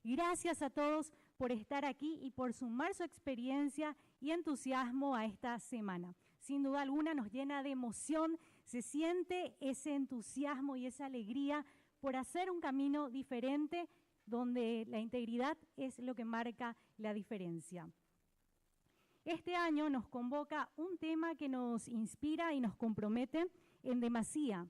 Gracias a todos por estar aquí y por sumar su experiencia y entusiasmo a esta semana. Sin duda alguna nos llena de emoción, se siente ese entusiasmo y esa alegría por hacer un camino diferente donde la integridad es lo que marca la diferencia. Este año nos convoca un tema que nos inspira y nos compromete en demasía: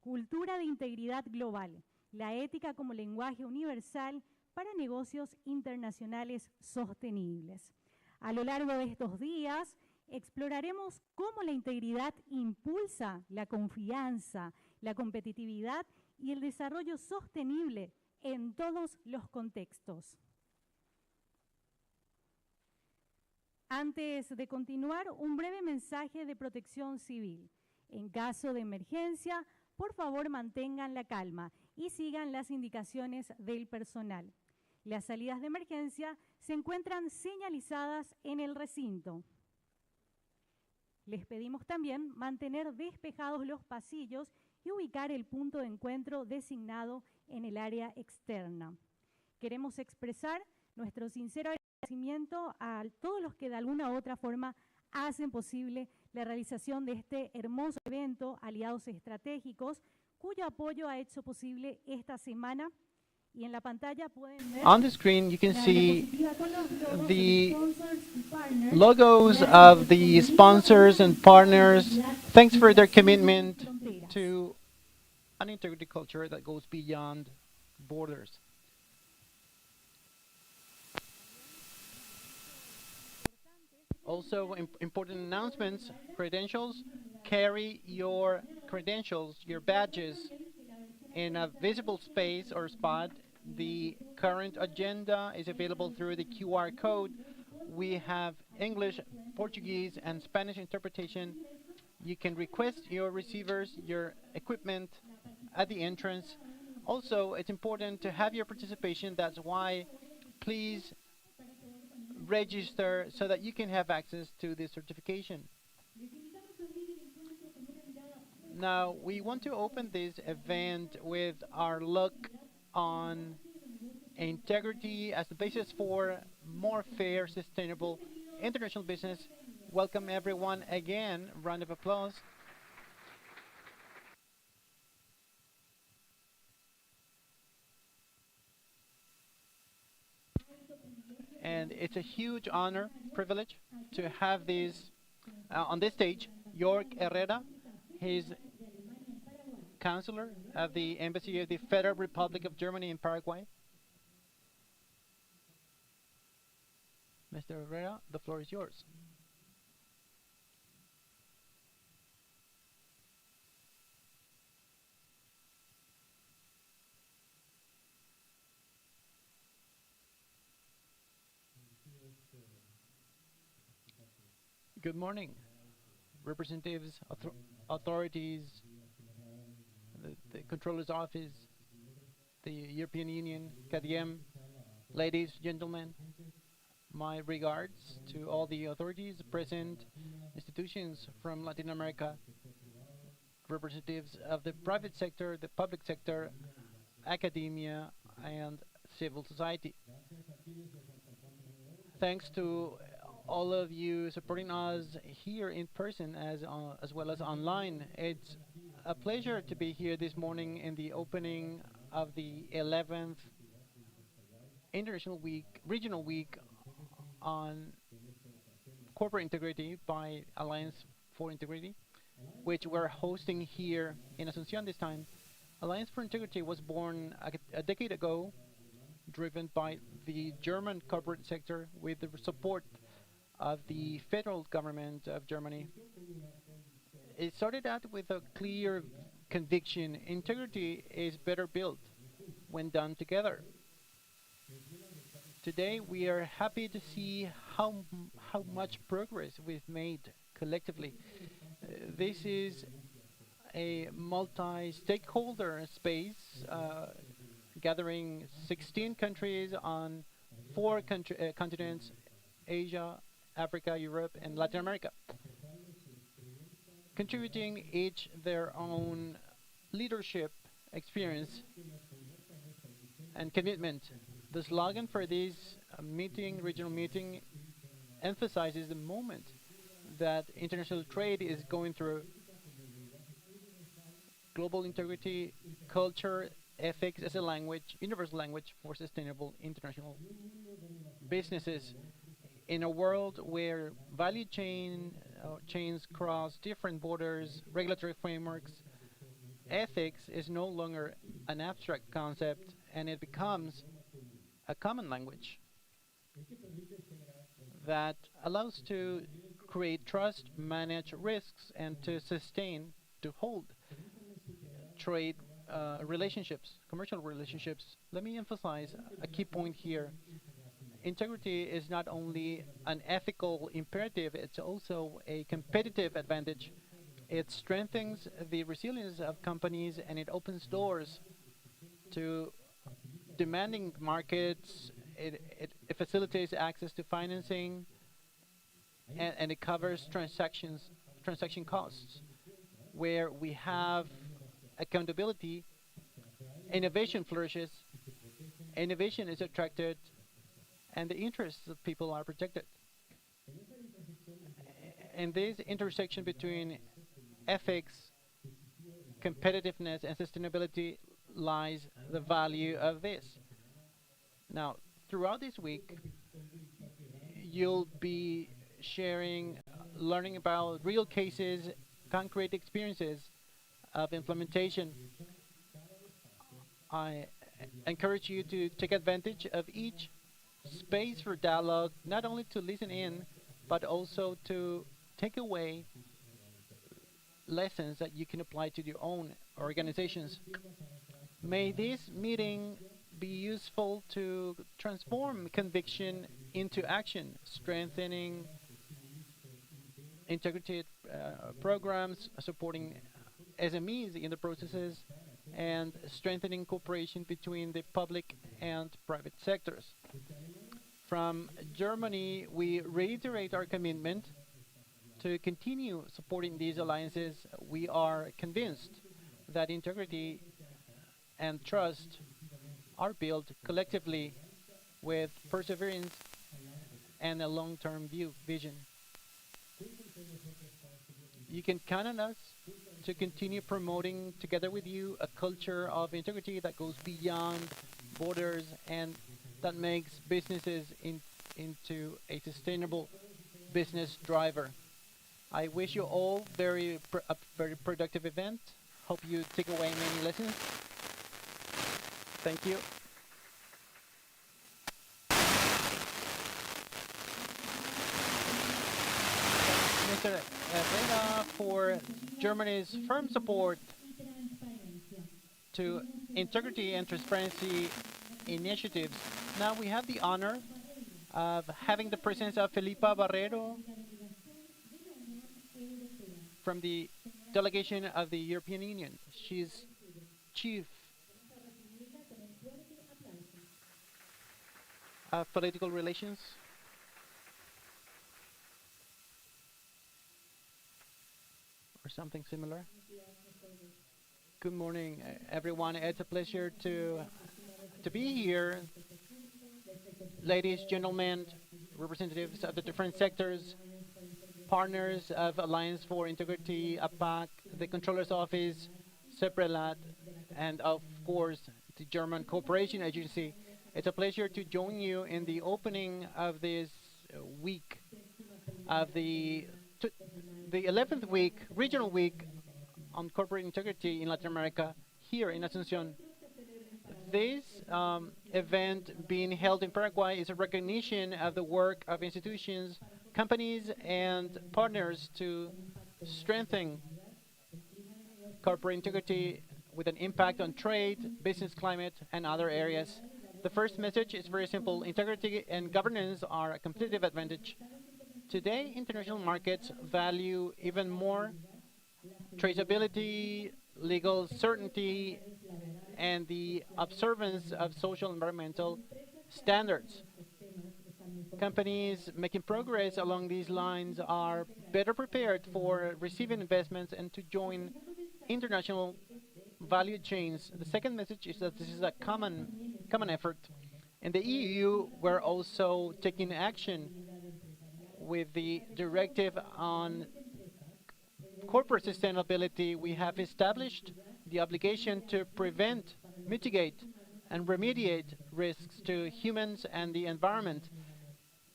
cultura de integridad global, la ética como lenguaje universal para negocios internacionales sostenibles. A lo largo de estos días exploraremos cómo la integridad impulsa la confianza, la competitividad y el desarrollo sostenible en todos los contextos. Antes de continuar, un breve mensaje de protección civil. En caso de emergencia, por favor mantengan la calma y sigan las indicaciones del personal. Las salidas de emergencia se encuentran señalizadas en el recinto. Les pedimos también mantener despejados los pasillos y ubicar el punto de encuentro designado en el área externa. Queremos expresar nuestro sincero agradecimiento a todos los que de alguna u otra forma hacen posible la realización de este hermoso evento, aliados estratégicos, cuyo apoyo ha hecho posible esta semana. Y en la pantalla pueden ver on the screen, you can see the logos of the sponsors and partners. Thanks for their commitment to an integrity culture that goes beyond borders. Also, important announcements: credentials. Carry your credentials, your badges, in a visible space or spot. The current agenda is available through the QR code. We have English, Portuguese, and Spanish interpretation. You can request your receivers, your equipment at the entrance. Also, it's important to have your participation. That's why please register so that you can have access to this certification. Now, we want to open this event with our look on integrity as the basis for more fair, sustainable international business. Welcome everyone again. Round of applause. And it's a huge honor, privilege to have this on this stage, York Herrera. He's Counselor of the Embassy of the Federal Republic of Germany in Paraguay. Mr. Herrera, the floor is yours. Good morning, representatives, authorities, the Controller's Office, the European Union, CADIEM, ladies, gentlemen. My regards to all the authorities present, institutions from Latin America, representatives of the private sector, the public sector, academia, and civil society. Thanks to all of you supporting us here in person as well as online. It's a pleasure to be here this morning in the opening of the 11th International Week, Regional Week on Corporate Integrity by Alliance for Integrity, which we're hosting here in Asunción this time. Alliance for Integrity was born a decade ago, driven by the German corporate sector with the support of the federal government of Germany. It started out with a clear conviction: integrity is better built when done together. Today we are happy to see how much progress we've made collectively. This is a multi-stakeholder space gathering 16 countries on 4 continents: Asia, Africa, Europe, and Latin America, contributing each their own leadership experience and commitment. The slogan for this regional meeting, emphasizes the moment that international trade is going through. Global integrity, culture, ethics as a language, universal language for sustainable international businesses. In a world where chains cross different borders, regulatory frameworks, ethics is no longer an abstract concept, and it becomes a common language that allows to create trust, manage risks, and to sustain, to hold trade relationships, commercial relationships. Let me emphasize a key point here. Integrity is not only an ethical imperative, it's also a competitive advantage. It strengthens the resilience of companies and it opens doors to demanding markets. It facilitates access to financing, and it covers transaction costs. Where we have accountability, innovation flourishes, innovation is attracted, and the interests of people are protected. And this intersection between ethics, competitiveness, and sustainability lies the value of this. Now, throughout this week, you'll be sharing, learning about real cases, concrete experiences of implementation. I encourage you to take advantage of each space for dialogue, not only to listen in, but also to take away lessons that you can apply to your own organizations. May this meeting be useful to transform conviction into action, strengthening integrated programs, supporting SMEs in the processes, and strengthening cooperation between the public and private sectors. From Germany, we reiterate our commitment to continue supporting these alliances. We are convinced that integrity and trust are built collectively with perseverance and a long-term vision. You can count on us to continue promoting together with you a culture of integrity that goes beyond borders and that makes businesses into a sustainable business driver. I wish you all a very productive event. Hope you take away many lessons. Thank you. Mr. Herrera for Germany's firm support to integrity and transparency initiatives. Now we have the honor of having the presence of Felipa Barrero from the delegation of the European Union. She's Chief of Political Relations. Or something similar. Good morning, everyone. It's a pleasure to be here. Ladies, gentlemen, representatives of the different sectors, partners of Alliance for Integrity, APAC, the Controller's Office, CEPRELAT, and of course, the German Cooperation Agency. It's a pleasure to join you in the opening of this week of the 11th week, regional week on corporate integrity in Latin America here in Asunción. This event being held in Paraguay is a recognition of the work of institutions, companies, and partners to strengthen corporate integrity with an impact on trade, business climate, and other areas. The first message is very simple. Integrity and governance are a competitive advantage. Today, international markets value even more traceability, legal certainty, and the observance of social and environmental standards. Companies making progress along these lines are better prepared for receiving investments and to join international value chains. The second message is that this is a common effort. In the EU, we're also taking action with the directive on corporate sustainability. We have established the obligation to prevent, mitigate, and remediate risks to humans and the environment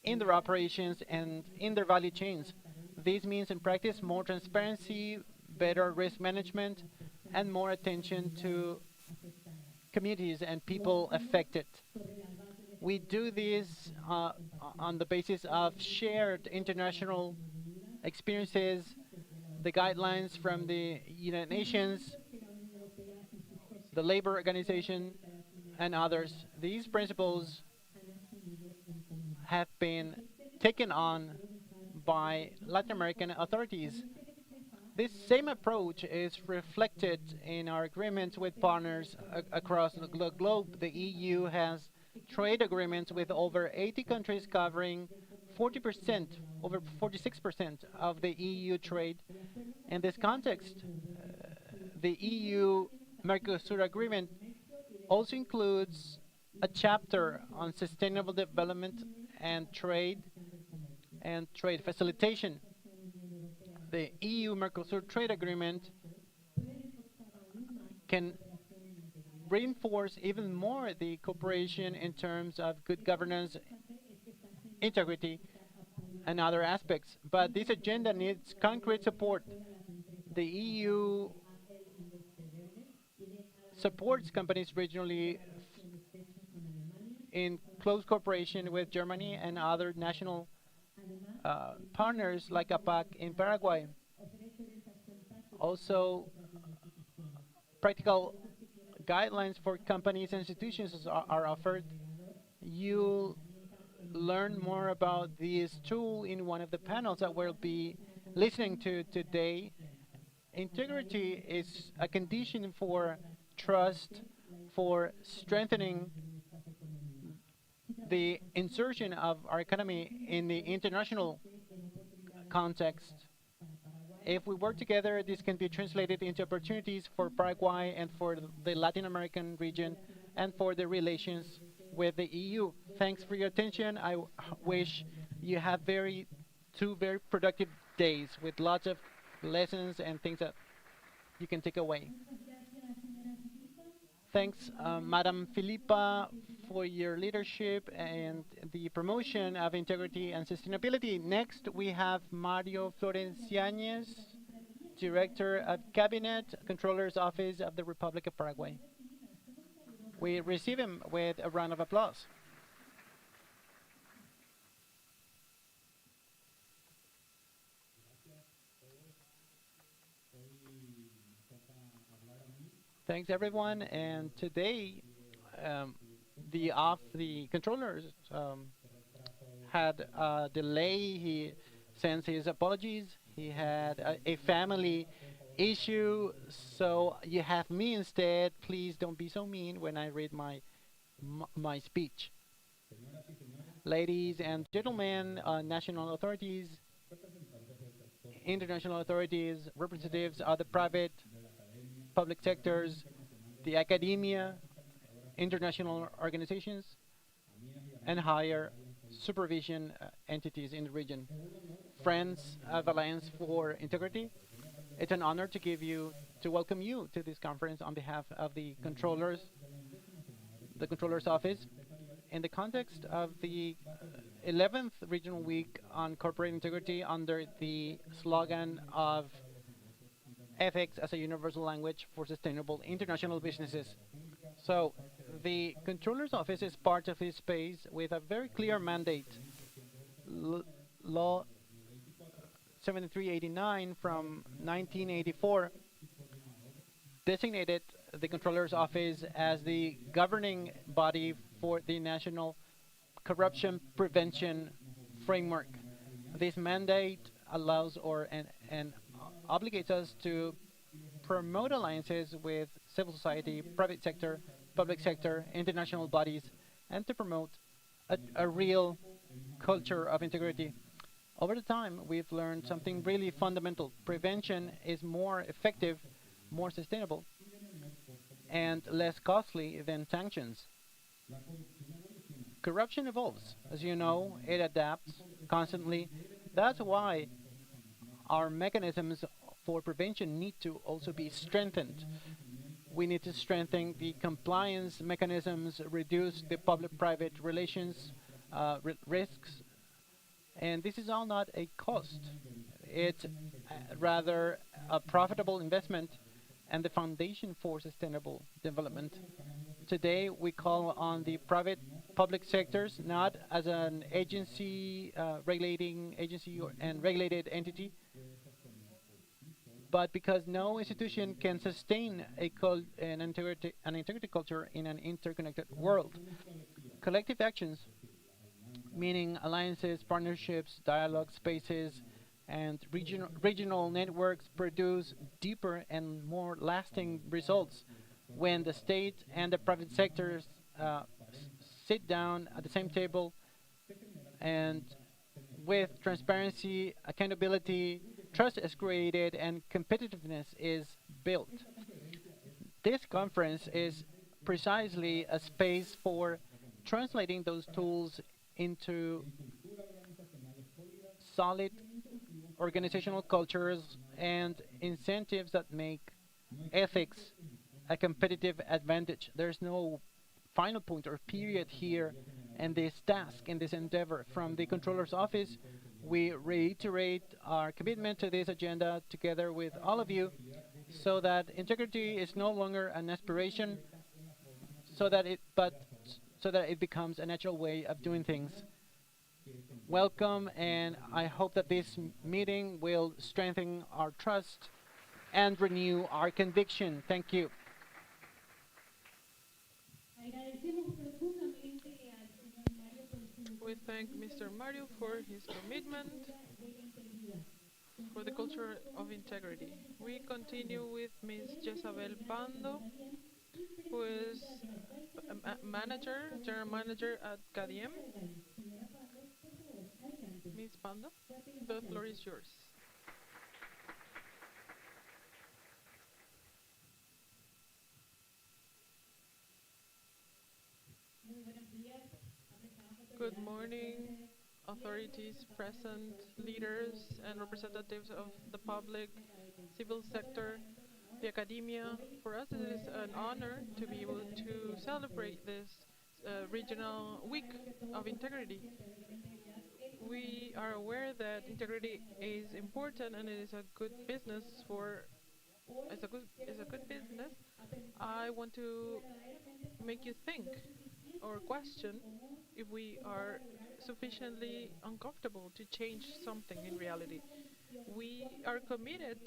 in their operations and in their value chains. This means, in practice, more transparency, better risk management, and more attention to communities and people affected. We do this on the basis of shared international experiences, the guidelines from the United Nations, the Labor Organization, and others. These principles have been taken on by Latin American authorities. This same approach is reflected in our agreements with partners across the globe. The EU has trade agreements with over 80 countries covering 40%, over 46% of the EU trade. In this context, the EU-Mercosur agreement also includes a chapter on sustainable development and trade facilitation. The EU-Mercosur trade agreement can reinforce even more the cooperation in terms of good governance, integrity, and other aspects. But this agenda needs concrete support. The EU supports companies regionally in close cooperation with Germany and other national partners like APAC in Paraguay. Also, practical guidelines for companies and institutions are offered. You learn more about this tool in one of the panels that we'll be listening to today. Integrity is a condition for trust, for strengthening the insertion of our economy in the international context. If we work together, this can be translated into opportunities for Paraguay and for the Latin American region and for the relations with the EU. Thanks for your attention. I wish you have two very productive days with lots of lessons and things that you can take away. Thanks, Madam Filipa, for your leadership and the promotion of integrity and sustainability. Next, we have Mario Florencianes, Director of Cabinet, Controller's Office of the Republic of Paraguay. We receive him with a round of applause. Thanks, everyone. And today, the controllers had a delay. He sends his apologies. He had a family issue, so you have me instead. Please don't be so mean when I read my speech. Ladies and gentlemen, national authorities, international authorities, representatives of the private, public sectors, the academia, international organizations, and higher supervision entities in the region. Friends of Alliance for Integrity, it's an honor to welcome you to this conference on behalf of the Controller's Office. In the context of the 11th Regional Week on Corporate Integrity under the slogan of Ethics as a Universal Language for Sustainable International Businesses. So the Controller's Office is part of this space with a very clear mandate. Law 7389 from 1984 designated the Controller's Office as the governing body for the National Corruption Prevention Framework. This mandate allows and obligates us to promote alliances with civil society, private sector, public sector, international bodies, and to promote a real culture of integrity. Over the time, we've learned something really fundamental. Prevention is more effective, more sustainable, and less costly than sanctions. corruption evolves. As you know, it adapts constantly. That's why our mechanisms for prevention need to also be strengthened. We need to strengthen the compliance mechanisms, reduce the public-private relations risks, and this is all not a cost. It's rather a profitable investment and the foundation for sustainable development. Today, we call on the private public sectors not as an agency, regulating agency and regulated entity, but because no institution can sustain an integrity culture in an interconnected world. Collective actions, meaning alliances, partnerships, dialogue spaces, and regional networks produce deeper and more lasting results when the state and the private sectors sit down at the same table and with transparency, accountability, trust is created, and competitiveness is built. This conference is precisely a space for translating those tools into solid organizational cultures and incentives that make ethics a competitive advantage. There's no final point or period here in this task, in this endeavor. From the Controller's Office, we reiterate our commitment to this agenda together with all of you so that integrity is no longer an aspiration, so that it becomes a natural way of doing things. Welcome, and I hope that this meeting will strengthen our trust and renew our conviction. Thank you. We thank Mr. Mario for his commitment for the culture of integrity. We continue with Ms. Jezabel Pando, who is general manager at CADIEM. Ms. Pando, the floor is yours. Good morning, authorities present, leaders and representatives of the public, civil sector, the academia. For us, it is an honor to be able to celebrate this regional week of integrity. We are aware that integrity is important and it is a good business it's a good business. I want to make you think or question if we are sufficiently uncomfortable to change something in reality. We are committed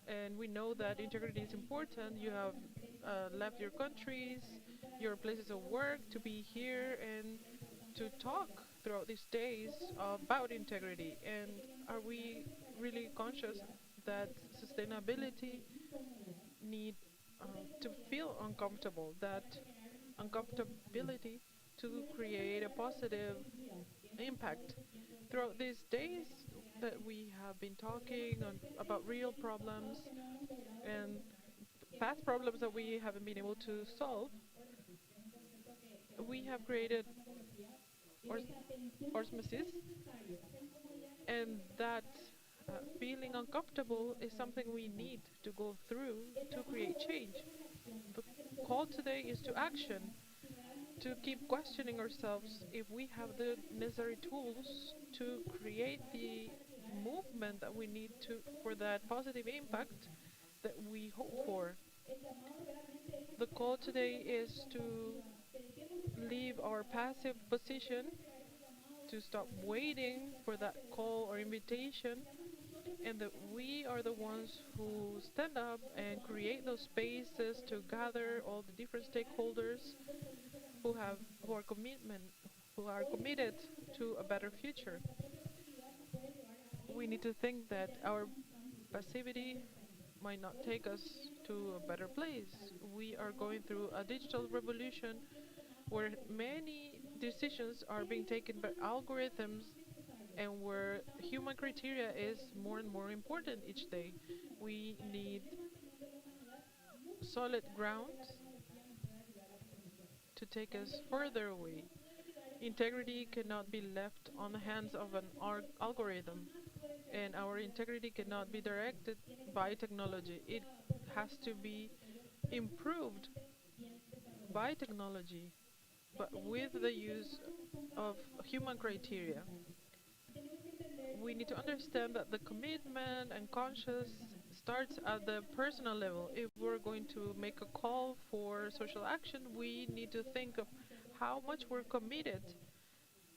and we know that integrity is important. You have left your countries, your places of work to be here and to talk throughout these days about integrity. And are we really conscious that sustainability need to feel uncomfortable, that uncomfortability to create a positive impact. Throughout these days that we have been talking about real problems and past problems that we haven't been able to solve, we have created osmosis, and that feeling uncomfortable is something we need to go through to create change. The call today is to action, to keep questioning ourselves if we have the necessary tools to create the movement that we need to for that positive impact that we hope for. The call today is to leave our passive position, to stop waiting for that call or invitation, and that we are the ones who stand up and create those spaces to gather all the different stakeholders who are committed to a better future. We need to think that our passivity might not take us to a better place. We are going through a digital revolution where many decisions are being taken by algorithms and where human criteria is more and more important each day. We need solid ground to take us further away. Integrity cannot be left on the hands of an algorithm, and our integrity cannot be directed by technology. It has to be improved by technology, but with the use of human criteria. We need to understand that the commitment and conscious starts at the personal level. If we're going to make a call for social action, we need to think of how much we're committed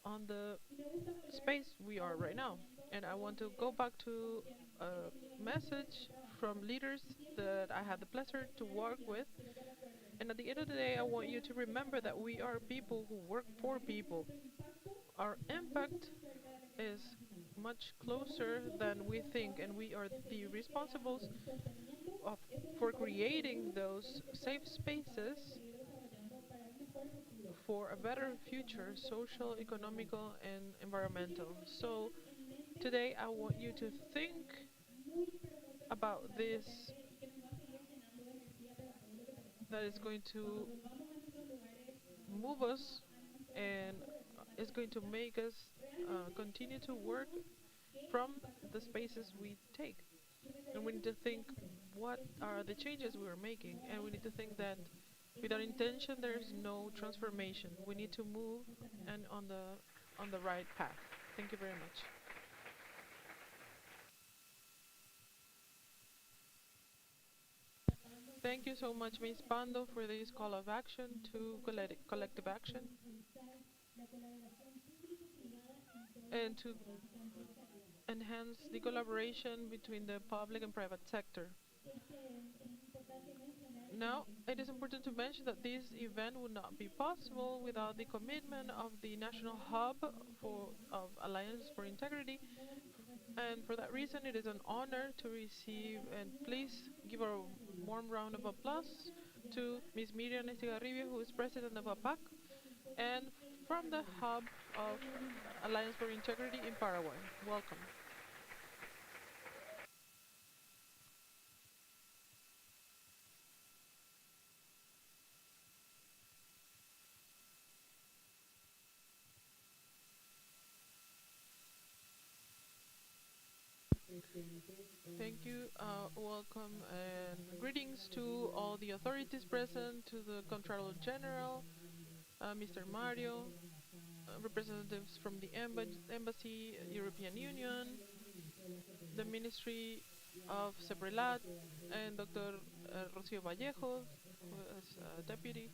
on the space we are right now. And I want to go back to a message from leaders that I had the pleasure to work with. And at the end of the day, I want you to remember that we are people who work for people. Our impact is much closer than we think, and we are the responsibles of, for creating those safe spaces for a better future, social, economical, and environmental. So today I want you to think about this that is going to move us and is going to make us continue to work from the spaces we take. And we need to think what are the changes we are making, and we need to think that without intention there is no transformation. We need to move and on the right path. Thank you very much. Thank you so much, Ms. Pando, for this call of action to collective action and to enhance the collaboration between the public and private sector. Now, it is important to mention that this event would not be possible without the commitment of the National Hub of Alliance for Integrity, and for that reason, it is an honor to receive, and please give a warm round of applause to Ms. Miriam Estigarribia, who is president of APAC, and from the Hub of Alliance for Integrity in Paraguay. Welcome. Thank you. Welcome and greetings to all the authorities present, to the Contralor General, Mr. Mario, representatives from the Embassy, European Union, the Ministry of Seprelat, and Dr. Rocio Vallejo, who is deputy.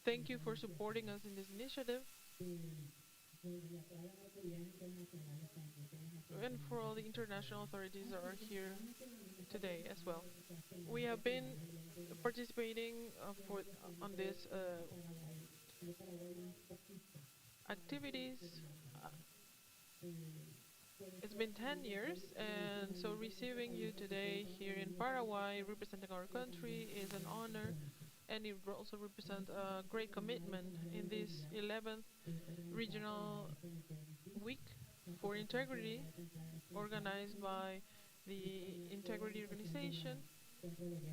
Thank you for supporting us in this initiative, and for all the international authorities that are here today as well. We have been participating on this activities. Uh, it's been 10 years, and so receiving you today here in Paraguay, representing our country, is an honor, and it also represents a great commitment in this 11th regional week for integrity, organized by the Integrity Organization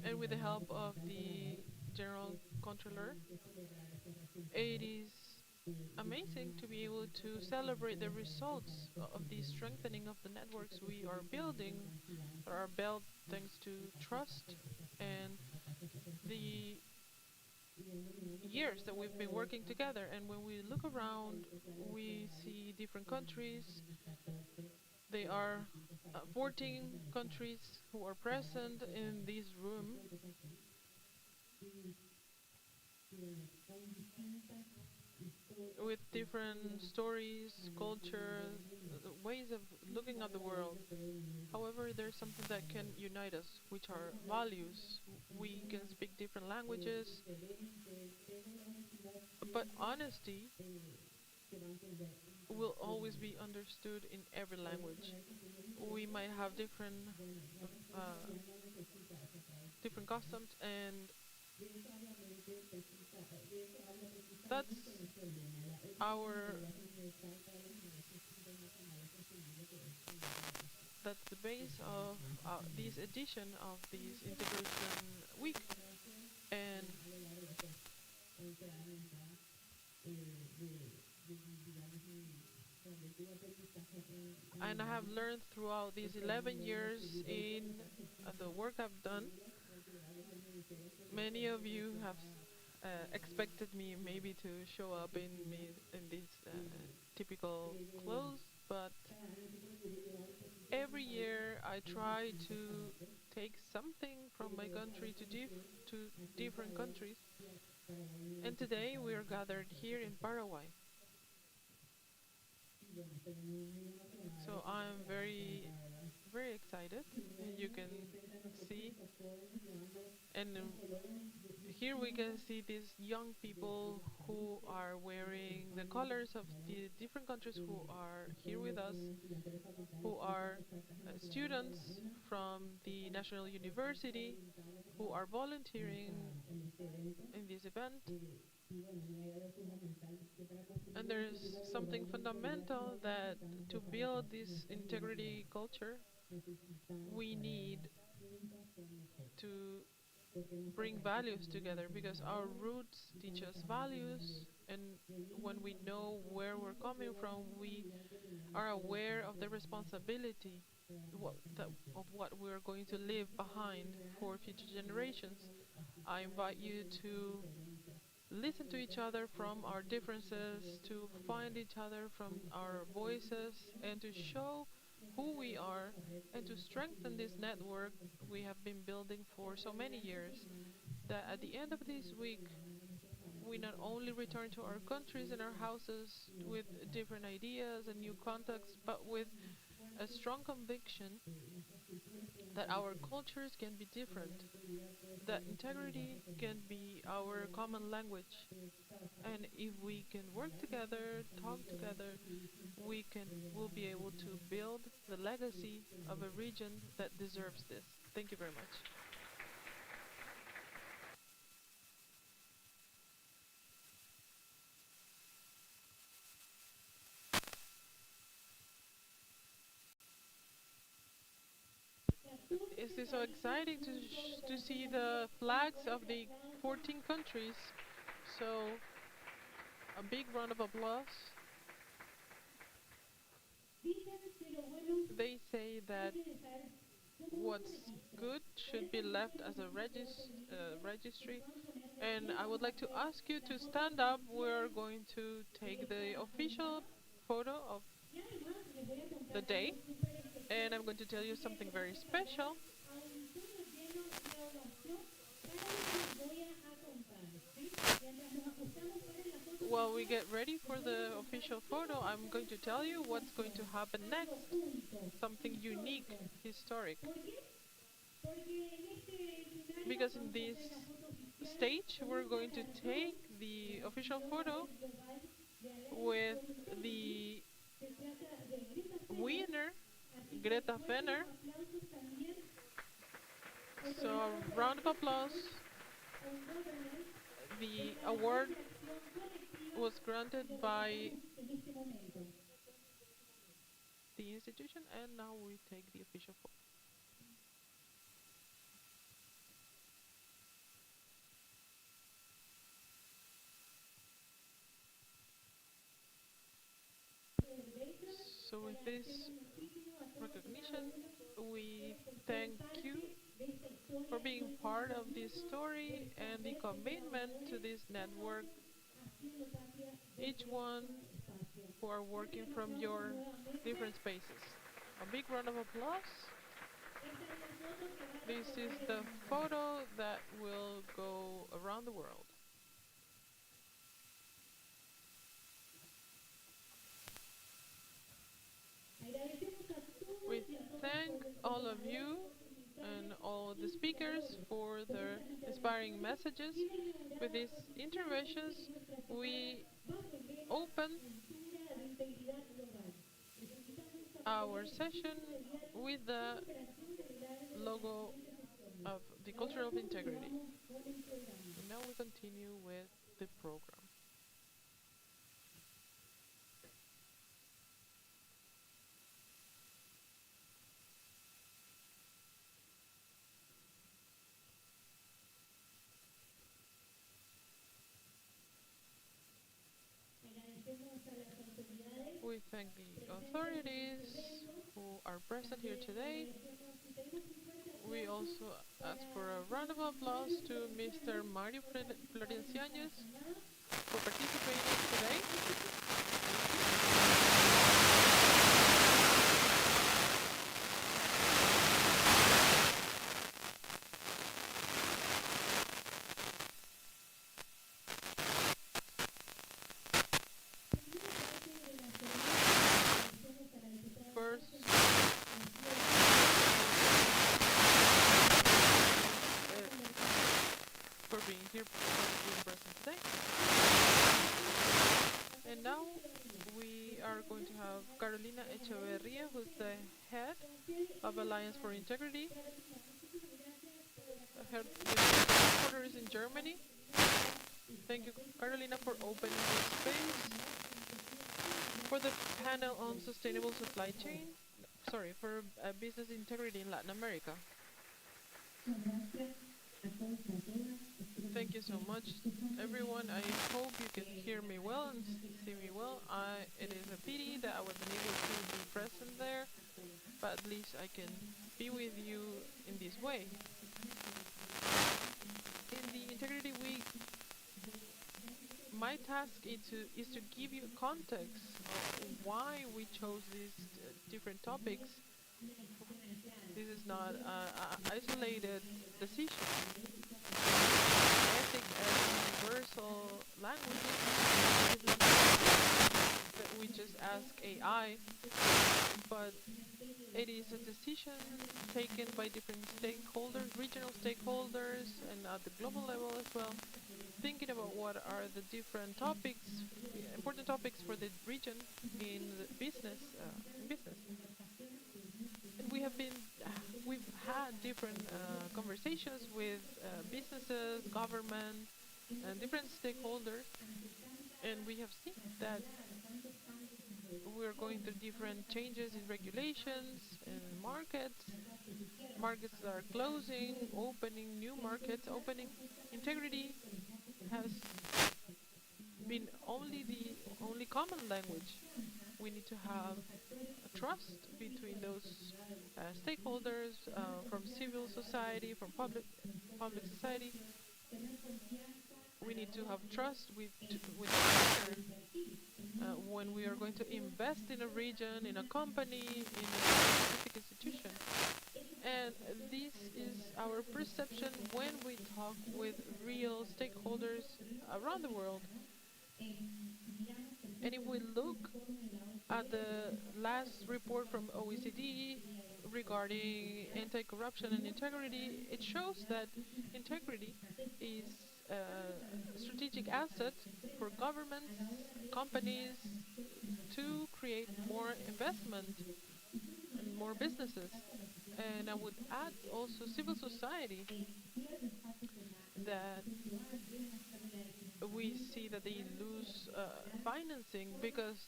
and with the help of the General Controller. It is amazing to be able to celebrate the results of the strengthening of the networks we are building, that are built thanks to trust and the years that we've been working together. And when we look around, we see different countries. They are 14 countries who are present in this room, with different stories, cultures, ways of looking at the world. However, there's something that can unite us, which are values. We can speak different languages, but honesty will always be understood in every language. We might have uh, different customs, and that's our that's the base of this edition of this integration week. And And I have learned throughout these 11 years in the work I've done. Many of you have expected me maybe to show up in these typical clothes, but every year I try to take something from my country to different countries. And today we are gathered here in Paraguay. So I'm very excited. You can see, and here we can see these young people who are wearing the colors of the different countries who are here with us, who are students from the National University, who are volunteering in this event. And there's something fundamental that to build this integrity culture, we need to bring values together because our roots teach us values, and when we know where we're coming from, we are aware of the responsibility of what we're going to leave behind for future generations. I invite you to listen to each other from our differences, to find each other from our voices, and to show who we are, and to strengthen this network we have been building for so many years. That at the end of this week, we not only return to our countries and our houses with different ideas and new contacts, but with a strong conviction that our cultures can be different, that integrity can be our common language. And if we can work together, talk together, will be able to build the legacy of a region that deserves this. Thank you very much. It is so exciting to see the flags of the 14 countries. So, a big round of applause. They say that what's good should be left as a registry. And I would like to ask you to stand up. We're going to take the official photo of the day. And I'm going to tell you something very special. While we get ready for the official photo, I'm going to tell you what's going to happen next. Something unique, historic. Because in this stage, we're going to take the official photo with the winner, Greta Fenner. So a round of applause. The award was granted by the institution, and now we take the official photo. So with this recognition, we thank you for being part of this story and the commitment to this network. Each one who are working from your different spaces. A big round of applause. This is the photo that will go around the world. We thank all of you and all the speakers for their inspiring messages. With these interventions, we open our session with the logo of the Culture of Integrity. And now we continue with the program. We thank the authorities who are present here today. We also ask for a round of applause to Mr. Mario Florencianes for participating today. First, for being here, for being present today. And now we are going to have Carolina Echeverria, who's the head of Alliance for Integrity, head with headquarters in Germany. Thank you, Carolina, for opening this space for the panel on sustainable supply chain. Sorry, for business integrity in Latin America. Thank you so much, everyone. I hope you can hear me well and see me well. It is a pity that I wasn't able to be present there, but at least I can be with you in this way. In the Integrity Week, my task is to give you context of why we chose these different topics. This is not an isolated decision. Ethic as universal language is not that we just ask AI, but it is a decision taken by different stakeholders, regional stakeholders, and at the global level as well, thinking about what are the different topics, important topics for the region in the business. And we've had different conversations with businesses, government, and different stakeholders, and we have seen that we're going through different changes in regulations and markets. Markets are closing, opening new markets, opening. Integrity has been the only common language. We need to have a trust between those stakeholders from civil society, from public society. We need to have trust with each other. When we are going to invest in a region, in a company, in a specific institution. And this is our perception when we talk with real stakeholders around the world. And if we look at the last report from OECD regarding anti-corruption and integrity, it shows that integrity is a strategic asset for governments, companies, to create more investment and more businesses. And I would add also civil society, that we see that they lose financing because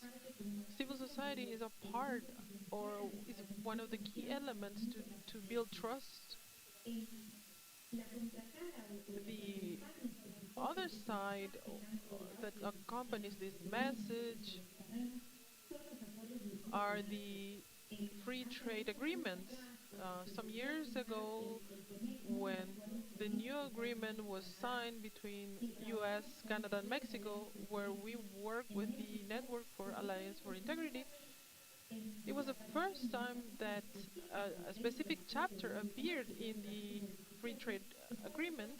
civil society is a part or is one of the key elements to build trust. The other side that accompanies this message are the free trade agreements. Some years ago, when the new agreement was signed between US, Canada, and Mexico, where we work with the Network for Alliance for Integrity, it was the first time that a specific chapter appeared in the free trade agreement,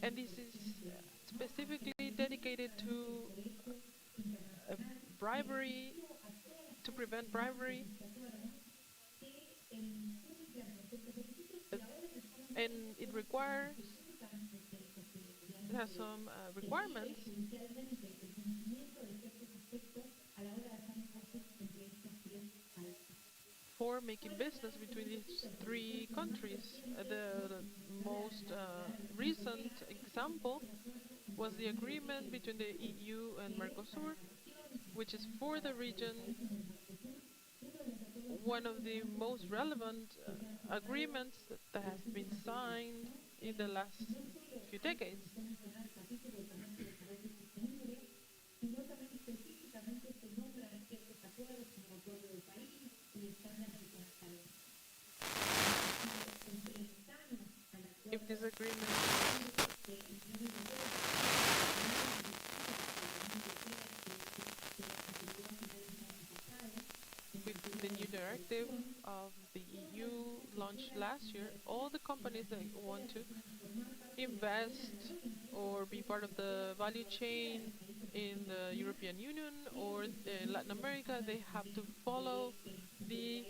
and this is specifically dedicated to bribery, to prevent bribery. And it has some requirements for making business between these three countries. The most recent example was the agreement between the EU and Mercosur, which is for the region one of the most relevant agreements that has been signed in the last few decades. disagreements with the new directive of the EU launched last year, all the companies that want to invest or be part of the value chain in the European Union or in Latin America, they have to follow the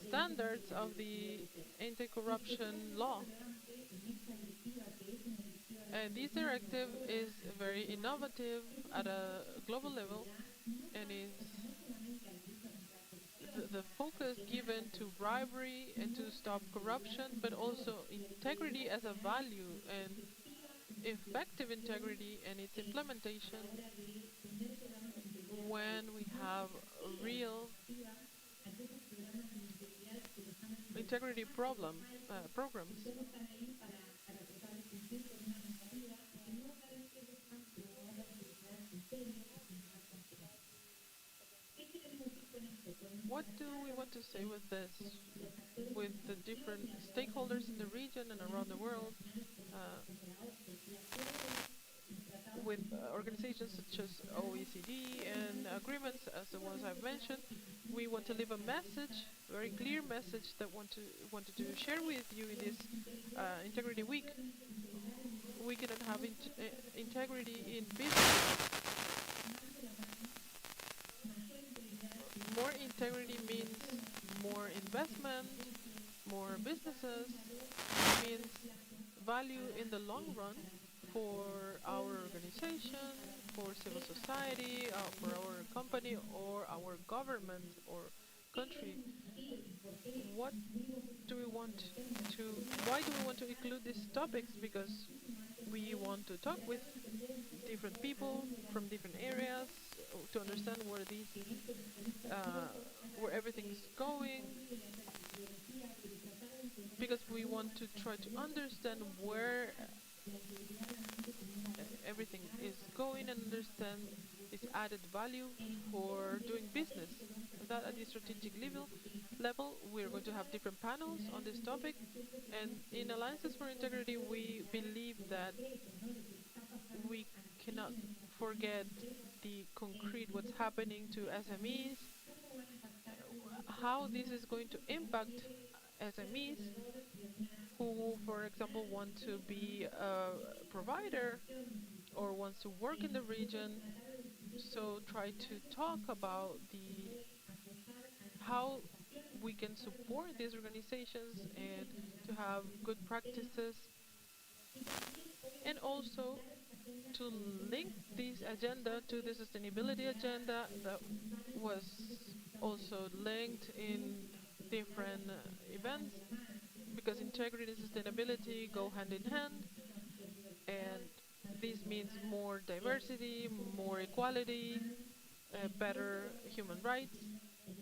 standards of the anti-corruption law. And this directive is very innovative at a global level and is the focus given to bribery and to stop corruption, but also integrity as a value and effective integrity and its implementation when we have real integrity programs. What do we want to say with this? With the different stakeholders in the region and around the world, uh, with organizations such as OECD and agreements as the ones I've mentioned, we want to leave a message, very clear message that wanted to share with you in this Integrity Week. We cannot have integrity in business. More integrity means more investment, more businesses, means value in the long run for our organization, for civil society, for our company or our government or country. What do we want to, why do we want to include these topics? Because we want to talk with different people from different areas to understand where everything's going, because we want to try to understand where everything is going and understand its added value for doing business. That at the strategic level, we're going to have different panels on this topic, and in Alliances for Integrity, we believe that we cannot forget the concrete what's happening to SMEs, how this is going to impact SMEs who, for example, want to be a provider or wants to work in the region. So try to talk about how we can support these organizations and to have good practices, and also to link this agenda to the sustainability agenda that was also linked in different events, because integrity and sustainability go hand in hand, and this means more diversity, more equality, better human rights,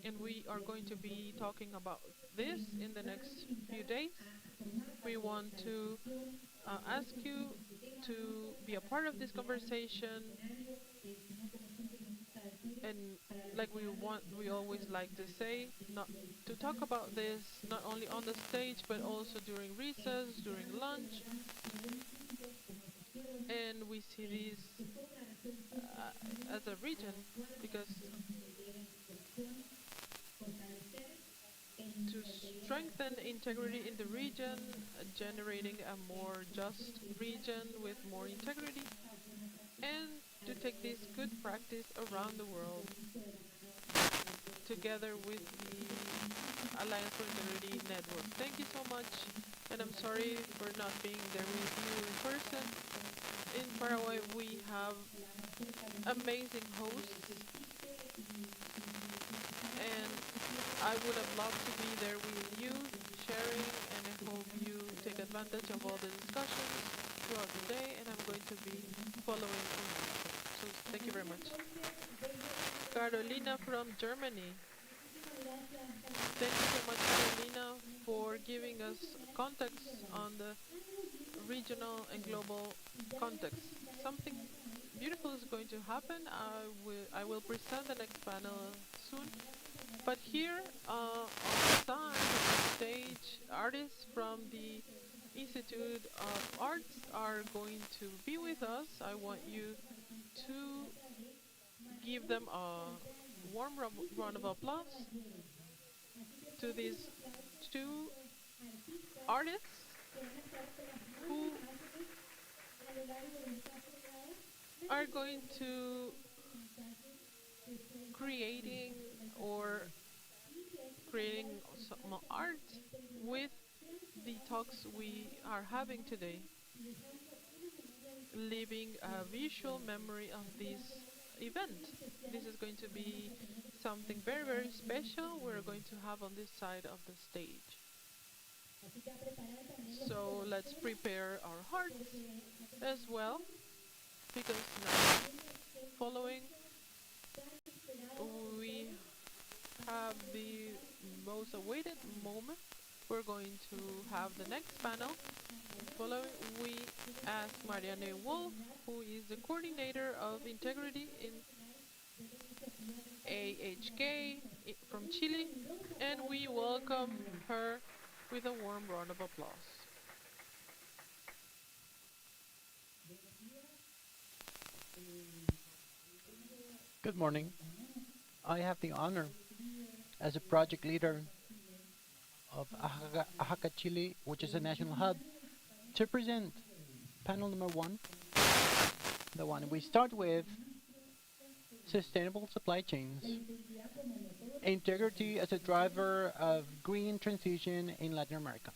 and we are going to be talking about this in the next few days. We want to ask you to be a part of this conversation, and like we always like to say, not to talk about this not only on the stage but also during recess, during lunch, and we see this as a region, because to strengthen integrity in the region, generating a more just region with more integrity, and to take this good practice around the world together with the Alliance for Integrity Network. Thank you so much, and I'm sorry for not being there with you in person. In Paraguay, we have amazing hosts, and I would have loved to be there with you, sharing, and I hope you take advantage of all the discussions throughout the day, and I'm going to be following online. So thank you very much. Carolina from Germany. Thank you so much, Carolina, for giving us context on the regional and global context. Something beautiful is going to happen. I will present the next panel soon. But here on the side, on the stage, artists from the Institute of Arts are going to be with us. I want you to give them a warm round of applause to these two artists who are going to creating or creating some art with the talks we are having today, leaving a visual memory of this event. This is going to be something very, very special we're going to have on this side of the stage. So let's prepare our hearts as well, because now, following, we have the most awaited moment. We're going to have the next panel. Following, we ask Marianne Wolf, who is the coordinator of integrity in AHK from Chile, and we welcome her with a warm round of applause. Good morning. I have the honor as a project leader of Oaxaca, Chile, which is a national hub, to present panel number one, the one we start with sustainable supply chains, integrity as a driver of green transition in Latin America.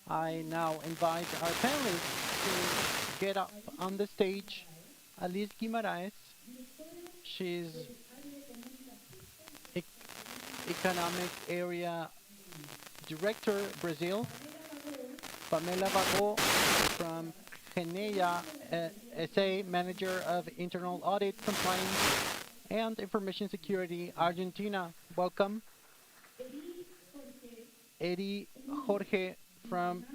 I now invite our panelists to get up on the stage. Alice Guimaraes, she's Economic Area Director, Brazil. Pamela Vago from Geneia SA, Manager of Internal Audit, Compliance and Information Security, Argentina. Welcome. Eddie Jorge from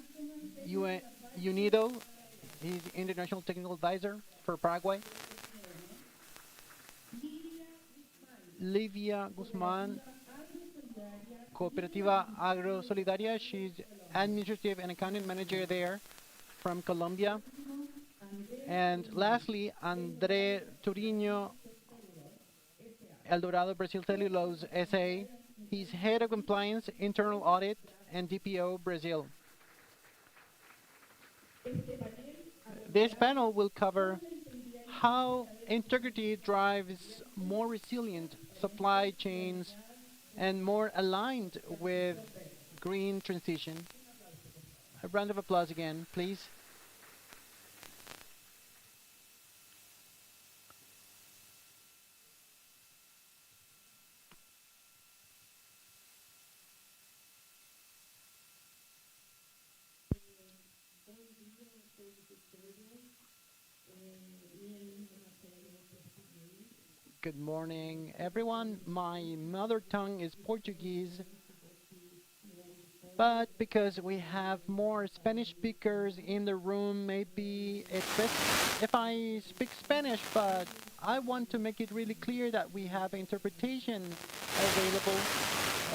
UNIDO. He's International Technical Advisor for Paraguay. Livia Guzman, Cooperativa Agro Solidaria. She's Administrative and Accounting Manager there from Colombia. And lastly, André Turino, Eldorado Brazil Cellulose SA. He's Head of Compliance, Internal Audit, and DPO Brazil. This panel will cover how integrity drives more resilient supply chains and more aligned with green transition. A round of applause again, please. Good morning, everyone. My mother tongue is Portuguese, but because we have more Spanish speakers in the room, maybe it's best if I speak Spanish, but I want to make it really clear that we have interpretation available,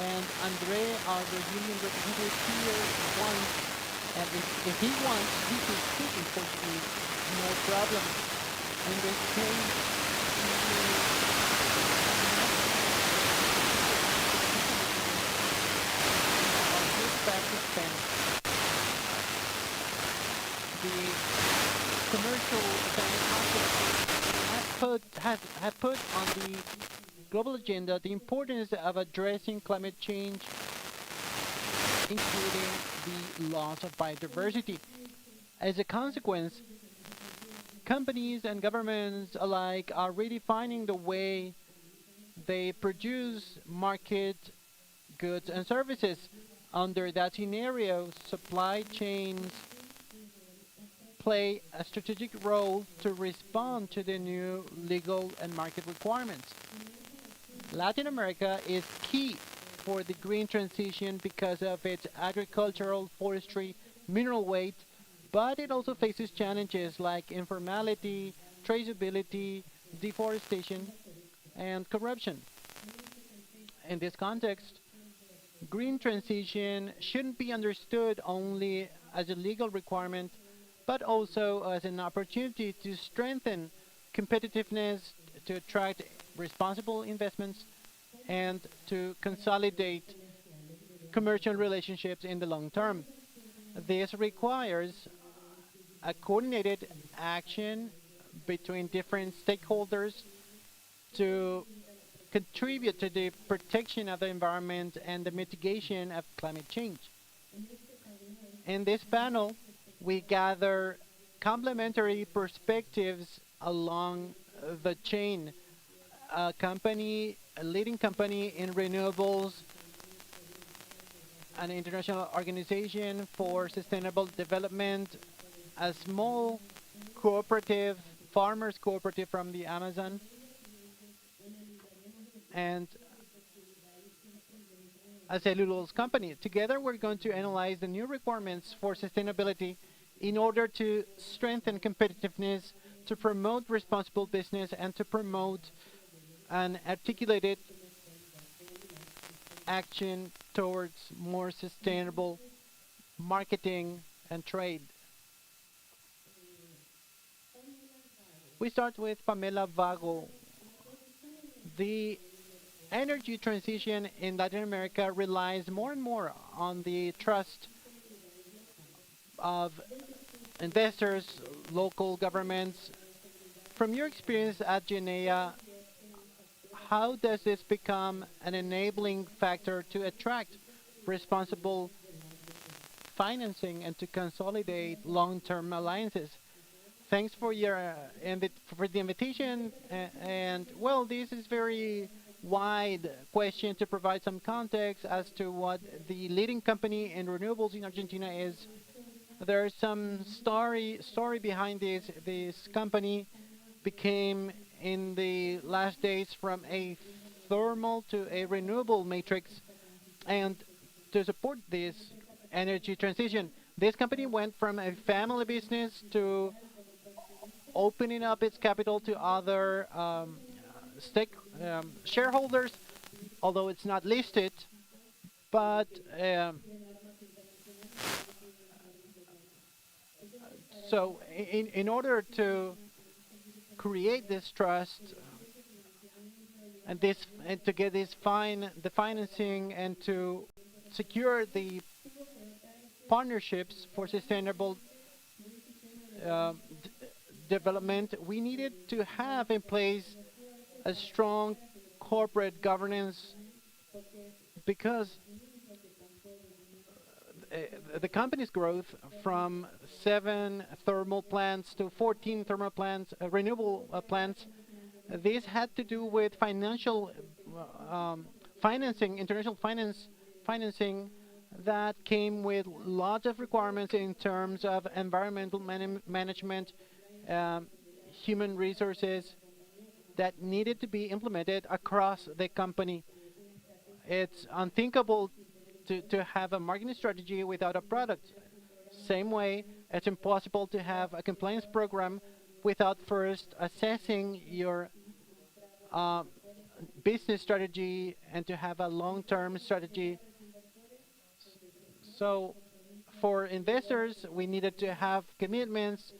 and Andre, our Brazilian representative here, wants, and if he wants, he can speak in Portuguese, no problem. In this case, the commercial has put on the global agenda the importance of addressing climate change, including the loss of biodiversity. As a consequence, companies and governments alike are redefining the way they produce, market goods and services. Under that scenario, supply chains play a strategic role to respond to the new legal and market requirements. Latin America is key for the green transition because of its agricultural, forestry, mineral weight, but it also faces challenges like informality, traceability, deforestation, and corruption. In this context, green transition shouldn't be understood only as a legal requirement, but also as an opportunity to strengthen competitiveness, to attract responsible investments, and to consolidate commercial relationships in the long term. This requires a coordinated action between different stakeholders to contribute to the protection of the environment and the mitigation of climate change. In this panel, we gather complementary perspectives along the chain. A leading company in renewables, an international organization for sustainable development, a small cooperative, farmers cooperative from the Amazon, and a cellulose company. Together, we're going to analyze the new requirements for sustainability in order to strengthen competitiveness, to promote responsible business, and to promote an articulated action towards more sustainable marketing and trade. We start with Pamela Vago. The energy transition in Latin America relies more and more on the trust of investors, local governments. From your experience at Genea, how does this become an enabling factor to attract responsible financing and to consolidate long-term alliances? Thanks for your for the invitation. And well, this is very wide question to provide some context as to what the leading company in renewables in Argentina is. There's some story behind this. This company became in the last days from a thermal to a renewable matrix, and to support this energy transition, this company went from a family business to opening up its capital to other shareholders, although it's not listed. But so in order to create this trust and to get the financing and to secure the partnerships for sustainable development, we needed to have in place a strong corporate governance, because the company's growth from 7 thermal plants to 14 thermal plants, renewable plants, this had to do with financial financing, international financing that came with lots of requirements in terms of environmental management, human resources that needed to be implemented across the company. It's unthinkable to have a marketing strategy without a product. Same way, it's impossible to have a compliance program without first assessing your business strategy and to have a long-term strategy. So for investors, we needed to have commitments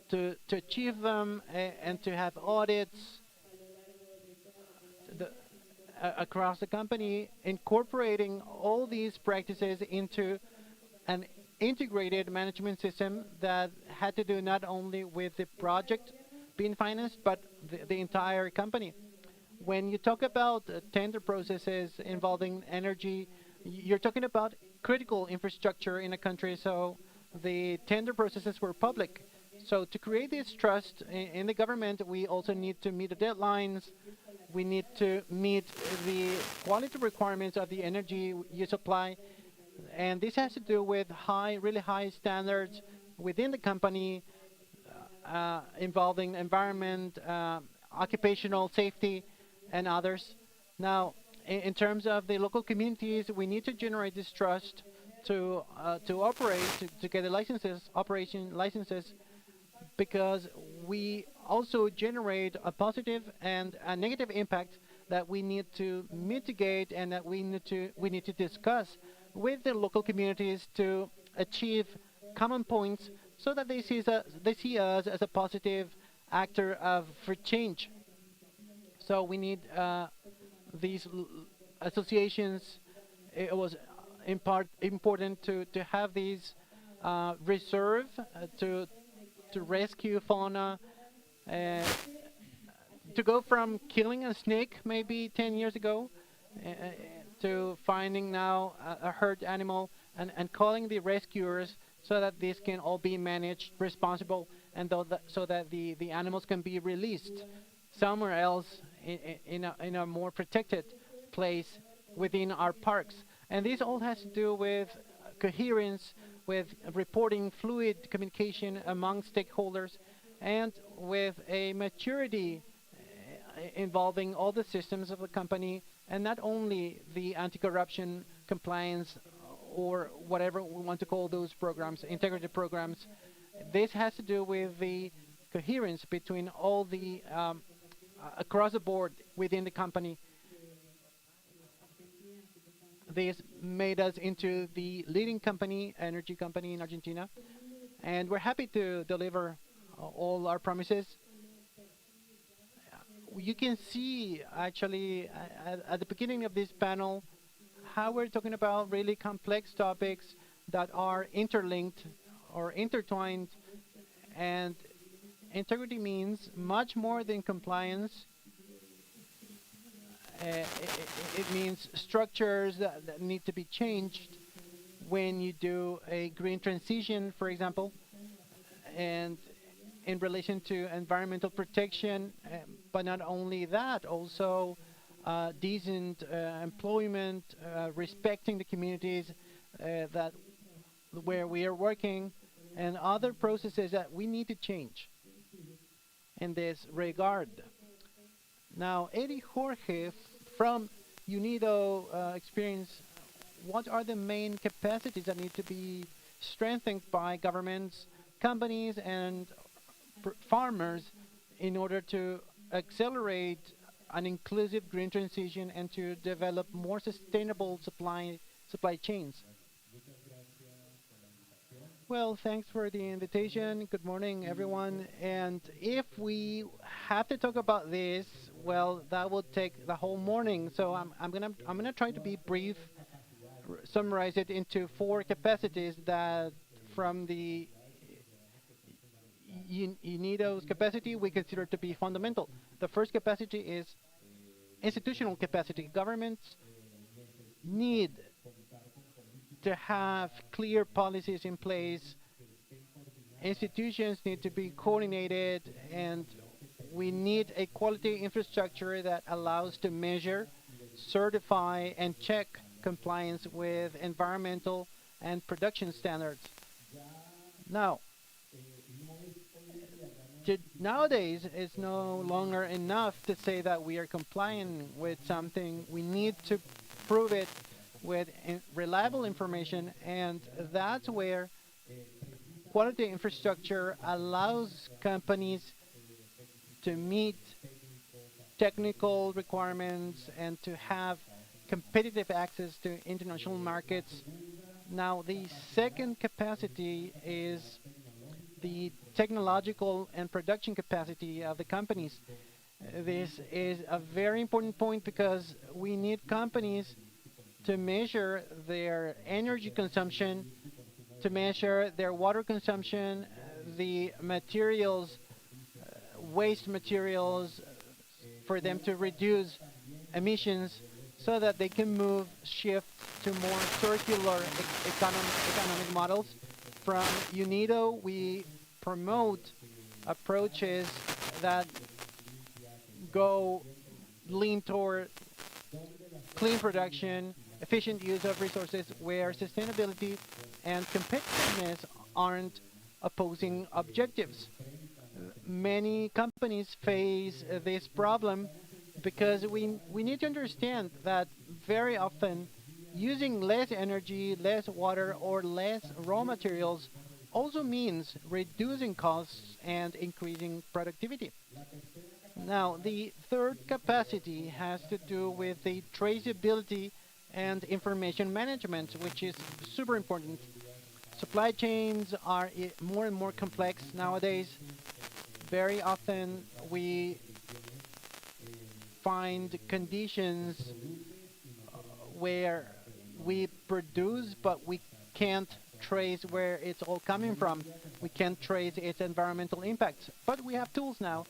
to achieve them and to have audits across the company, incorporating all these practices into an integrated management system that had to do not only with the project being financed, but the entire company. When you talk about tender processes involving energy, you're talking about critical infrastructure in a country, so the tender processes were public. So to create this trust in the government, we also need to meet the deadlines. We need to meet the quality requirements of the energy you supply. And this has to do with really high standards within the company involving environment, occupational safety, and others. Now, in terms of the local communities, we need to generate this trust to operate, to get the licenses, operation licenses, because we also generate a positive and a negative impact that we need to mitigate and that we need to discuss with the local communities to achieve common points so that they see us as a positive actor for change. So we need these associations. It was in part important to have these reserve to rescue fauna, uh, to go from killing a snake maybe 10 years ago to finding now a hurt animal and calling the rescuers so that this can all be managed responsible and so that the animals can be released somewhere else in a more protected place within our parks. And this all has to do with coherence, with reporting fluid communication among stakeholders, and with a maturity involving all the systems of the company and not only the anti-corruption compliance or whatever we want to call those programs, integrity programs. This has to do with the coherence between all the across the board within the company. This made us into the leading company, energy company in Argentina, and we're happy to deliver all our promises. You can see actually at the beginning of this panel how we're talking about really complex topics that are interlinked or intertwined, and integrity means much more than compliance. It means structures that need to be changed when you do a green transition, for example, and in relation to environmental protection, but not only that, also decent employment, respecting the communities that where we are working, and other processes that we need to change in this regard. Now, Eddie Jorge from UNIDO experience, what are the main capacities that need to be strengthened by governments, companies, and farmers in order to accelerate an inclusive green transition and to develop more sustainable supply chains? Well, thanks for the invitation. Good morning, everyone. And if we have to talk about this, well, that will take the whole morning. So I'm gonna try to be brief, summarize it into four capacities that from the UNIDO's capacity we consider to be fundamental. The first capacity is institutional capacity. Governments need to have clear policies in place. Institutions need to be coordinated, and we need a quality infrastructure that allows to measure, certify, and check compliance with environmental and production standards. Now, nowadays, it's no longer enough to say that we are complying with something. We need to prove it with reliable information, and that's where quality infrastructure allows companies to meet technical requirements and to have competitive access to international markets. Now, the second capacity is the technological and production capacity of the companies. This is a very important point because we need companies to measure their energy consumption, to measure their water consumption, the materials, waste materials, for them to reduce emissions so that they can shift to more circular economic models. From UNIDO, we promote approaches that go lean toward clean production, efficient use of resources, where sustainability and competitiveness aren't opposing objectives. Many companies face this problem because we need to understand that very often using less energy, less water, or less raw materials also means reducing costs and increasing productivity. Now, the third capacity has to do with the traceability and information management, which is super important. Supply chains are more and more complex nowadays. Very often we find conditions where we produce, but we can't trace where it's all coming from. We can't trace its environmental impacts. But we have tools now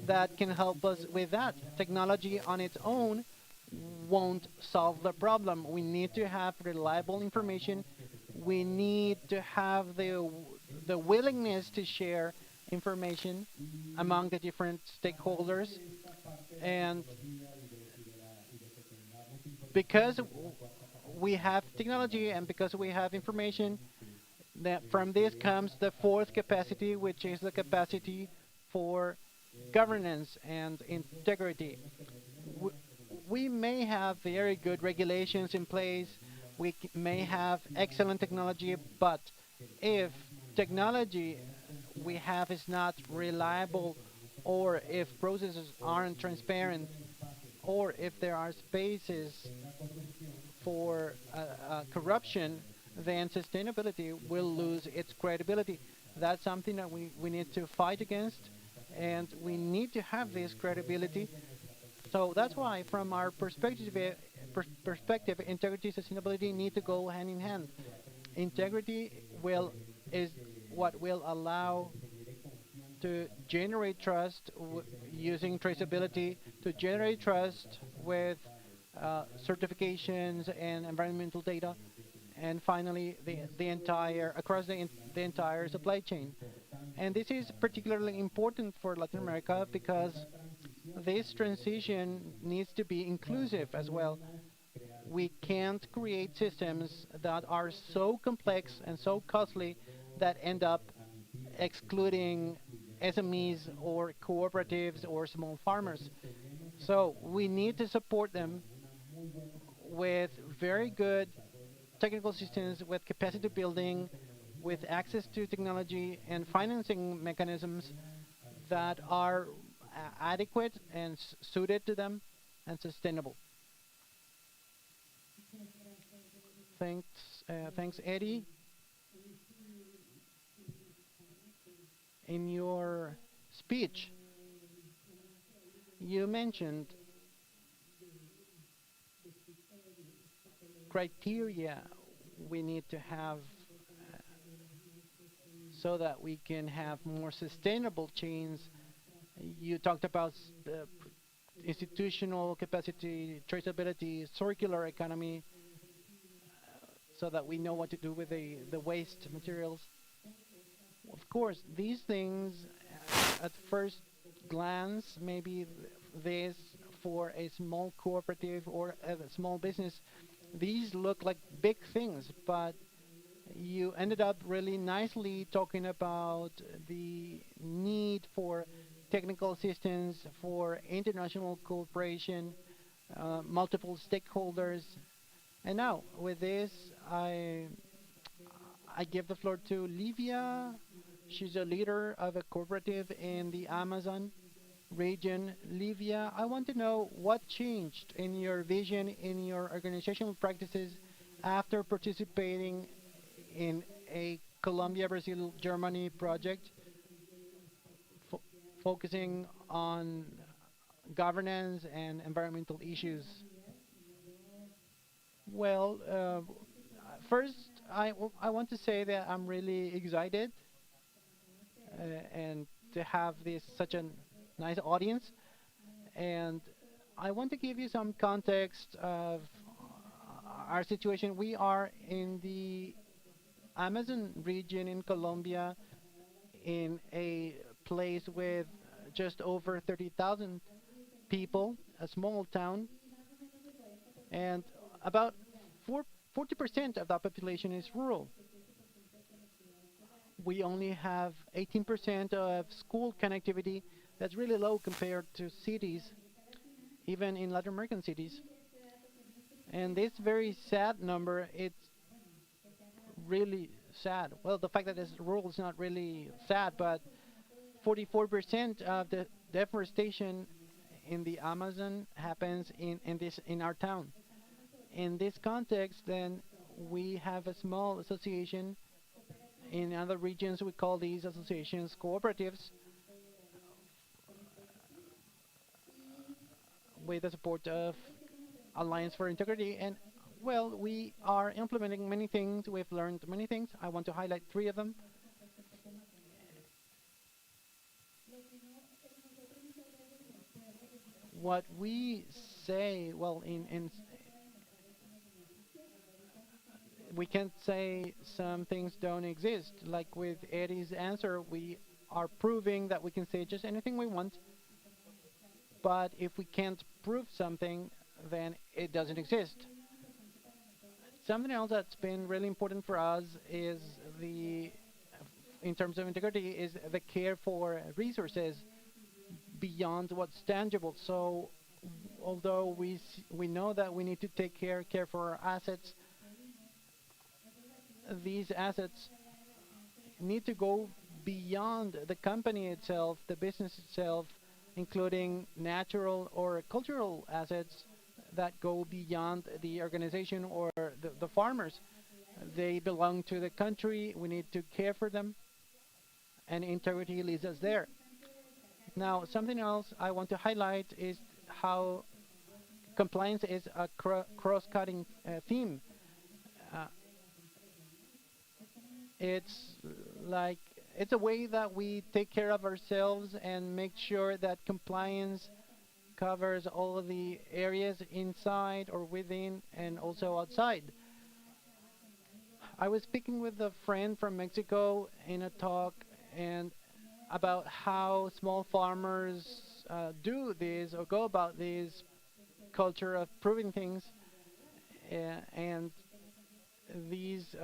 that can help us with that. Technology on its own won't solve the problem. We need to have reliable information. We need to have the willingness to share information among the different stakeholders. And because we have technology and because we have information, that from this comes the fourth capacity, which is the capacity for governance and integrity. We may have very good regulations in place, may have excellent technology, but if technology we have is not reliable, or if processes aren't transparent, or if there are spaces for corruption, then sustainability will lose its credibility. That's something that we need to fight against, and we need to have this credibility. So that's why, from our perspective, integrity and sustainability need to go hand in hand. Integrity is what will allow to generate trust using traceability, to generate trust with certifications and environmental data, and finally the entire across the entire supply chain. And this is particularly important for Latin America because this transition needs to be inclusive as well. We can't create systems that are so complex and so costly that end up excluding SMEs or cooperatives or small farmers. So we need to support them with very good technical systems, with capacity building, with access to technology and financing mechanisms that are adequate and suited to them and sustainable. Thanks, thanks, Eddie. In your speech, you mentioned criteria we need to have so that we can have more sustainable chains. You talked about institutional capacity, traceability, circular economy, so that we know what to do with the waste materials. Of course, these things, at first glance, maybe this for a small cooperative or a small business, these look like big things, but you ended up really nicely talking about the need for technical assistance, for international cooperation, multiple stakeholders. And now, with this, I give the floor to Livia. She's a leader of a cooperative in the Amazon region. Livia, I want to know what changed in your vision, in your organizational practices after participating in a Colombia, Brazil, Germany project focusing on governance and environmental issues. Well, first, I want to say that I'm really excited and to have this such a nice audience. And I want to give you some context of our situation. We are in the Amazon region in Colombia, in a place with just over 30,000 people, a small town, and about 40% of that population is rural. We only have 18% of school connectivity. That's really low compared to cities, even in Latin American cities. And this very sad number, it's really sad. Well, the fact that it's rural is not really sad, but 44% of the deforestation in the Amazon happens in our town. In this context, then we have a small association. In other regions, we call these associations cooperatives, with the support of Alliance for Integrity. And well, we are implementing many things. We've learned many things. I want to highlight three of them. What we say, well, we can't say some things don't exist. Like with Eddie's answer, we are proving that we can say just anything we want. But if we can't prove something, then it doesn't exist. Something else that's been really important for us is in terms of integrity, is the care for resources beyond what's tangible. So, although we know that we need to care for our assets, these assets need to go beyond the company itself, the business itself, including natural or cultural assets that go beyond the organization or the farmers. They belong to the country. We need to care for them, and integrity leads us there. Now, something else I want to highlight is how compliance is a cross-cutting theme. Uh, it's like it's a way that we take care of ourselves and make sure that compliance covers all of the areas inside or within and also outside. I was speaking with a friend from Mexico in a talk and about how small farmers do this or go about this culture of proving things, and these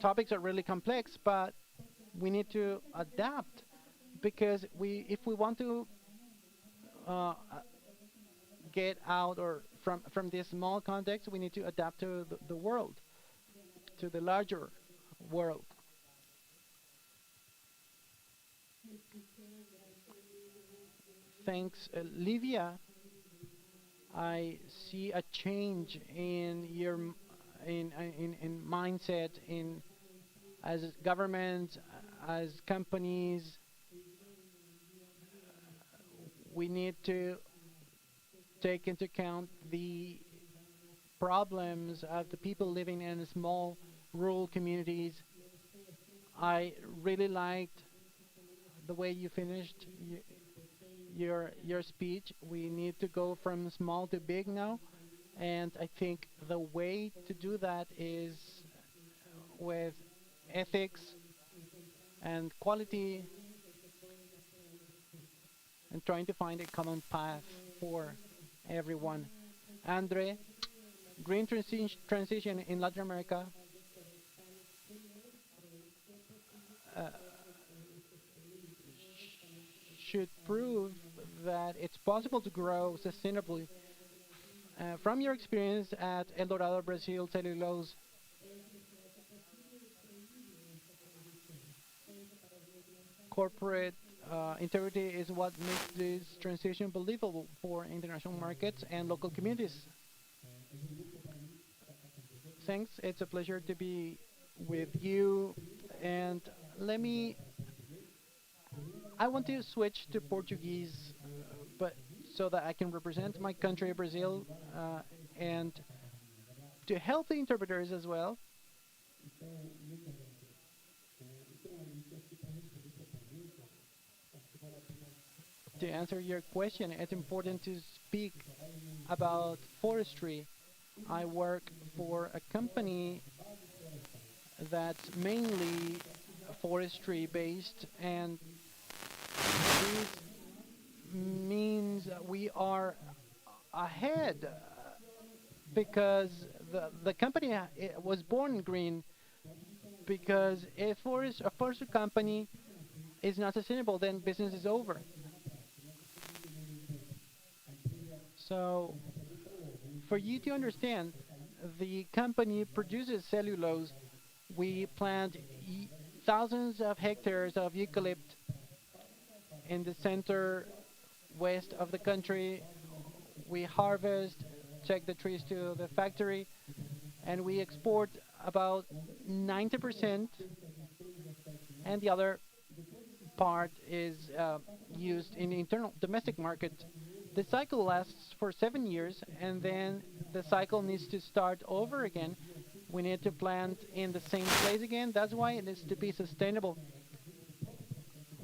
topics are really complex, but we need to adapt because if we want to uh, get out or from this small context, we need to adapt to the world, to the larger world. Thanks, Livia. I see a change in your in mindset in as governments, as companies. We need to take into account the problems of the people living in small rural communities. I really liked the way you finished your speech. We need to go from small to big now, and I think the way to do that is with ethics and quality and trying to find a common path for everyone. Andre, green transition in Latin America uh, should prove that it's possible to grow sustainably. From your experience at El Dorado Brazil Cellulose, corporate integrity is what makes this transition believable for international markets and local communities. Thanks. It's a pleasure to be with you. And let me, I want to switch to Portuguese, but so that I can represent my country, Brazil, and to help the interpreters as well. To answer your question, it's important to speak about forestry. I work for a company that's mainly forestry based, and this means that we are ahead because the company it was born green because a forestry company is not sustainable, then business is over. So, for you to understand, the company produces cellulose. We plant thousands of hectares of eucalypt in the center west of the country. We harvest, take the trees to the factory, and we export about 90%, and the other part is used in the internal domestic market. The cycle lasts for 7 years, and then the cycle needs to start over again. We need to plant in the same place again. That's why it needs to be sustainable.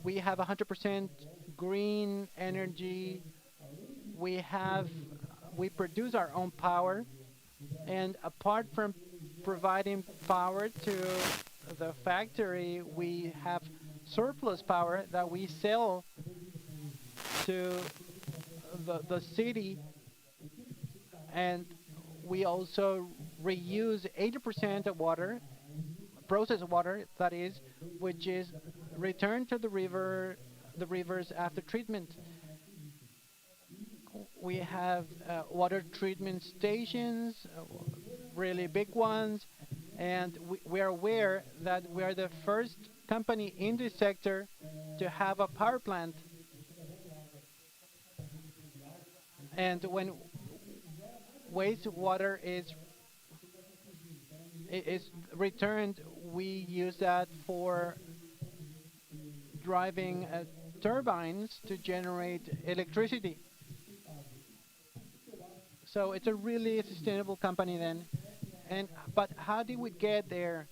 We have 100% green energy. We produce our own power, and apart from providing power to the factory, we have surplus power that we sell to the city, and we also reuse 80% of water, processed water that is, which is returned to the rivers after treatment. We have water treatment stations, really big ones, and we are aware that we are the first company in this sector to have a power plant. And when wastewater is returned, we use that for driving turbines to generate electricity. So it's a really sustainable company then. But how did we get there?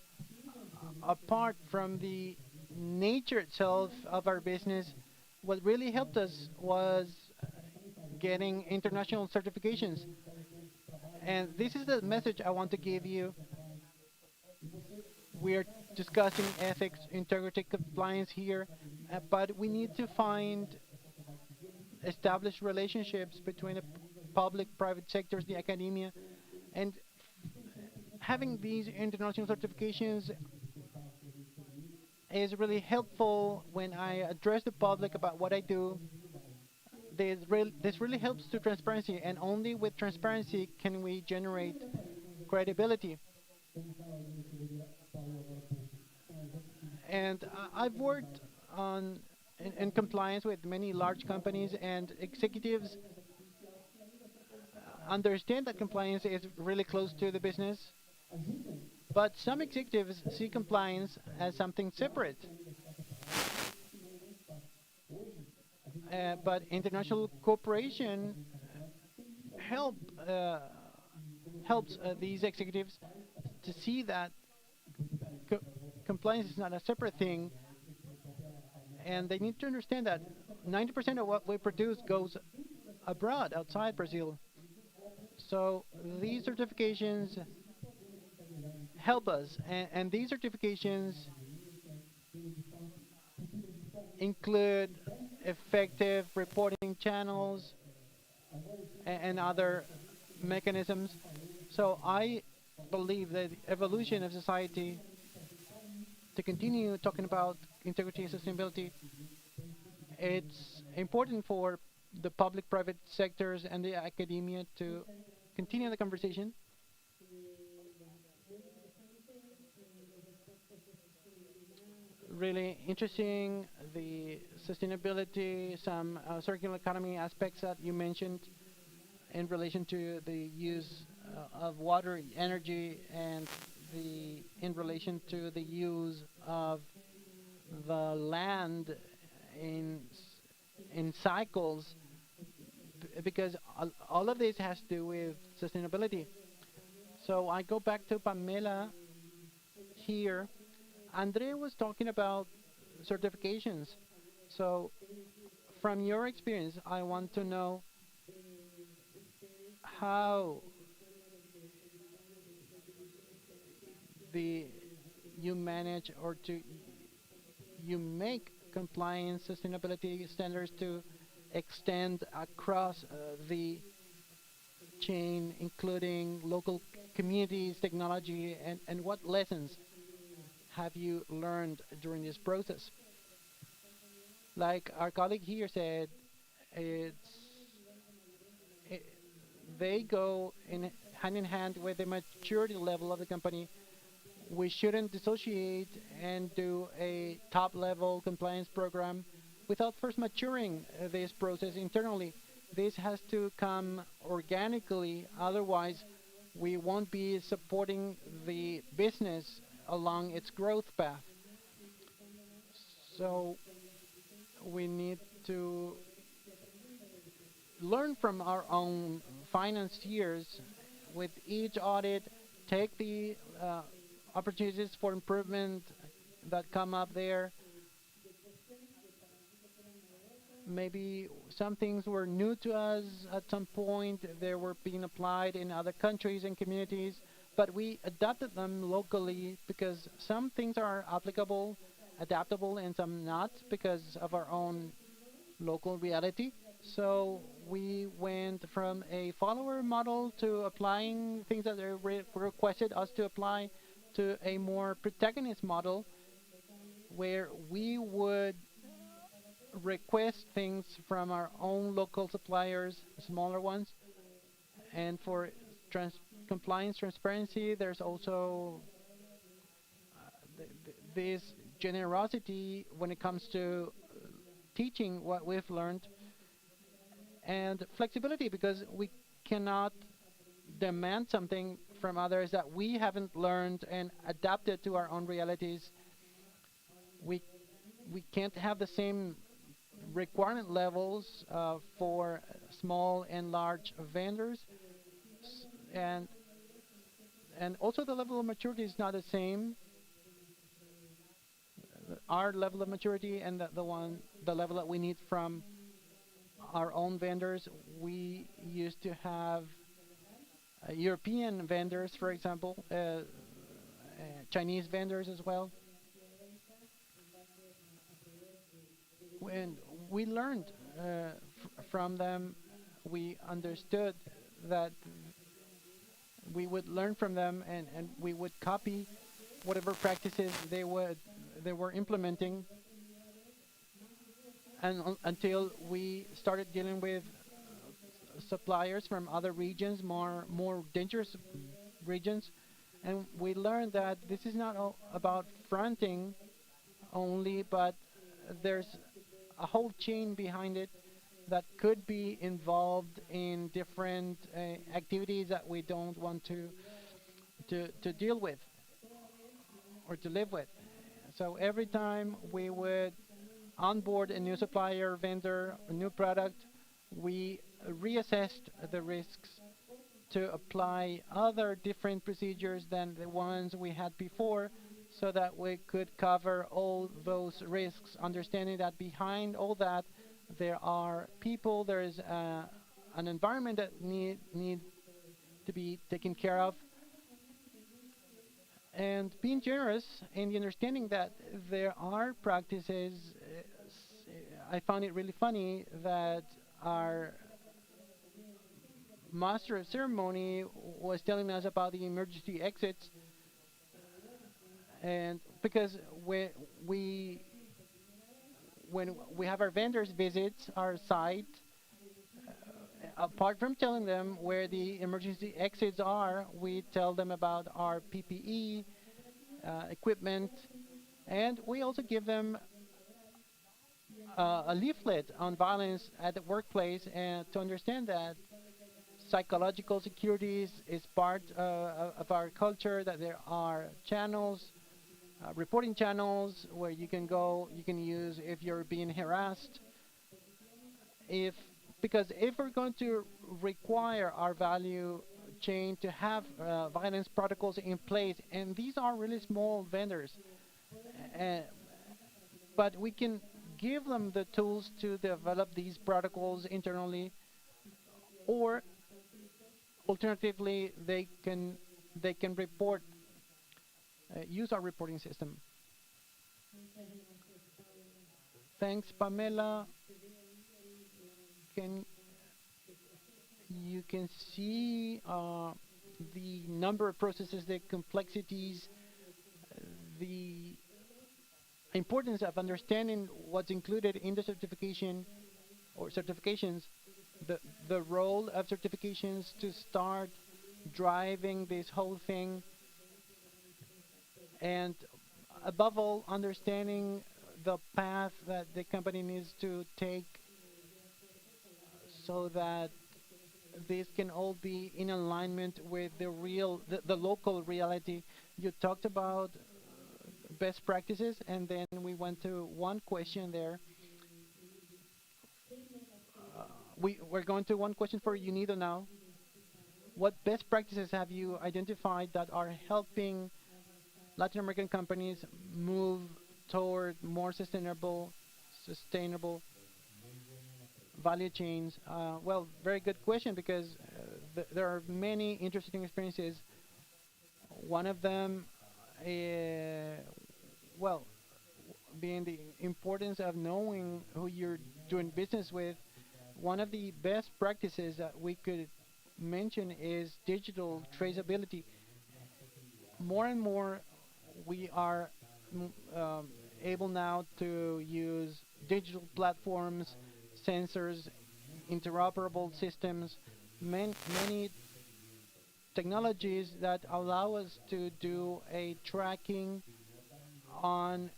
Apart from the nature itself of our business, what really helped us was getting international certifications. And this is the message I want to give you. We're discussing ethics, integrity, compliance here, but we need to find established relationships between the public, private sectors, the academia, and having these international certifications is really helpful when I address the public about what I do. This really helps to transparency, and only with transparency can we generate credibility. And I've worked in compliance with many large companies, and executives understand that compliance is really close to the business. But some executives see compliance as something separate. But international cooperation helps these executives to see that compliance is not a separate thing, and they need to understand that 90% of what we produce goes abroad, outside Brazil. So these certifications help us, and these certifications include effective reporting channels and other mechanisms. So I believe that the evolution of society, to continue talking about integrity and sustainability, it's important for the public-private sectors and the academia to continue the conversation. Really interesting, the sustainability, some circular economy aspects that you mentioned in relation to the use of water, energy, and in relation to the use of the land in cycles, because all of this has to do with sustainability. So I go back to Pamela here. Andre was talking about certifications. So from your experience, I want to know how you manage or you make compliance sustainability standards to extend across the chain, including local communities, technology, and what lessons have you learned during this process? Like our colleague here said, they go hand in hand with the maturity level of the company. We shouldn't dissociate and do a top-level compliance program without first maturing this process internally. This has to come organically, otherwise, we won't be supporting the business along its growth path. So we need to learn from our own finance years with each audit, take the opportunities for improvement that come up there. Maybe some things were new to us at some point, they were being applied in other countries and communities, but we adapted them locally because some things are applicable, adaptable, and some not because of our own local reality. So we went from a follower model to applying things that they requested us to apply to a more protagonist model where we would request things from our own local suppliers, smaller ones, and for compliance transparency, there's also this generosity when it comes to teaching what we've learned, and flexibility because we cannot demand something from others that we haven't learned and adapted to our own realities. We we can't have the same requirement levels for small and large vendors, and also the level of maturity is not the same. Our level of maturity and the level that we need from our own vendors. We used to have European vendors, for example, Chinese vendors as well. When we learned from them, we understood that we would learn from them, and we would copy whatever practices they were implementing, and until we started dealing with suppliers from other regions, more dangerous regions, and we learned that this is not about fronting only, but there's a whole chain behind it that could be involved in different activities that we don't want to deal with or to live with. So every time we would onboard a new supplier, vendor, a new product, we reassessed the risks to apply other different procedures than the ones we had before, so that we could cover all those risks, understanding that behind all that there are people, there is an environment that need to be taken care of, and being generous in the understanding that there are practices. I found it really funny that our master of ceremony was telling us about the emergency exits, and because when we have our vendors visit our site, apart from telling them where the emergency exits are, we tell them about our PPE equipment, and we also give them a leaflet on violence at the workplace, and to understand that psychological security is part of our culture, that there are channels, reporting channels where you can go, you can use if you're being harassed. Because if we're going to require our value chain to have violence protocols in place, and these are really small vendors, but we can give them the tools to develop these protocols internally, or alternatively they can report, use our reporting system. Thanks, Pamela. You can see the number of processes, the complexities, the importance of understanding what's included in the certification or certifications, the role of certifications to start driving this whole thing, and above all, understanding the path that the company needs to take so that this can all be in alignment with the local reality. You talked about best practices, and then we went to one question there. We're going to one question for Unido now. What best practices have you identified that are helping Latin American companies move toward more sustainable value chains? Well, very good question because there are many interesting experiences. One of them, well, being the importance of knowing who you're doing business with. One of the best practices that we could mention is digital traceability. More and more, we are able now to use digital platforms, sensors, interoperable systems, many technologies that allow us to do a tracking on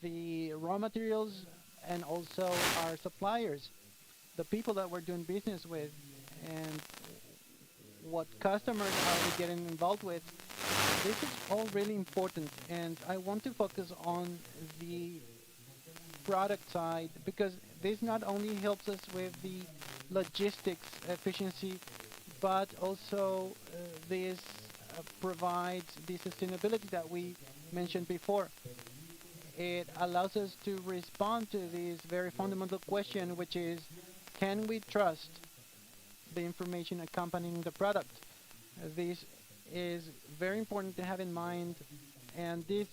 the raw materials and also our suppliers, the people that we're doing business with, and what customers are we getting involved with. This is all really important, and I want to focus on the product side because this not only helps us with the logistics efficiency, but also this provides the sustainability that we mentioned before. It allows us to respond to this very fundamental question, which is, can we trust the information accompanying the product? This is very important to have in mind, and this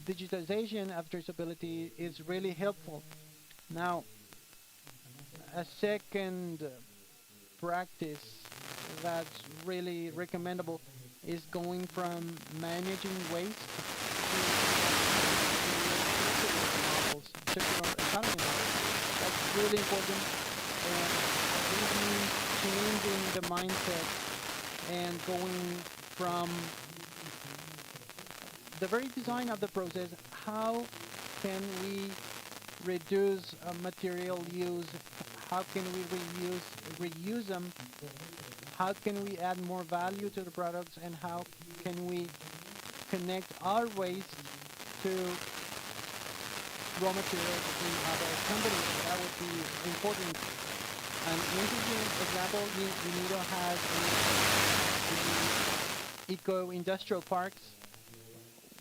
digitization of traceability is really helpful. Now, a second practice that's really recommendable is going from managing waste to circular economy models. That's really important, and this means changing the mindset and going from the very design of the process. How can we reduce material use? How can we reuse them? How can we add more value to the products? And how can we connect our waste to raw materials in other companies? That would be important. An interesting example, UNIDO has the eco-industrial parks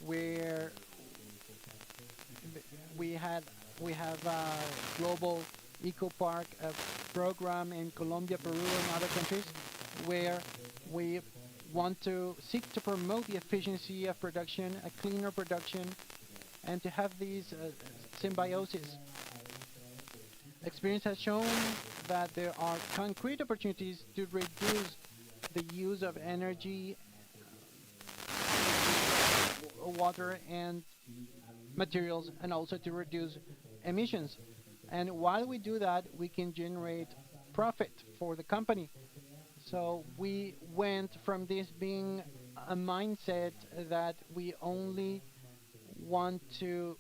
where we have a global eco park program in Colombia, Peru, and other countries where we want to seek to promote the efficiency of production, a cleaner production, and to have these symbiosis. Experience has shown that there are concrete opportunities to reduce the use of energy, water, and materials, and also to reduce emissions. And while we do that, we can generate profit for the company. So we went from this being a mindset that we only want to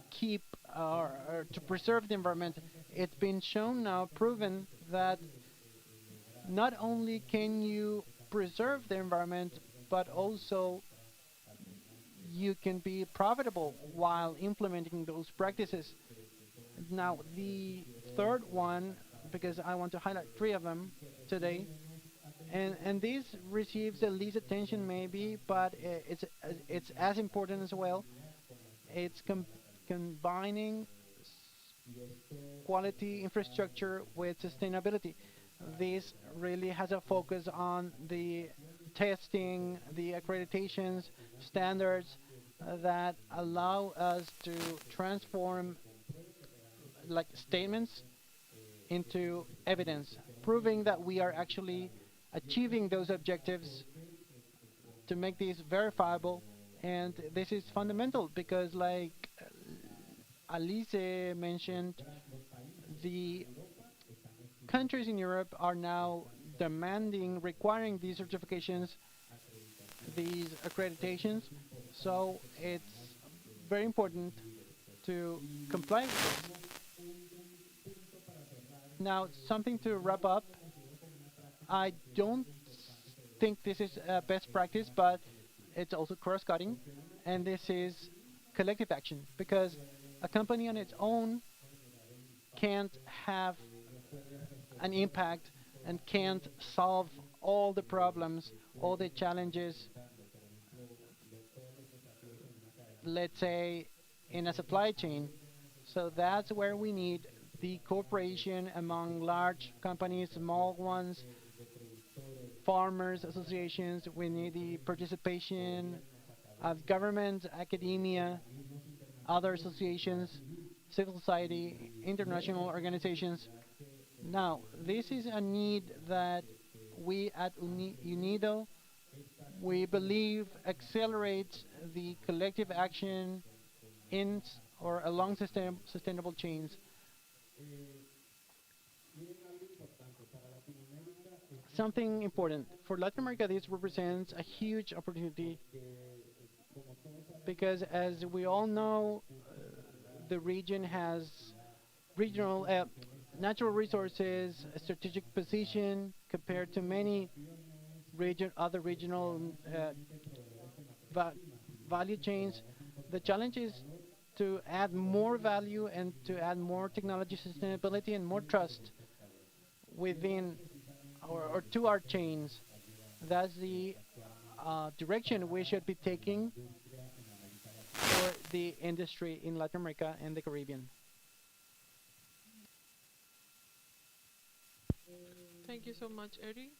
keep or to preserve the environment. It's been shown now, proven, that not only can you preserve the environment, but also you can be profitable while implementing those practices. Now, the third one, because I want to highlight three of them today, and this receives the least attention maybe, but it's as important as well. It's combining quality infrastructure with sustainability. This really has a focus on the testing, the accreditations, standards that allow us to transform like statements into evidence, proving that we are actually achieving those objectives to make these verifiable. And this is fundamental because, like Alice mentioned, the countries in Europe are now demanding, requiring these certifications, these accreditations. So it's very important to comply with this. Now, something to wrap up. I don't think this is a best practice, but it's also cross-cutting, and this is collective action because a company on its own can't have an impact and can't solve all the problems, all the challenges, let's say, in a supply chain. So that's where we need the cooperation among large companies, small ones, farmers associations. We need the participation of government, academia, other associations, civil society, international organizations. Now, this is a need that we at UNIDO, we believe accelerates the collective action in or along sustainable chains. Something important. For Latin America, this represents a huge opportunity because, as we all know, the region has regional natural resources, a strategic position compared to many other regional va value chains. The challenge is to add more value and to add more technology sustainability and more trust within or to our chains. That's the direction we should be taking for the industry in Latin America and the Caribbean. Thank you so much, Eddie.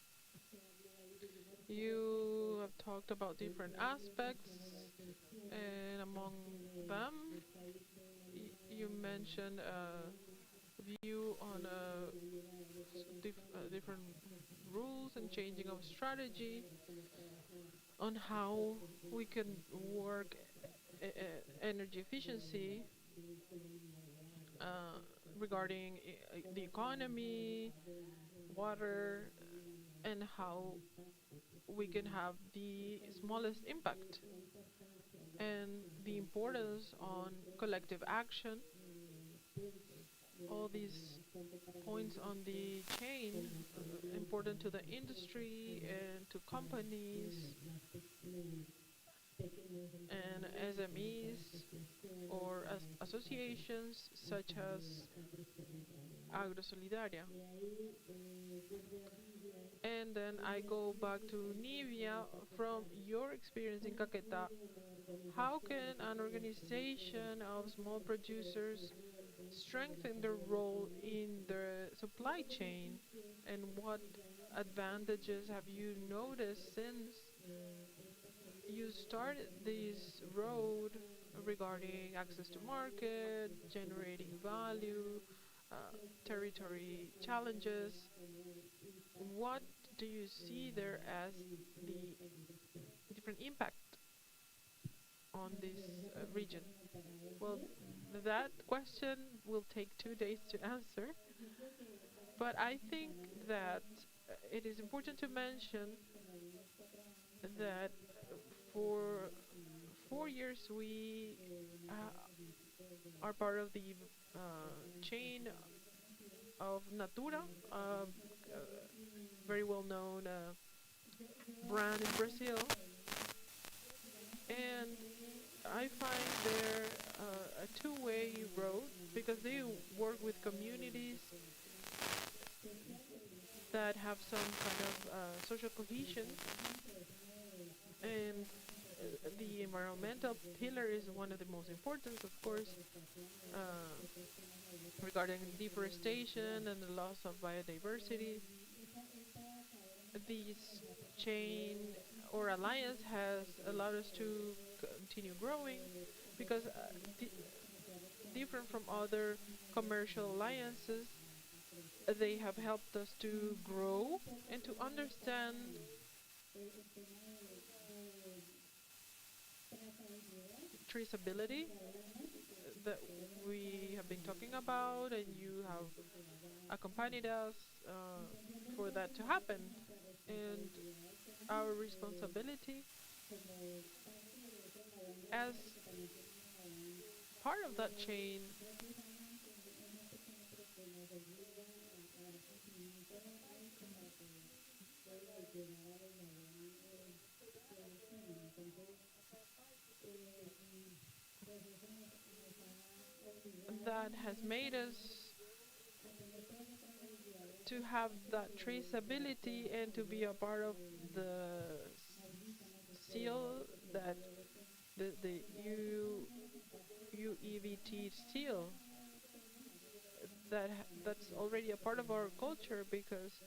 You have talked about different aspects, and among them, you mentioned a view on different rules and changing of strategy on how we can work energy efficiency uh, regarding the economy, water, and how we can have the smallest impact, and the importance on collective action. All these points on the chain important to the industry and to companies and SMEs or associations such as AgroSolidaria. And then I go back to Nivia. From your experience in Caquetá, how can an organization of small producers strengthen their role in the supply chain, and what advantages have you noticed since you started this road regarding access to market, generating value, uh, territory challenges? What do you see there as the different impact on this region? Well, that question will take 2 days to answer, but I think that it is important to mention that for 4 years we are part of the chain of Natura, very well known brand in Brazil, and I find there a two-way road because they work with communities that have some kind of social cohesion, and the environmental pillar is one of the most important, of course, regarding deforestation and the loss of biodiversity. This chain or alliance has allowed us to continue growing because different from other commercial alliances, they have helped us to grow and to understand traceability that we have been talking about, and you have accompanied us for that to happen. And our responsibility as part of that chain, that has made us to have that traceability and to be a part of the seal, that the UEVT seal, that's already a part of our culture, because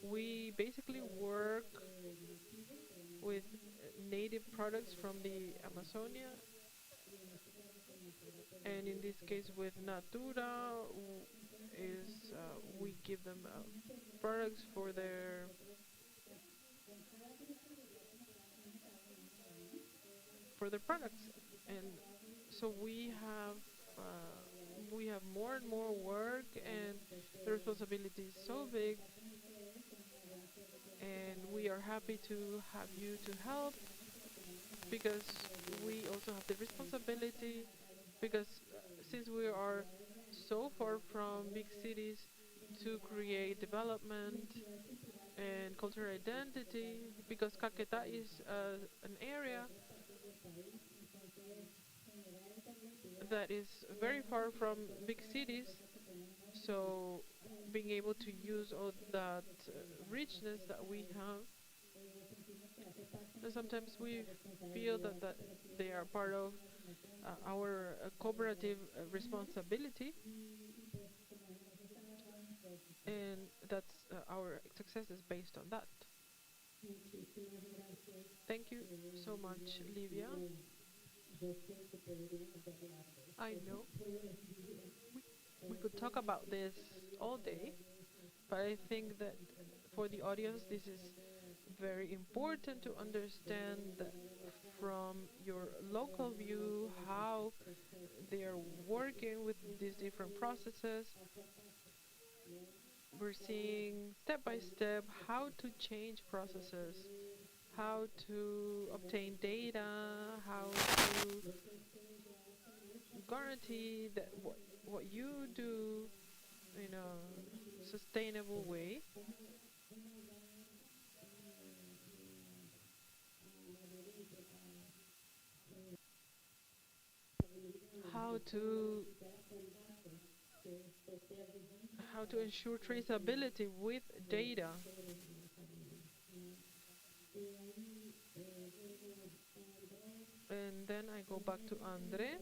we basically work with native products from the Amazonia, and in this case with Natura, we give them products for their products, and so we have more and more work, and the responsibility is so big, and we are happy to have you to help, because we also have the responsibility, because since we are so far from big cities, to create development and cultural identity, because Caquetá is an area that is very far from big cities, so being able to use all that richness that we have, and sometimes we feel that they are part of our cooperative responsibility, and that's our success is based on that. Thank you so much, Livia. I know we could talk about this all day, but I think that for the audience, this is very important to understand that from your local view how they are working with these different processes. We're seeing step by step how to change processes, how to obtain data, how to guarantee that what you do in a sustainable way. How to ensure traceability with data. And then I go back to Andre.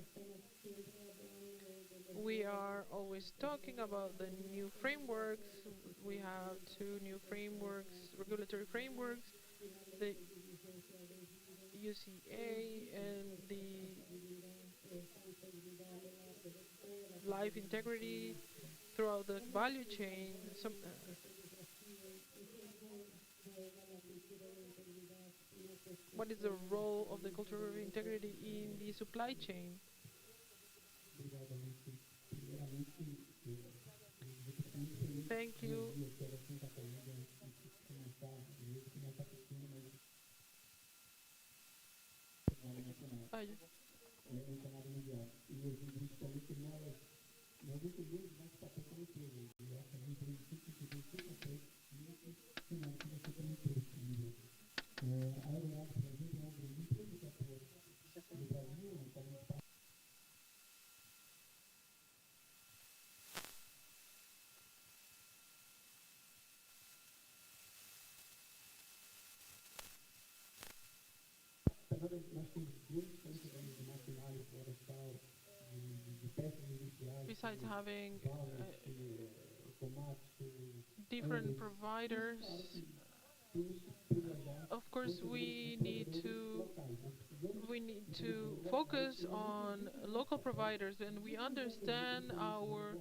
We are always talking about the new frameworks. We have two new frameworks, regulatory frameworks, the UCA and the life integrity throughout the value chain. What is the role of the cultural integrity in the supply chain? Thank you. I Besides having different providers, of course we need to focus on local providers, and we understand our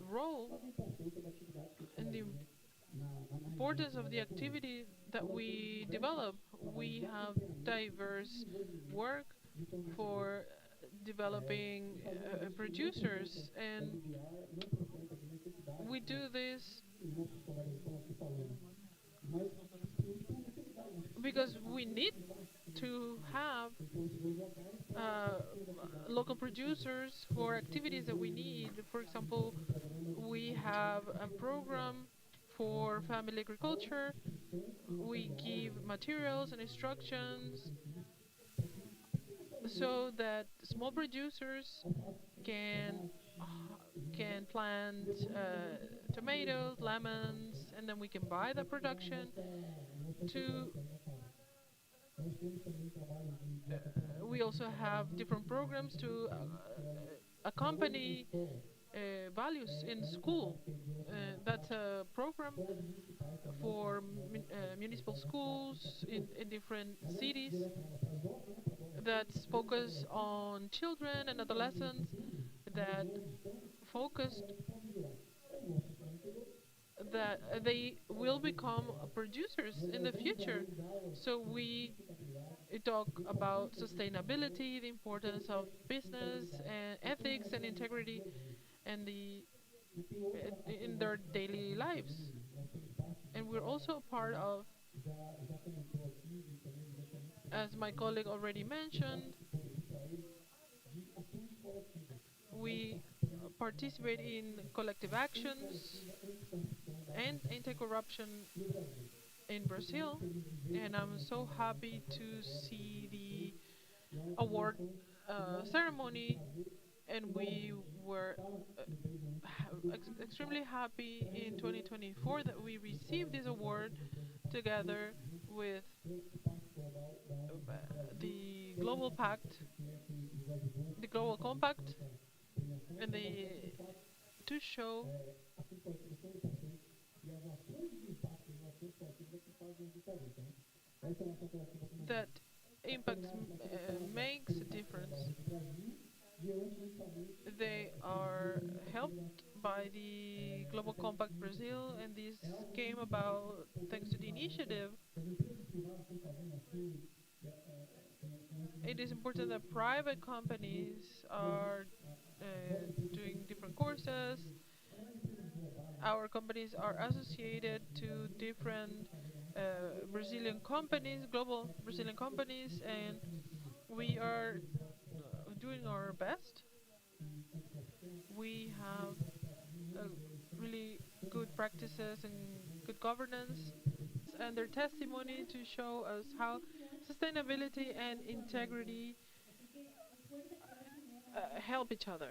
role and the importance of the activity that we develop. We have diverse work for developing producers, and we do this because we need to have uh, local producers for activities that we need. For example, we have a program for family agriculture. We give materials and instructions so that small producers can can plant tomatoes, lemons, and then we can buy the production to we also have different programs to accompany values in school. That's a program for municipal schools in different cities that's focused on children and adolescents that focused that they will become producers in the future. So we talk about sustainability, the importance of business and ethics and integrity, and in their daily lives. And we're also part of, as my colleague already mentioned, we participate in collective actions and anti-corruption in Brazil, and I'm so happy to see the award ceremony, and we were extremely happy in 2024 that we received this award together with the Global Pact, the Global Compact, and the to show that impact makes a difference. They are helped by the Global Compact Brazil, and this came about thanks to the initiative. It is important that private companies are doing different courses. Our companies are associated to different Brazilian companies, global Brazilian companies, and we are doing our best. We have really good practices and good governance and their testimony to show us how sustainability and integrity help each other.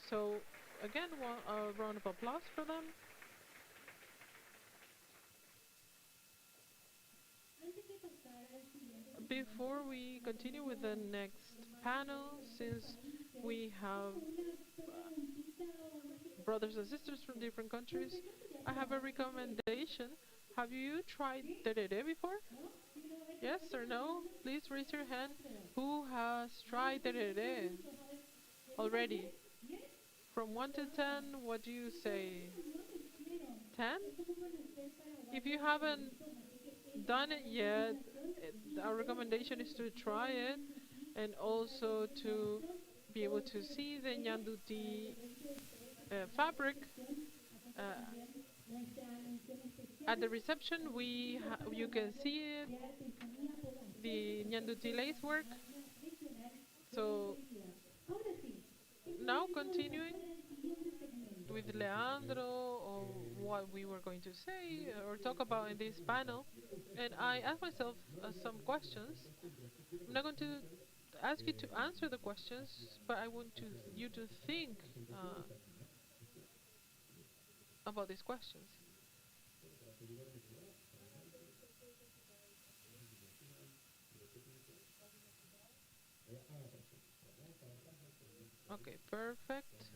So again, a round of applause for them. Before we continue with the next panel, since we have brothers and sisters from different countries, I have a recommendation. Have you tried tereré before? Yes or no? Please raise your hand. Who has tried tereré already? From 1 to 10, what do you say? 10? If you haven't done it yet, our recommendation is to try it and also to be able to see the Nyanduti fabric. Uh, at the reception, you can see it, the Nyanduti lace work. So now continuing with Leandro or what we were going to say or talk about in this panel, and I asked myself some questions. I'm not going to ask you to answer the questions, but I want you to think about these questions. Okay, perfect.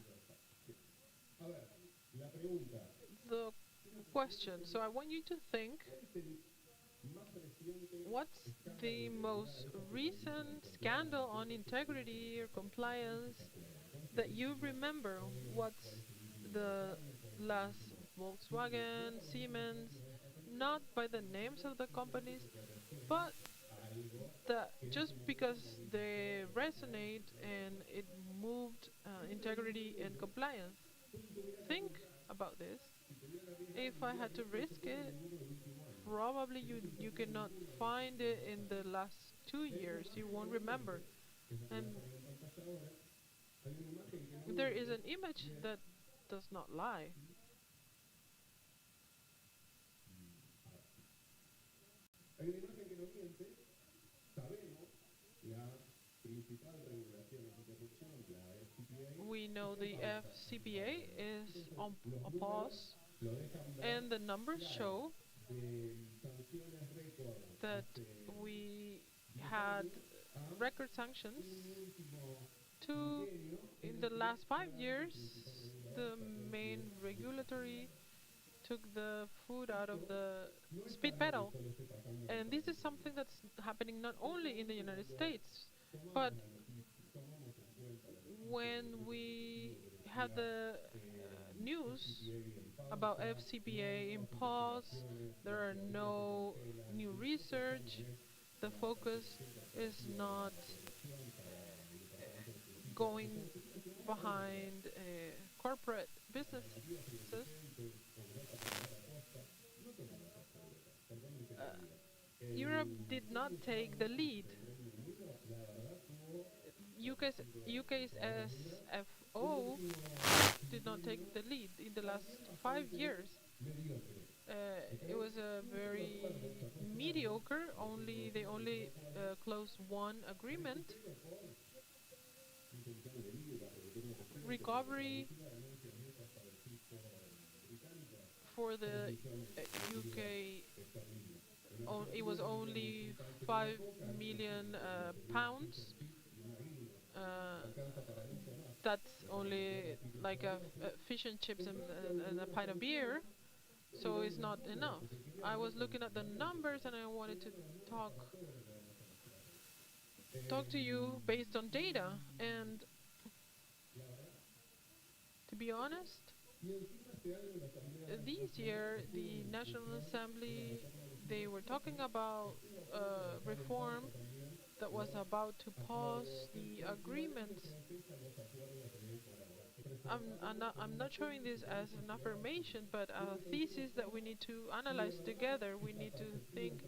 The question. So I want you to think, what's the most recent scandal on integrity or compliance that you remember? What's the last Volkswagen, Siemens, not by the names of the companies, but that just because they resonate and it moved integrity and compliance. Think about this. If I had to risk it, probably you cannot find it in the last 2 years. You won't remember. And there is an image that does not lie. We know the FCPA is on a pause, and the numbers show that we had record sanctions. In the last 5 years, the main regulatory took the foot out of the speed pedal. And this is something that's happening not only in the United States, but when we had the news about FCPA in pause, there are no new research, the focus is not going behind corporate businesses. Europe did not take the lead. UK's SFO did not take the lead in the last 5 years. It was a very mediocre. They only closed one agreement. Recovery for the UK, it was only 5 million pounds. That's only like a fish and chips and a pint of beer, so it's not enough. I was looking at the numbers and I wanted to talk to you based on data. And to be honest, this year the National Assembly, they were talking about reform that was about to pause the agreements. I'm not showing this as an affirmation, but a thesis that we need to analyze together. We need to think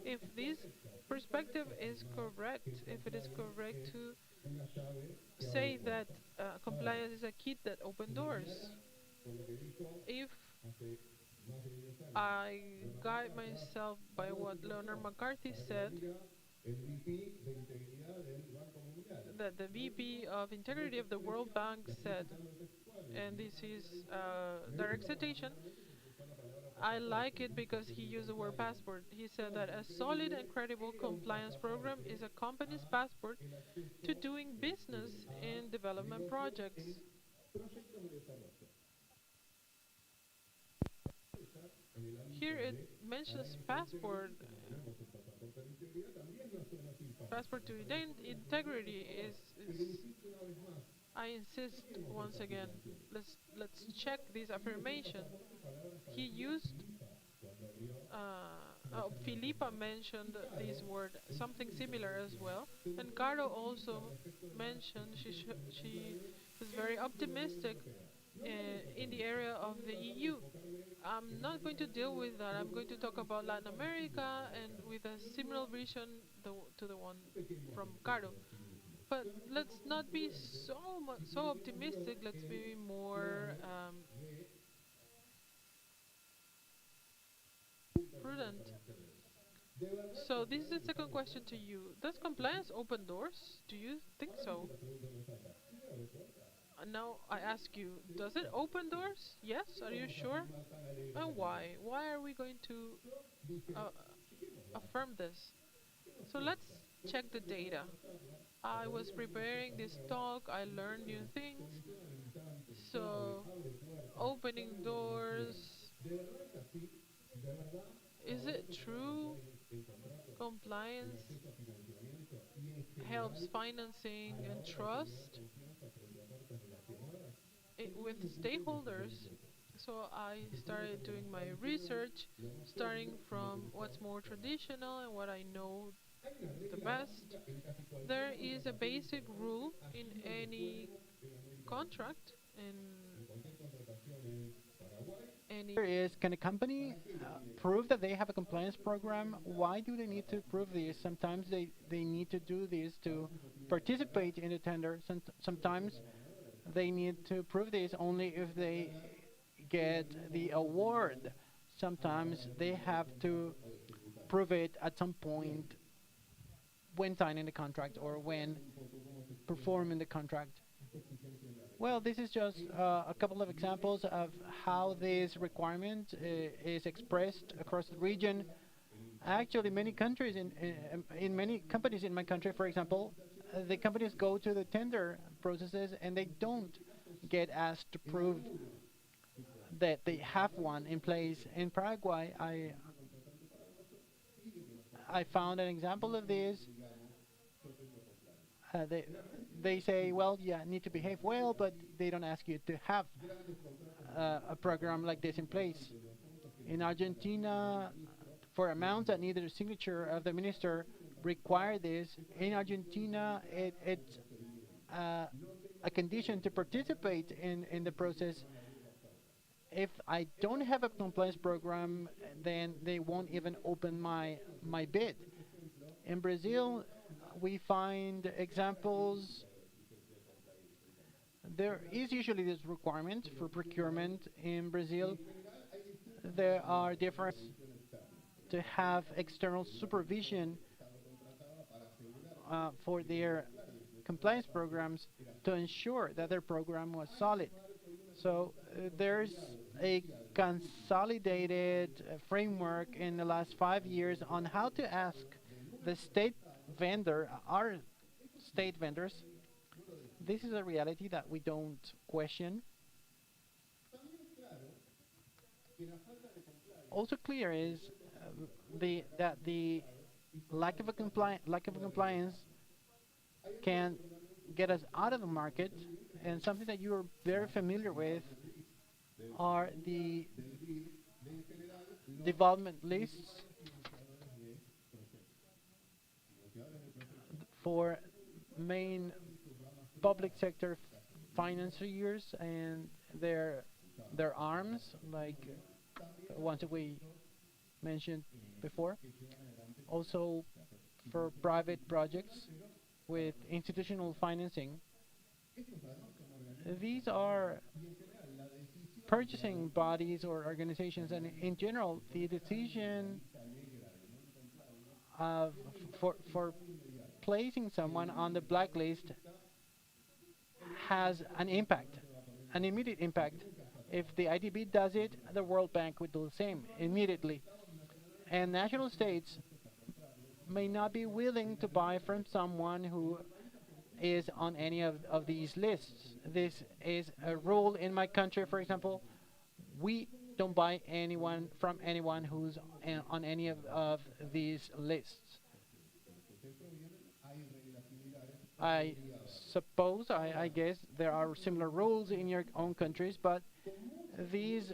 if this perspective is correct, if it is correct to say that compliance is a key that opens doors. If I guide myself by what Leonard McCarthy said, that the VP of Integrity of the World Bank said, and this is direct citation, I like it because he used the word passport. He said that a solid and credible compliance program is a company's passport to doing business in development projects. Here it mentions passport. Passport to integrity is I insist once again. Let's check this affirmation. He used. Filipa mentioned this word, something similar as well, and Caro also mentioned she was very optimistic in the area of the EU. I'm not going to deal with that. I'm going to talk about Latin America and with a similar vision to the one from Caro. But let's not be so optimistic. Let's be more prudent. So this is the second question to you. Does compliance open doors? Do you think so? Now I ask you, does it open doors? Yes? Are you sure? And why? Why are we going to affirm this? So let's check the data. I was preparing this talk, I learned new things. So, opening doors. Is it true? Compliance helps financing and trust with stakeholders. So I started doing my research, starting from what's more traditional and what I know the best. There is a basic rule in any contract, in Any Here is, can a company prove that they have a compliance program? Why do they need to prove this? Sometimes they need to do this to participate in the tender. Sometimes they need to prove this only if they get the award. Sometimes they have to prove it at some point when signing the contract or when performing the contract. Well, this is just a couple of examples of how this requirement is expressed across the region. Actually, many countries in many companies in my country, for example, the companies go to the tender processes and they don't get asked to prove that they have one in place. In Paraguay, I found an example of this. They say, well, yeah, need to behave well, but they don't ask you to have a program like this in place. In Argentina, for amounts that needed a signature of the minister, require this. In Argentina, it's a condition to participate in the process. If I don't have a compliance program, then they won't even open my bid. In Brazil, we find examples. There is usually this requirement for procurement in Brazil. There are different to have external supervision for their compliance programs to ensure that their program was solid. So there's a consolidated framework in the last 5 years on how to ask the state vendor, our state vendors. This is a reality that we don't question. Also clear is that the lack of compliance can get us out of the market, and something that you are very familiar with are the development lists for main public sector financiers and their arms, like ones that we mentioned before. Also for private projects with institutional financing. These are purchasing bodies or organizations, and in general, the decision of for placing someone on the blacklist has an impact, an immediate impact. If the IDB does it, the World Bank would do the same immediately. And national states may not be willing to buy from someone who is on any of these lists. This is a rule in my country, for example. We don't buy anyone from anyone who's on any of these lists. I suppose, I guess, there are similar rules in your own countries, but these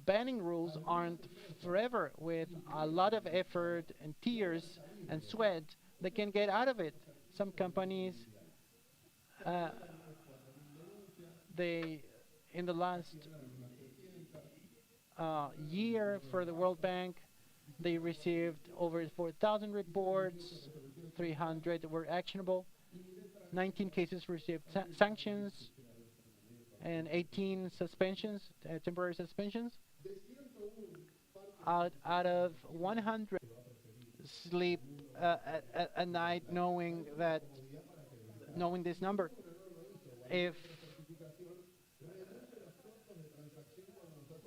banning rules aren't forever. With a lot of effort and tears and sweat, they can get out of it. Some companies, they, in the last year for the World Bank, they received over 4,000 reports, 300 were actionable, 19 cases received sanctions, and 18 suspensions, temporary suspensions. Out of 100 sleep at night knowing this number. If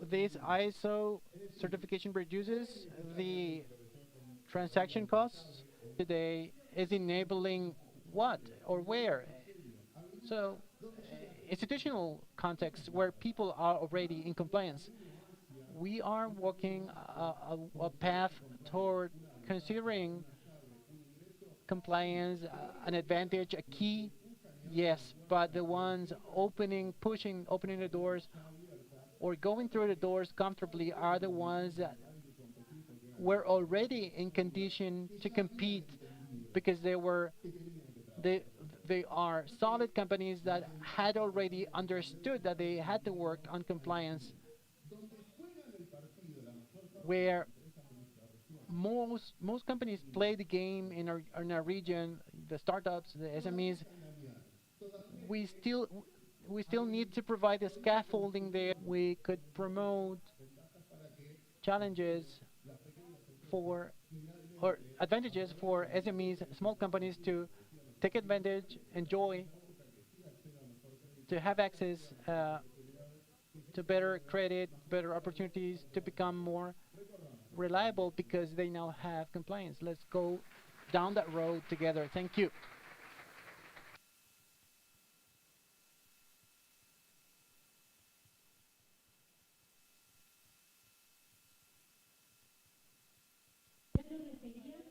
this ISO certification reduces the transaction costs today, is enabling what or where? So institutional context where people are already in compliance. We are walking a path toward considering compliance an advantage, a key, yes, but the ones opening the doors or going through the doors comfortably are the ones that were already in condition to compete because they are solid companies that had already understood that they had to work on compliance where most companies play the game in our region, the startups, the SMEs. We still we still need to provide the scaffolding there. We could promote challenges for or advantages for SMEs, small companies to take advantage, enjoy, to have access to better credit, better opportunities, to become more reliable because they now have compliance. Let's go down that road together. Thank you.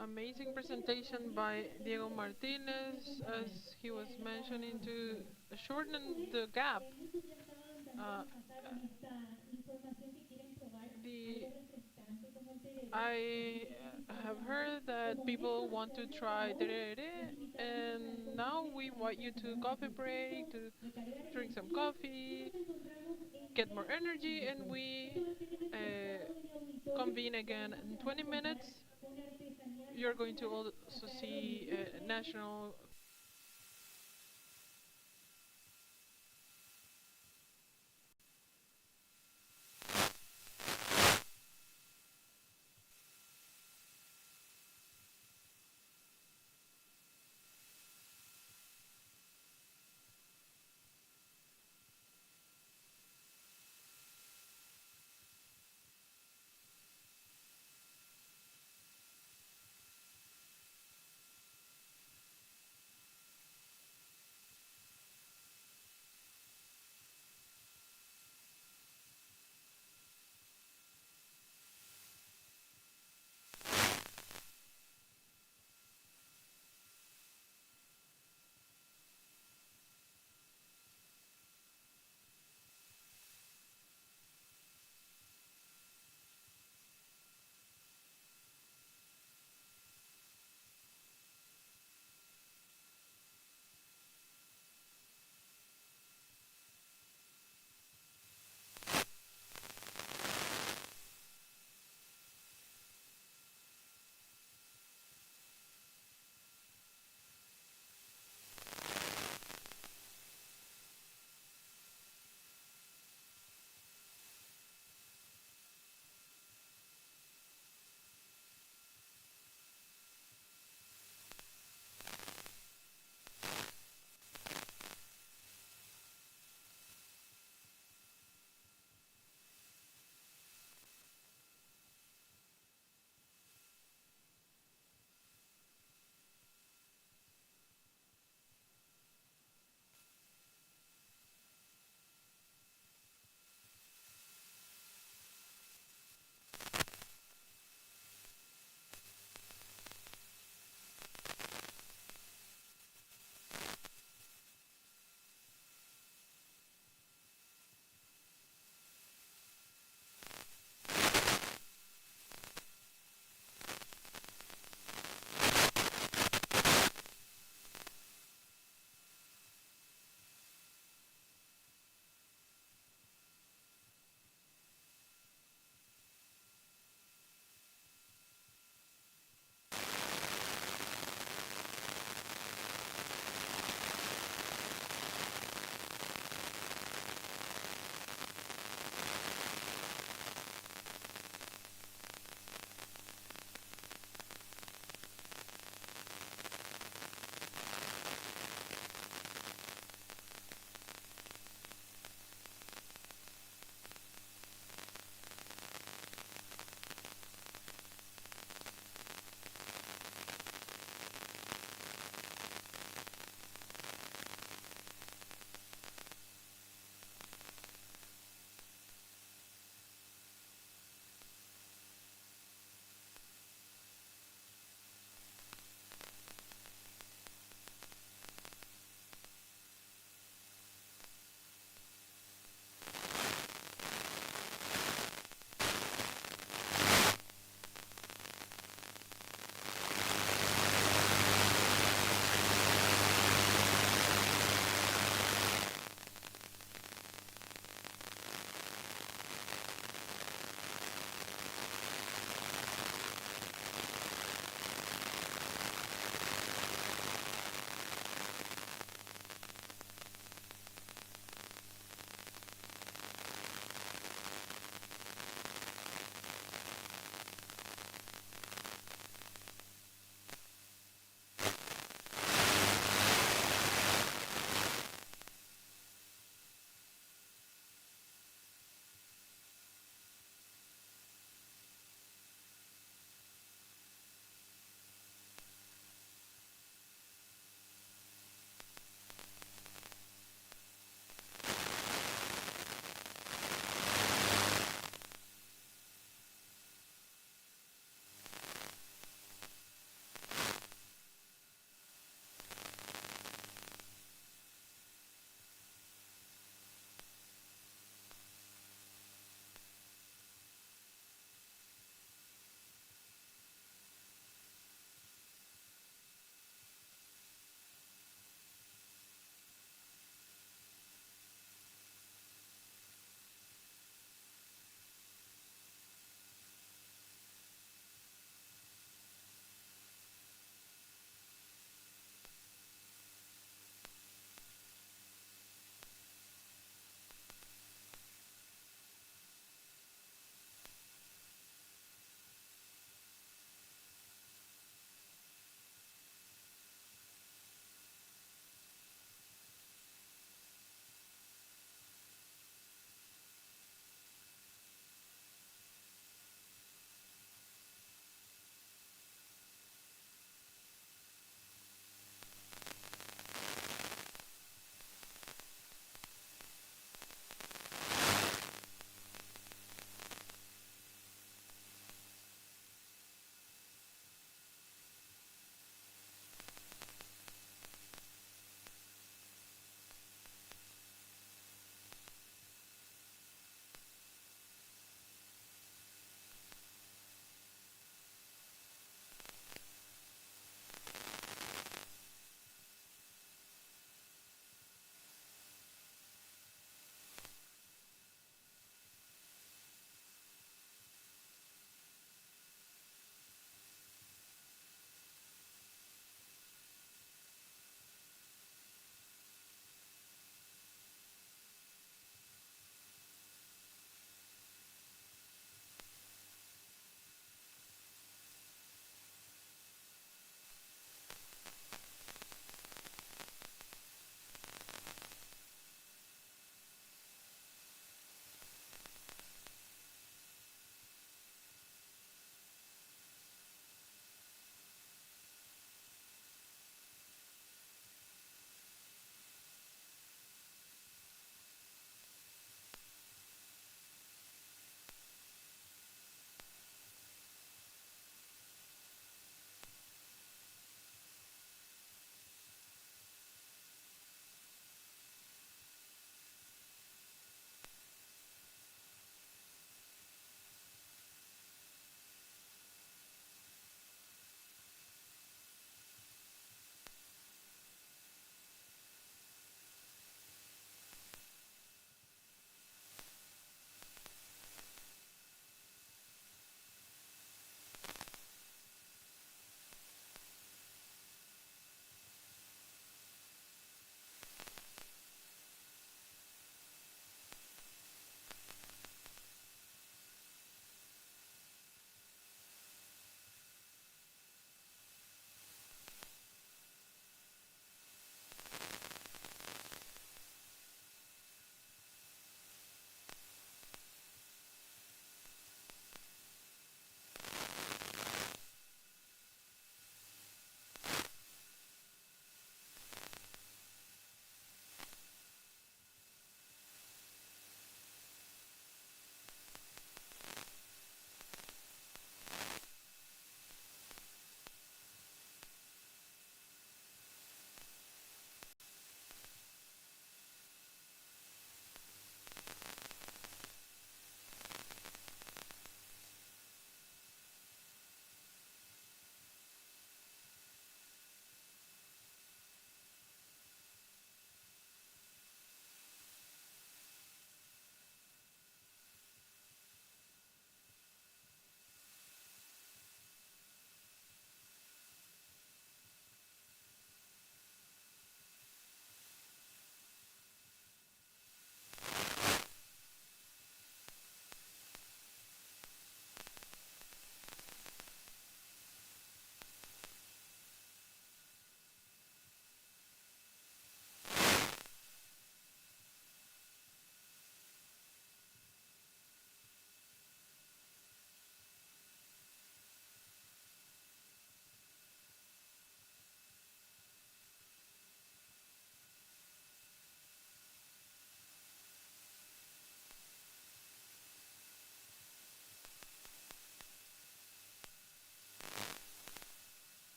Amazing presentation by Diego Martinez, as he was mentioning, to shorten the gap. Uh, the I have heard that people want to try tereré, and now we invite you to coffee break to drink some coffee, get more energy, and we convene again in 20 minutes. You're going to also see national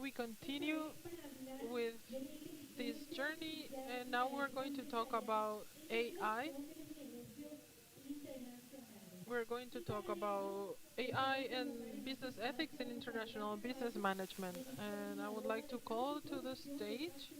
we continue with this journey, and now we're going to talk about AI. We're going to talk about AI and business ethics in international business management. And I would like to call to the stage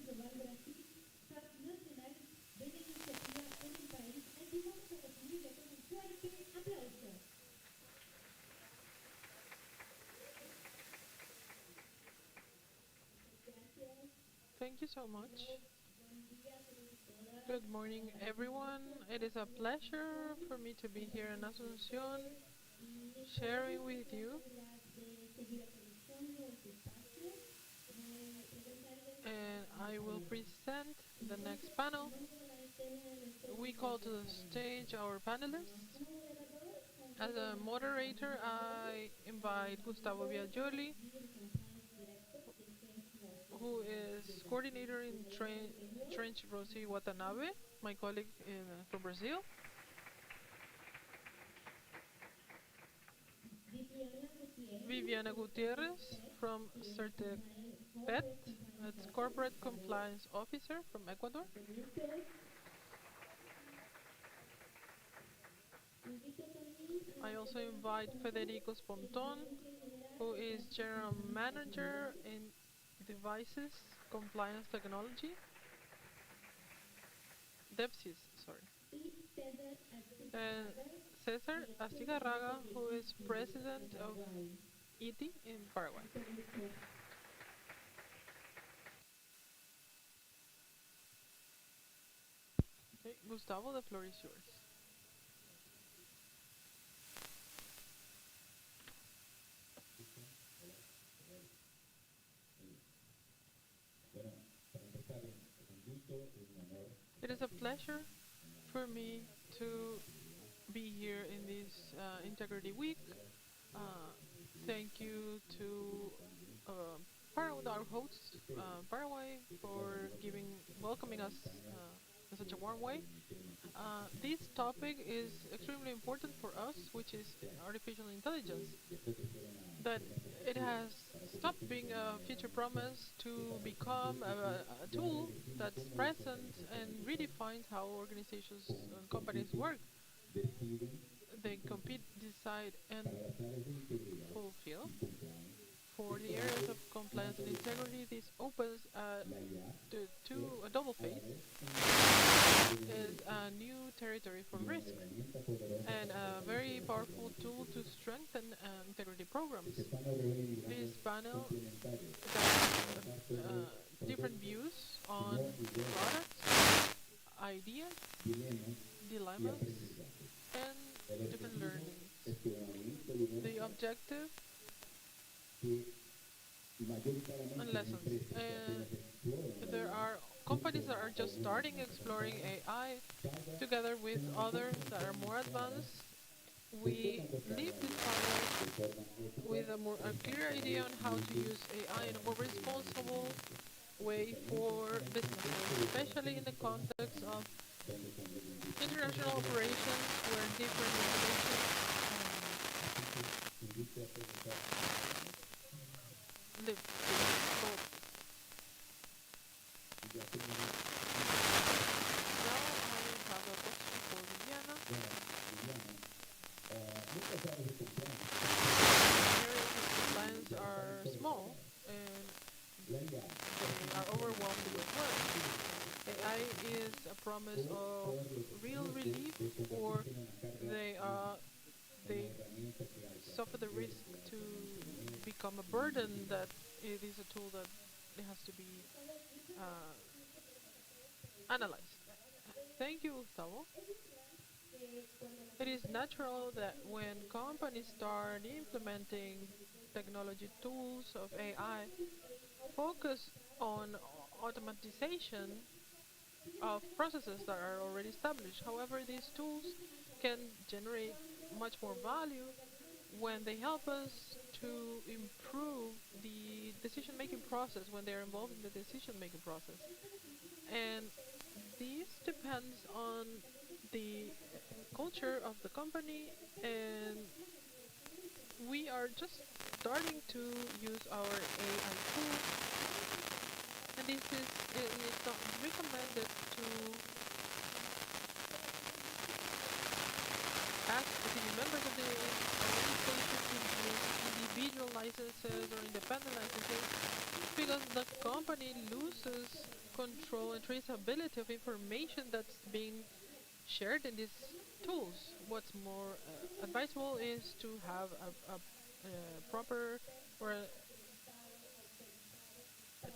Thank you so much. Good morning, everyone. It is a pleasure for me to be here in Asunción, sharing with you. And I will present the next panel. We call to the stage our panelists. As a moderator, I invite Gustavo Biagioli, who is coordinator in Trench Rosi Watanabe, my colleague from Brazil. Viviana Gutierrez from CERTEPET, that's Corporate Compliance Officer from Ecuador. I also invite Federico Sponton, who is General Manager in Devices Compliance Technology. DEPSIS, sorry. And Cesar Astigarraga, who is President of ITI in Paraguay. Okay, Gustavo, the floor is yours. It is a pleasure for me to be here in this Integrity Week. Thank you to our host, Paraguay, for welcoming us in such a warm way. This topic is extremely important for us, which is artificial intelligence. That it has stopped being a future promise to become a tool that's present and redefines how organizations and companies work. They compete, decide, and fulfill. For the areas of compliance and integrity, this opens a double phase, is a new territory for risk and a very powerful tool to strengthen integrity programs. This panel got different views on products, ideas, dilemmas, and different learnings. The objective and lessons. There are companies that are just starting exploring AI together with others that are more advanced. We leave this panel with a clear idea on how to use AI in a more responsible way for businesses, especially in the context of international operations where different regulations live both. Now I have a question for Viviana. Areas of compliance are small and they are overwhelmed with work. AI is a promise of real relief, or they suffer the risk to become a burden that it is a tool that it has to be analyzed. Thank you, Gustavo. It is natural that when companies start implementing technology tools of AI, focus on automatization of processes that are already established. However, these tools can generate much more value when they help us to improve the decision-making process, when they're involved in the decision-making process. And this depends on the culture of the company, and we are just starting to use our AI tools, and it's not recommended to ask the members of the organization to use individual licenses or independent licenses, because the company loses control and traceability of information that's being shared in these tools. What's more advisable is to have a proper or a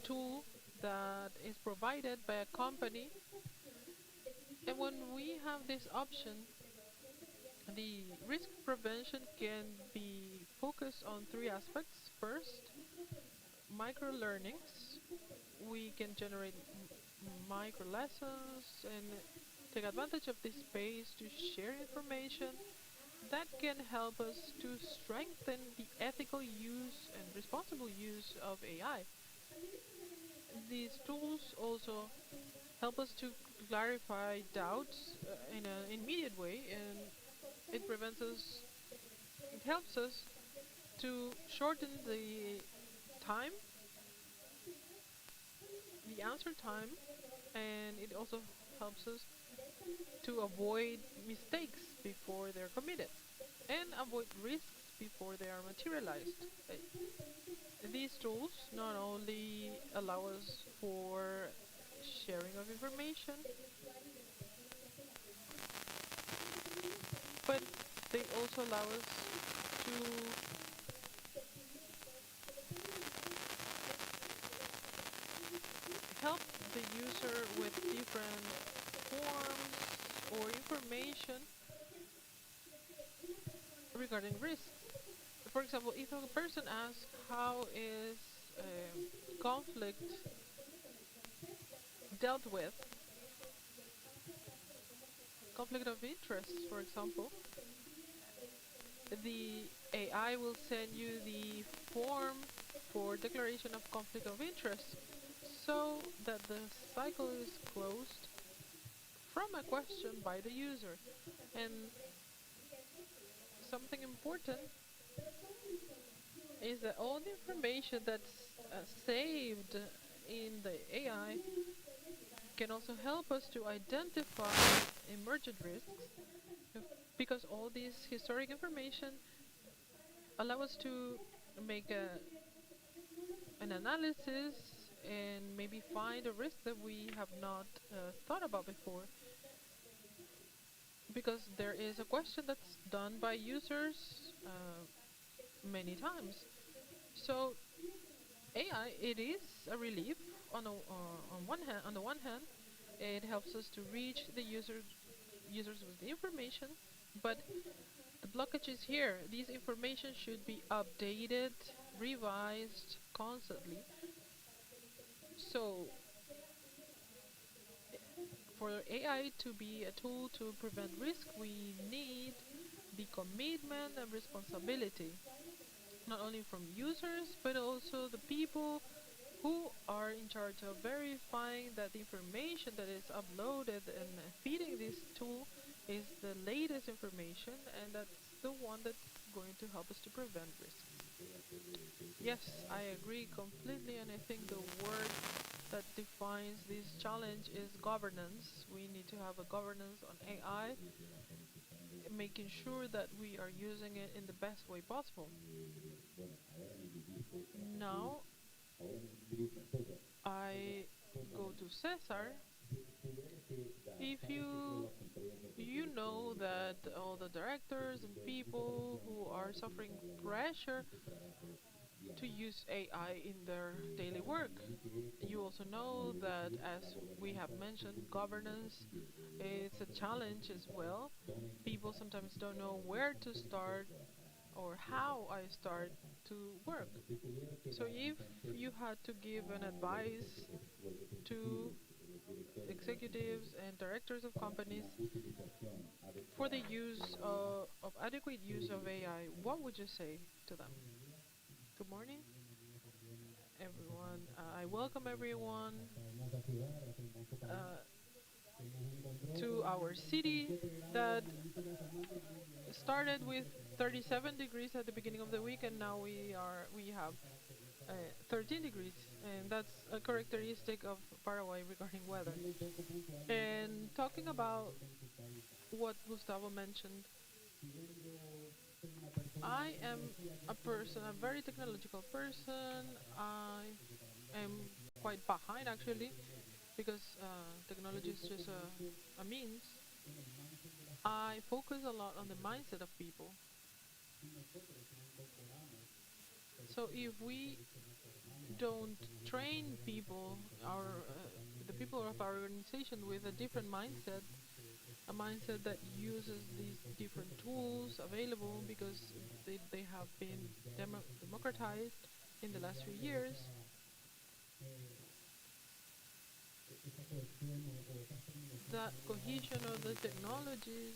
tool that is provided by a company. And when we have this option, the risk prevention can be focused on three aspects. First, micro learnings. We can generate micro lessons and take advantage of this space to share information that can help us to strengthen the ethical use and responsible use of AI. These tools also help us to clarify doubts in an immediate way, and it prevents us, it helps us to shorten the time, the answer time, and it also helps us to avoid mistakes before they're committed and avoid risks before they are materialized. These tools not only allow us for sharing of information, but they also allow us to help the user with different forms or information regarding risks. For example, if a person asks how is conflict dealt with, conflict of interest, for example, the AI will send you the form for declaration of conflict of interest so that the cycle is closed from a question by the user. And something important is that all the information that's saved in the AI can also help us to identify emergent risks, because all this historic information allow us to make an analysis and maybe find a risk that we have not thought about before, because there is a question that's done by users many times. So AI, it is a relief on the one hand, it helps us to reach the users with the information, but the blockage is here. These information should be updated, revised constantly. So for AI to be a tool to prevent risk, we need the commitment and responsibility, not only from users, but also the people who are in charge of verifying that the information that is uploaded and feeding this tool is the latest information, and that's the one that's going to help us to prevent risks. Yes, I agree completely, and I think the word that defines this challenge is governance. We need to have a governance on AI, making sure that we are using it in the best way possible. Now, I go to Cesar. If you know that all the directors and people who are suffering pressure to use AI in their daily work, you also know that, as we have mentioned, governance is a challenge as well. People sometimes don't know where to start or how I start to work. So if you had to give an advice to executives and directors of companies for the use of adequate use of AI, what would you say to them? Good morning, everyone. I welcome everyone to our city that started with 37 degrees at the beginning of the week, and now we have 13 degrees, and that's a characteristic of Paraguay regarding weather. And talking about what Gustavo mentioned, I am a person, a very technological person. I am quite behind actually because technology is just a means. I focus a lot on the mindset of people. So if we don't train people, the people of our organization with a different mindset, a mindset that uses these different tools available because they have been democratized in the last few years, that cohesion of the technologies.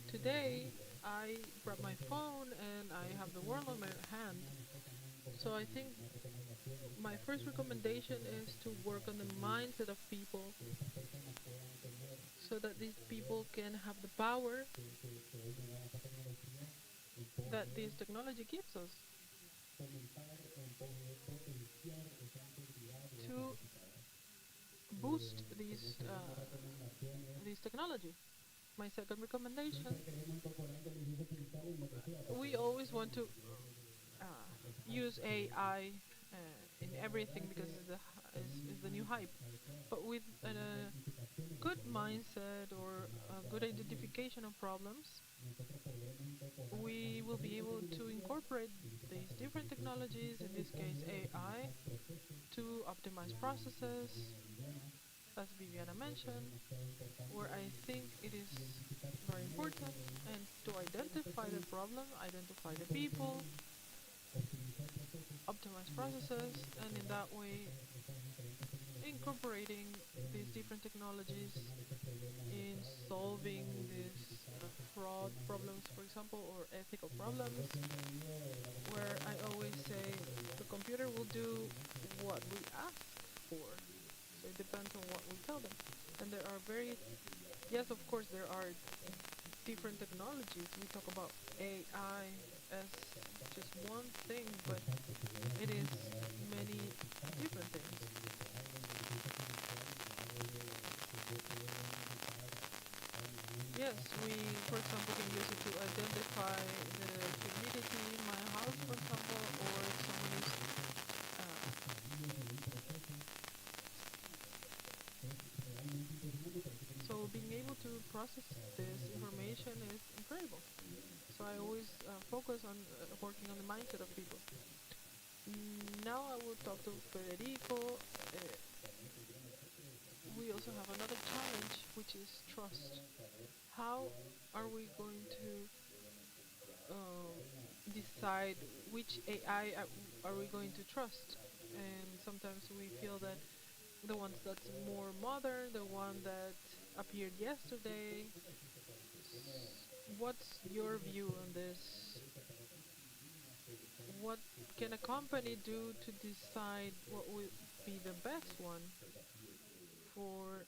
Today, I grab my phone and I have the world on my hand. So I think my first recommendation is to work on the mindset of people so that these people can have the power that this technology gives us to boost this technology. My second recommendation, we always want to uh, use AI in everything because it's the new hype. But with a good mindset or a good identification of problems, we will be able to incorporate these different technologies, in this case AI, to optimize processes, as Viviana mentioned, where I think it is very important, and to identify the problem, identify the people, optimize processes, and in that way incorporating these different technologies in solving these fraud problems, for example, or ethical problems, where I always say the computer will do what we ask for. So it depends on what we tell them. And there are yes, of course, there are different technologies. We talk about AI as just one thing, but it is many different things. Yes, we, for example, can use it to identify the humidity in my house, for example, or if someone is so being able to process this information is incredible. So I always focus on working on the mindset of people. Now I will talk to Federico. We also have another challenge, which is trust. How are we going to decide which AI are we going to trust? And sometimes we feel that the ones that's more modern, the one that appeared yesterday. What's your view on this? What can a company do to decide what will be the best one for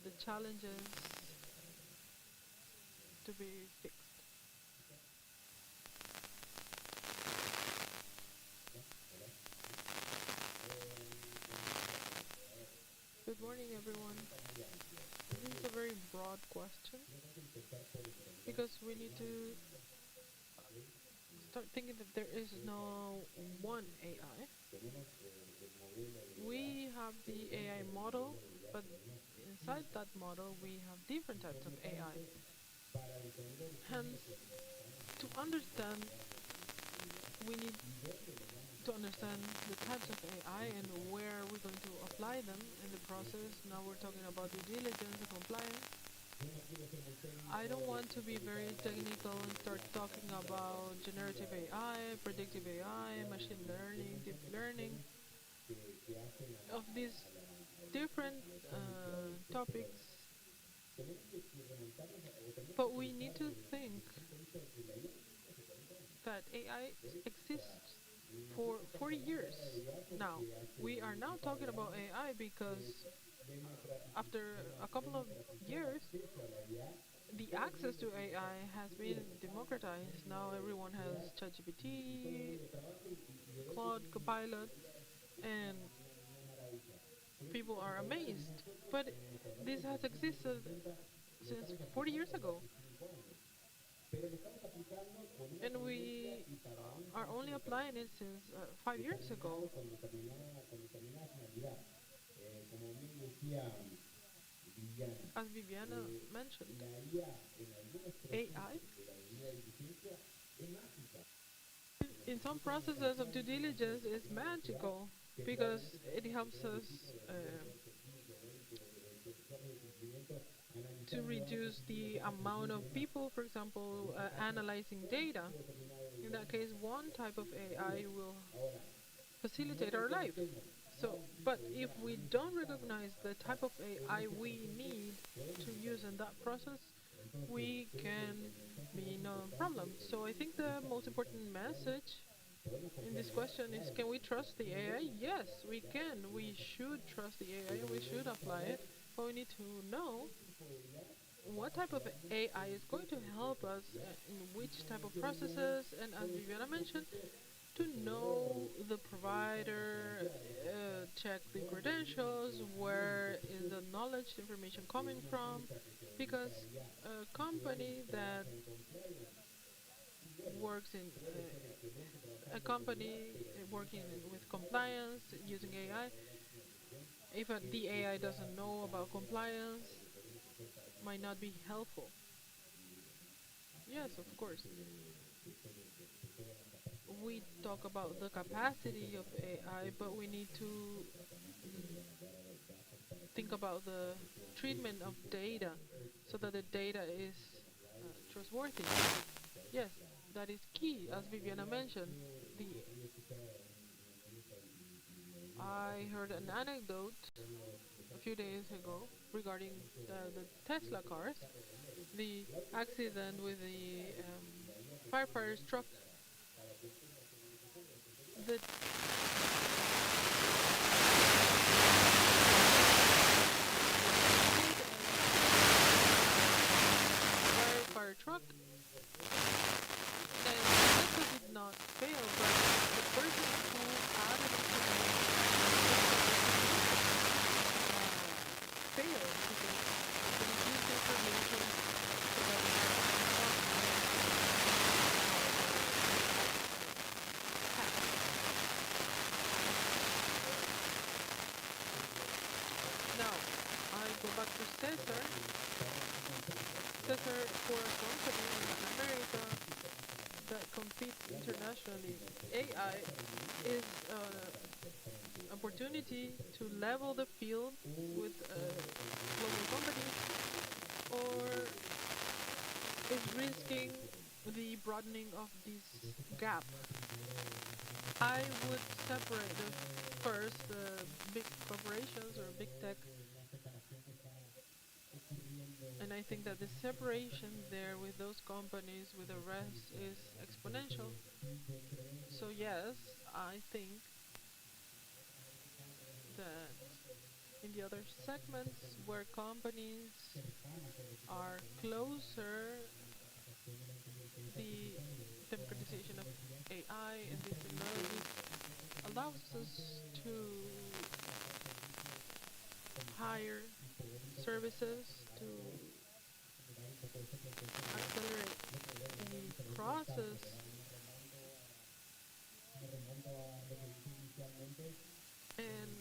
the challenges to be fixed? Good morning, everyone. This is a very broad question because we need to start thinking that there is no one AI. We have the AI model, but inside that model we have different types of AI. Hence, to understand, we need to understand the types of AI and where we're going to apply them in the process. Now we're talking about due diligence and compliance. I don't want to be very technical and start talking about generative AI, predictive AI, machine learning, deep learning, of these different topics. But we need to think that AI exists for 40 years now. We are now talking about AI because after a couple of years, the access to AI has been democratized. Now everyone has ChatGPT, Claude, Copilot, and people are amazed. But this has existed since 40 years ago, and we are only applying it since 5 years ago. As Viviana mentioned, AI in some processes of due diligence is magical because it helps us to reduce the amount of people, for example, analyzing data. In that case, one type of AI will facilitate our life. So, but if we don't recognize the type of AI we need to use in that process, we can be in a problem. So I think the most important message in this question is, can we trust the AI? Yes, we can. We should trust the AI and we should apply it, but we need to know what type of AI is going to help us in which type of processes, and as Viviana mentioned, to know the provider, check the credentials, where is the knowledge information coming from, because a company that works in a company working with compliance using AI, if the AI doesn't know about compliance, might not be helpful. Yes, of course. We talk about the capacity of AI, but we need to think about the treatment of data so that the data is trustworthy. Yes, that is key, as Viviana mentioned. The I heard an anecdote a few days ago regarding the Tesla cars, the accident with the firefighter's truck. The fire truck, and Tesla did not fail, but the person who added it to the failed because they used information so that it now I go back to Cesar. Cesar, for a company in America that competes internationally, AI is an opportunity to level the field with global companies, or is risking the broadening of this gap. I would separate the first, the big corporations or big tech, and I think that the separation there with those companies with the rest is exponential. So yes, I think that in the other segments where companies are closer, the democratization of AI and these technologies allows us to hire services to accelerate the process. And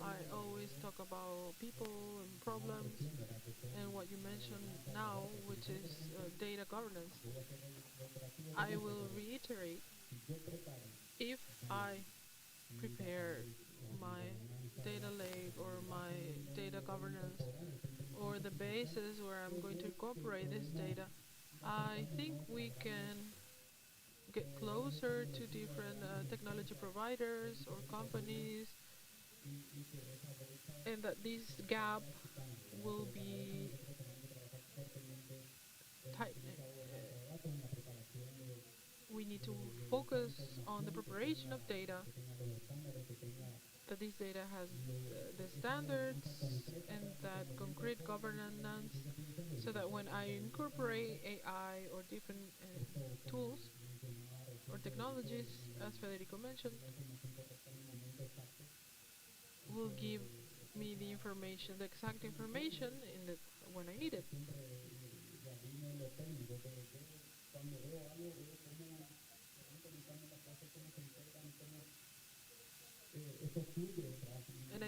I always talk about people and problems, and what you mentioned now, which is data governance. I will reiterate, if I prepare my data lake or my data governance or the basis where I'm going to incorporate this data, I think we can get closer to different technology providers or companies, and that this gap will be tightened. We need to focus on the preparation of data that this data has the standards and that concrete governance, so that when I incorporate AI or different tools or technologies, as Federico mentioned, will give me the information, the exact information in the when I need it. And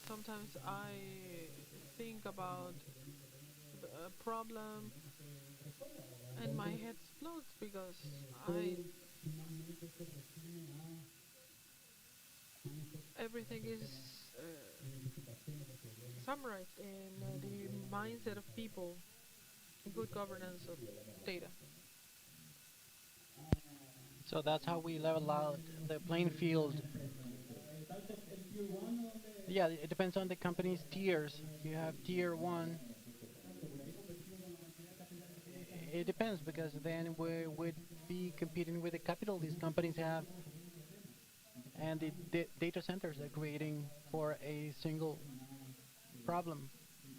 sometimes I think about a problem and my head explodes because I everything is summarized in the mindset of people, good governance of data. So that's how we level out the playing field. Yeah, it depends on the company's tiers. You have tier one. It depends because then we would be competing with the capital these companies have and the data centers they're creating for a single problem.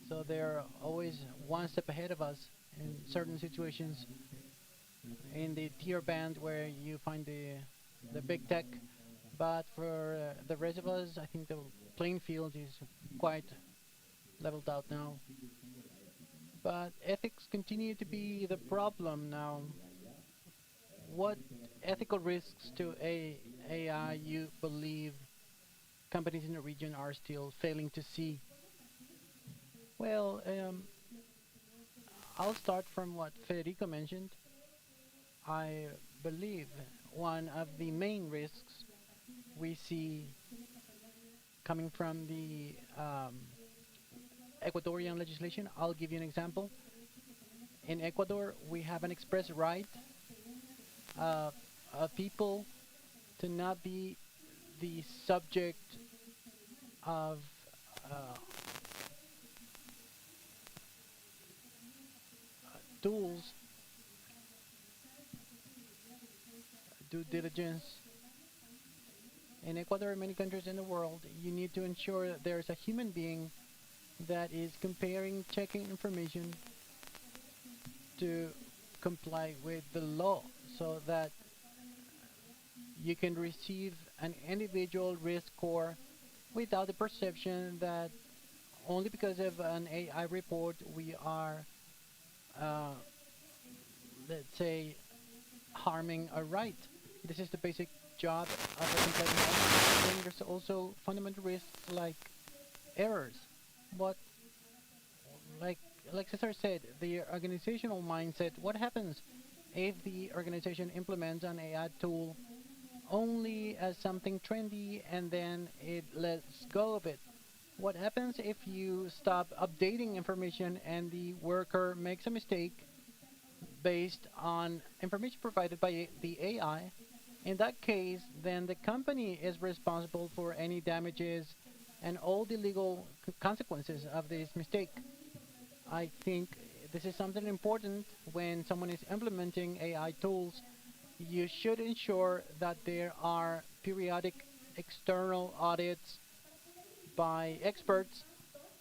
So they're always one step ahead of us in certain situations in the tier band where you find the big tech. But for the rest of us, I think the playing field is quite leveled out now. But ethics continue to be the problem now. What ethical risks to AI you believe companies in the region are still failing to see? Well, I'll start from what Federico mentioned. I believe one of the main risks we see coming from the Ecuadorian legislation. I'll give you an example. In Ecuador, we have an express right of people to not be the subject of uh, tools, due diligence. In Ecuador and many countries in the world, you need to ensure that there's a human being that is comparing, checking information to comply with the law so that you can receive an individual risk score without the perception that only because of an AI report we are, uh, let's say, harming a right. This is the basic job of a compliant model. Then there's also fundamental risks like errors. But like like Cesar said, the organizational mindset. What happens if the organization implements an AI tool only as something trendy and then it lets go of it? What happens if you stop updating information and the worker makes a mistake based on information provided by the AI? In that case, then the company is responsible for any damages and all the legal consequences of this mistake. I think this is something important when someone is implementing AI tools. You should ensure that there are periodic external audits by experts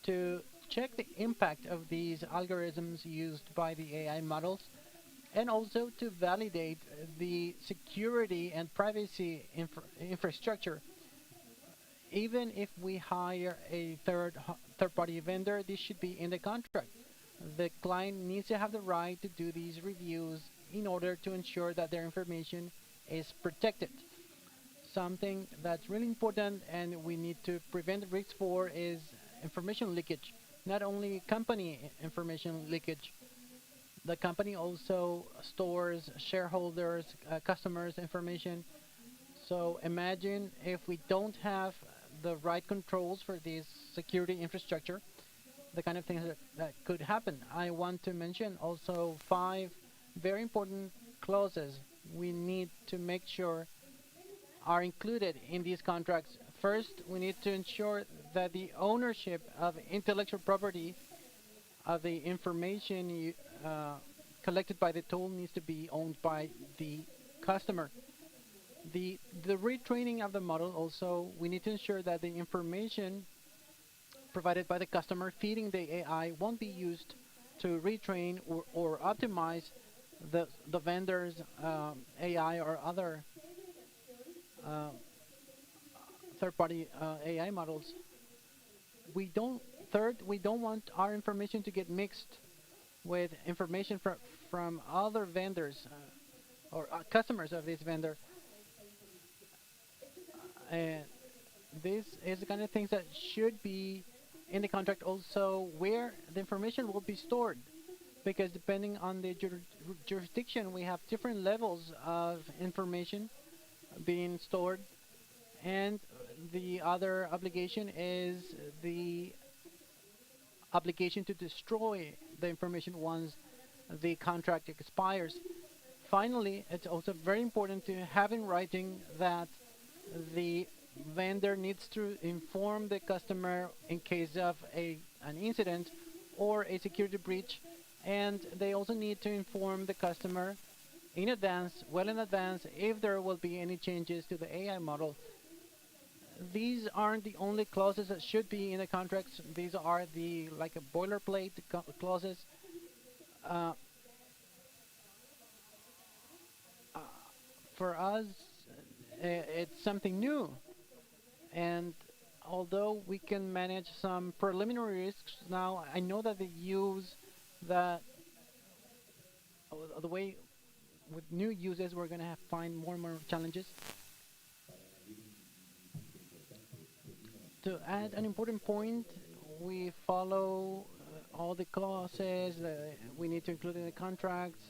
to check the impact of these algorithms used by the AI models and also to validate the security and privacy infrastructure. Even if we hire a third party vendor, this should be in the contract. The client needs to have the right to do these reviews in order to ensure that their information is protected. Something that's really important and we need to prevent risks for is information leakage. Not only company information leakage, the company also stores shareholders, customers' information. So imagine if we don't have the right controls for this security infrastructure, the kind of things that could happen. I want to mention also 5 very important clauses we need to make sure are included in these contracts. First, we need to ensure that the ownership of intellectual property of the information collected by the tool needs to be owned by the customer. The retraining of the model also, we need to ensure that the information provided by the customer feeding the AI won't be used to retrain or optimize the vendor's AI or other uh, third-party AI models. We don't we don't want our information to get mixed with information from other vendors or customers of this vendor. And this is the kind of things that should be in the contract also where the information will be stored. Because depending on the jurisdiction, we have different levels of information being stored. And the other obligation is the obligation to destroy the information once the contract expires. Finally, it's also very important to have in writing that the vendor needs to inform the customer in case of an incident or a security breach, and they also need to inform the customer in advance, well in advance, if there will be any changes to the AI model. These aren't the only clauses that should be in the contracts. These are the like a boilerplate clauses. Uh, uh, for us, it's something new. And although we can manage some preliminary risks now, I know that that the way with new uses, we're going to have find more and more challenges. To add an important point, we follow all the clauses we need to include in the contracts,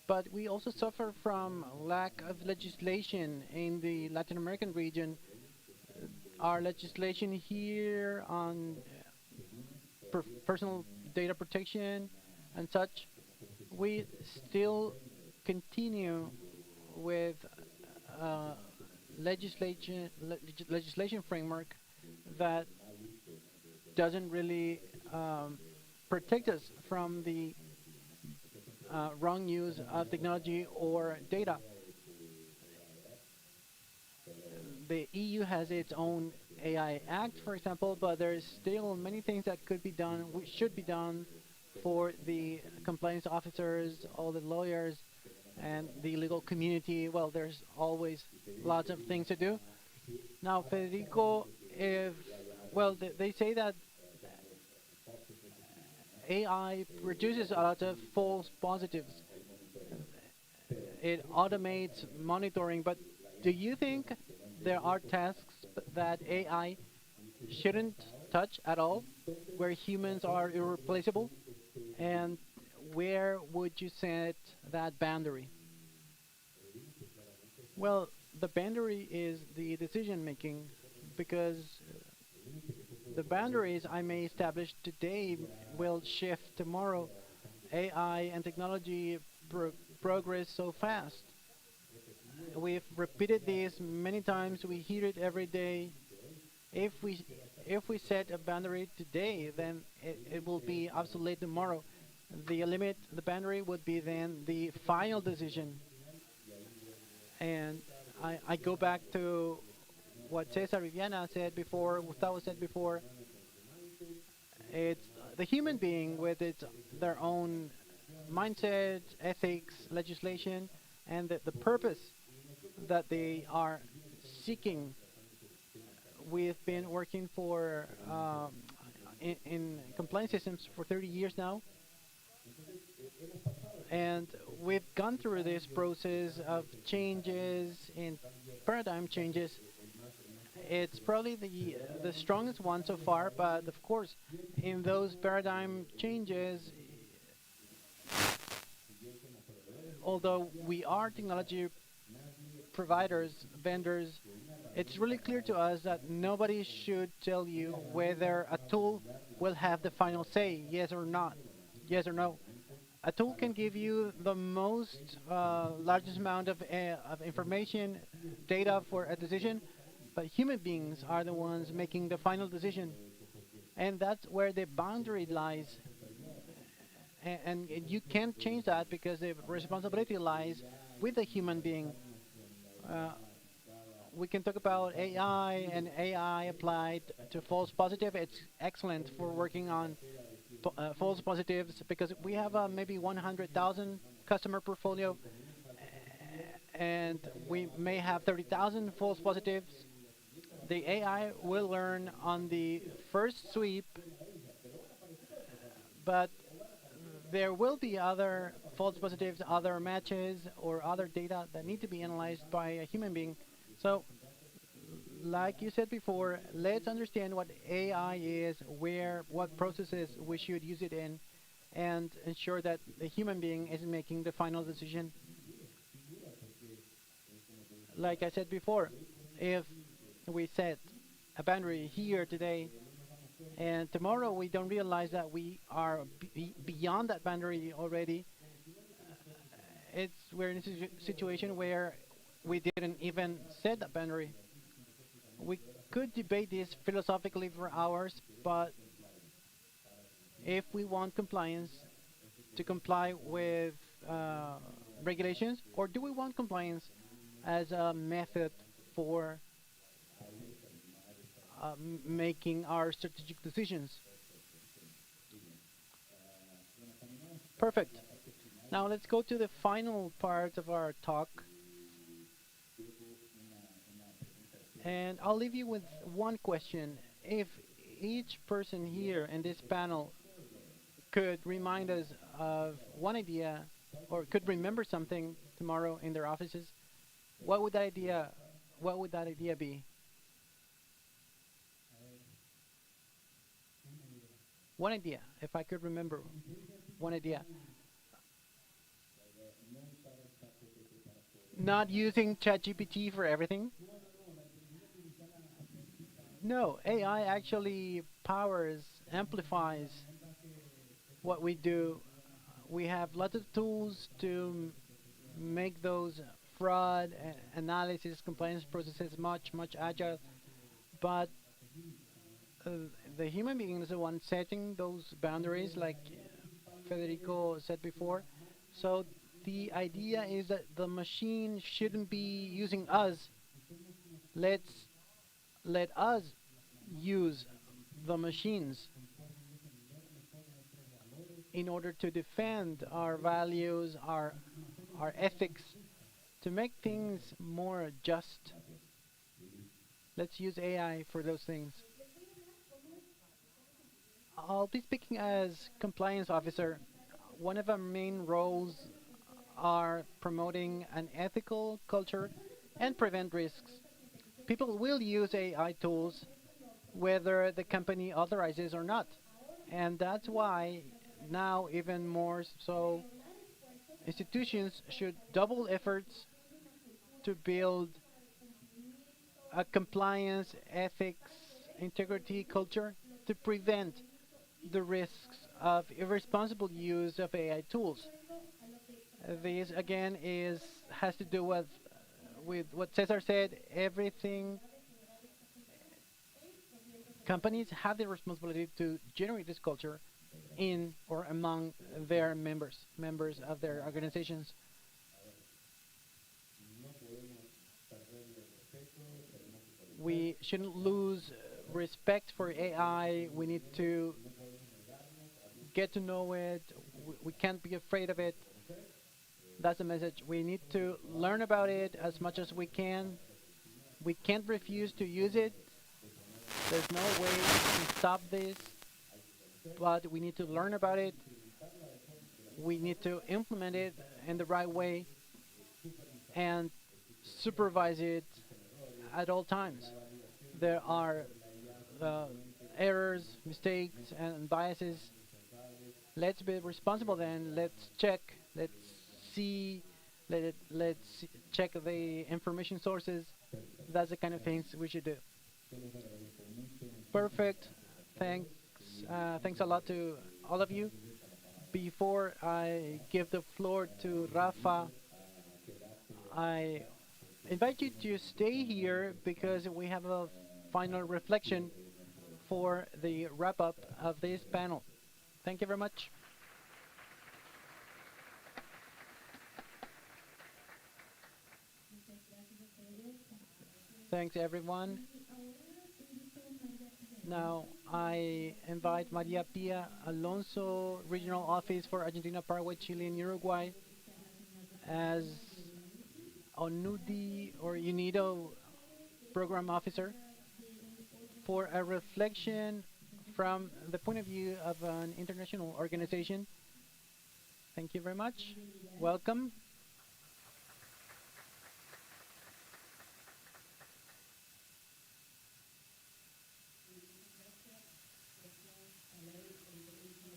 but we also suffer from lack of legislation in the Latin American region. Our legislation here on personal data protection and such, we still continue with uh, legislation framework that doesn't really protect us from the wrong use of technology or data. The EU has its own AI Act, for example, but there's still many things that could be done, which should be done for the compliance officers, all the lawyers, and the legal community. Well, there's always lots of things to do. Now, Federico, if well, they say that AI produces a lot of false positives. It automates monitoring, but do you think there are tasks that AI shouldn't touch at all, where humans are irreplaceable? And where would you set that boundary? Well, the boundary is the decision making, because the boundaries I may establish today will shift tomorrow. AI and technology progress so fast. We've repeated this many times. We hear it every day. If we if we set a boundary today, then it will be obsolete tomorrow. The boundary would be then the final decision. And I go back to what Cesar Viviana said before, Gustavo said before. It's the human being with their own mindset, ethics, legislation, and the purpose that they are seeking. We've been working for in compliance systems for 30 years now, and we've gone through this process of changes in paradigm changes. It's probably the strongest one so far, but of course, in those paradigm changes, although we are technology providers, vendors, it's really clear to us that nobody should tell you whether a tool will have the final say, yes or not, yes or no. A tool can give you the most largest amount of information, data for a decision, but human beings are the ones making the final decision. And that's where the boundary lies. And you can't change that because the responsibility lies with the human being. Uh, we can talk about AI and AI applied to false positive. It's excellent for working on false positives because we have maybe 100,000 customer portfolio and we may have 30,000 false positives. The AI will learn on the first sweep, but there will be other false positives, other matches, or other data that need to be analyzed by a human being. So, like you said before, let's understand what AI is, where, what processes we should use it in, and ensure that the human being is making the final decision. Like I said before, if we set a boundary here today, and tomorrow we don't realize that we are beyond that boundary already, we're in a situation where we didn't even set that boundary. We could debate this philosophically for hours, but if we want compliance to comply with regulations, or do we want compliance as a method for making our strategic decisions? Perfect. Now let's go to the final part of our talk. And I'll leave you with one question. If each person here in this panel could remind us of one idea or could remember something tomorrow in their offices, what would that idea be? One idea, if I could remember one idea. Not using ChatGPT for everything. No, AI actually powers, amplifies what we do. We have lots of tools to make those fraud analysis, compliance processes much agile. But uh, the human being is the one setting those boundaries, like Federico said before. So the idea is that the machine shouldn't be using us. Let's let us use the machines in order to defend our values, our ethics, to make things more just. Let's use AI for those things. I'll be speaking as compliance officer. One of our main roles are promoting an ethical culture and prevent risks. People will use AI tools whether the company authorizes or not. And that's why now even more so institutions should double efforts to build a compliance, ethics, integrity culture to prevent the risks of irresponsible use of AI tools. This again is has to do with what Cesar said. Everything companies have the responsibility to generate this culture in or among their members of their organizations. We shouldn't lose respect for AI. We need to get to know it. We can't be afraid of it. That's the message. We need to learn about it as much as we can. We can't refuse to use it. There's no way to stop this, but we need to learn about it. We need to implement it in the right way and supervise it at all times. There are errors, mistakes, and biases. Let's be responsible then. Let's check. Let's see. Let's check the information sources. That's the kind of things we should do. Perfect. Thanks. Thanks a lot to all of you. Before I give the floor to Rafa, I invite you to stay here because we have a final reflection for the wrap up of this panel. Thank you very much. Thanks, everyone. Now, I invite Maria Pia Alonso, Regional Office for Argentina, Paraguay, Chile, and Uruguay, as ONUDI or UNIDO Program Officer, for a reflection from the point of view of an international organization. Thank you very much. Welcome.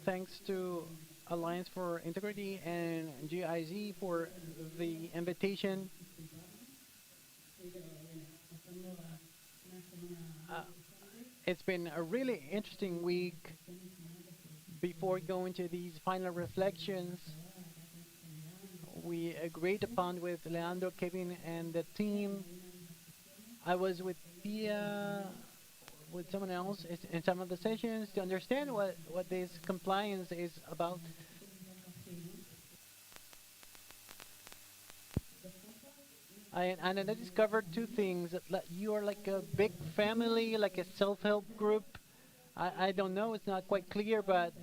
Thanks to Alliance for Integrity and GIZ for the invitation. Uh, it's been a really interesting week. Before going to these final reflections, we agreed upon with Leandro, Kevin, and the team. I was with Pia, with someone else in some of the sessions to understand what this compliance is about. And I discovered two things. That you are like a big family, like a self-help group. I don't know, it's not quite clear, but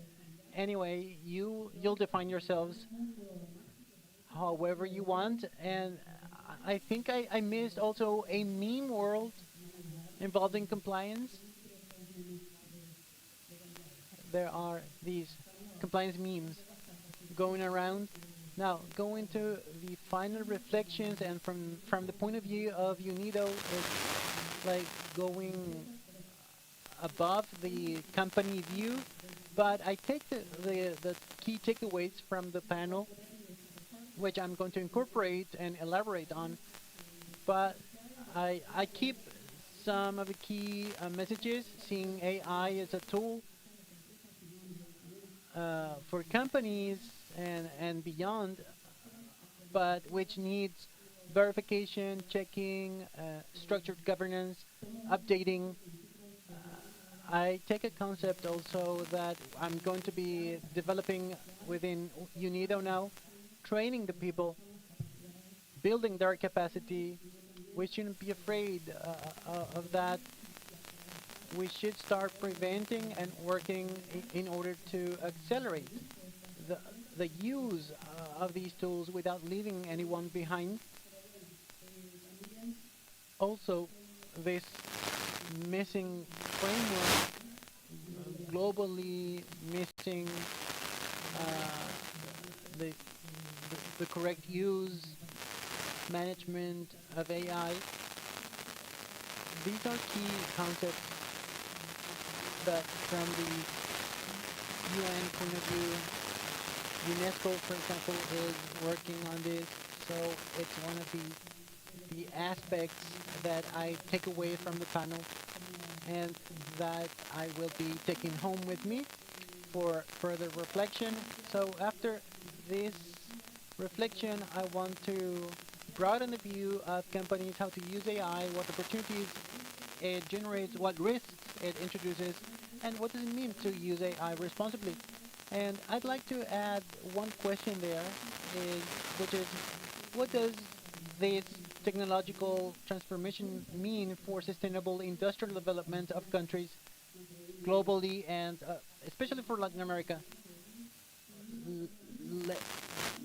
anyway, you'll define yourselves however you want. And I think I missed also a meme world involving compliance. There are these compliance memes going around. Now, going to the final reflections, and from the point of view of UNIDO, it's like going above the company view. But I take the key takeaways from the panel, which I'm going to incorporate and elaborate on. But I keep some of the key messages, seeing AI as a tool for companies and beyond, but which needs verification, checking, structured governance, updating. I take a concept also that I'm going to be developing within UNIDO now, training the people, building their capacity. We shouldn't be afraid of that. We should start preventing and working in order to accelerate the use of these tools without leaving anyone behind. Also, this missing framework, globally missing the, the correct use, management of AI. These are key concepts that from the UN point of view, UNESCO, for example, is working on this. So it's one of the aspects that I take away from the panel and that I will be taking home with me for further reflection. So after this reflection, I want to broaden the view of companies, how to use AI, what opportunities it generates, what risks it introduces, and what does it mean to use AI responsibly. And I'd like to add one question there, which is, what does this technological transformation mean for sustainable industrial development of countries globally and especially for Latin America?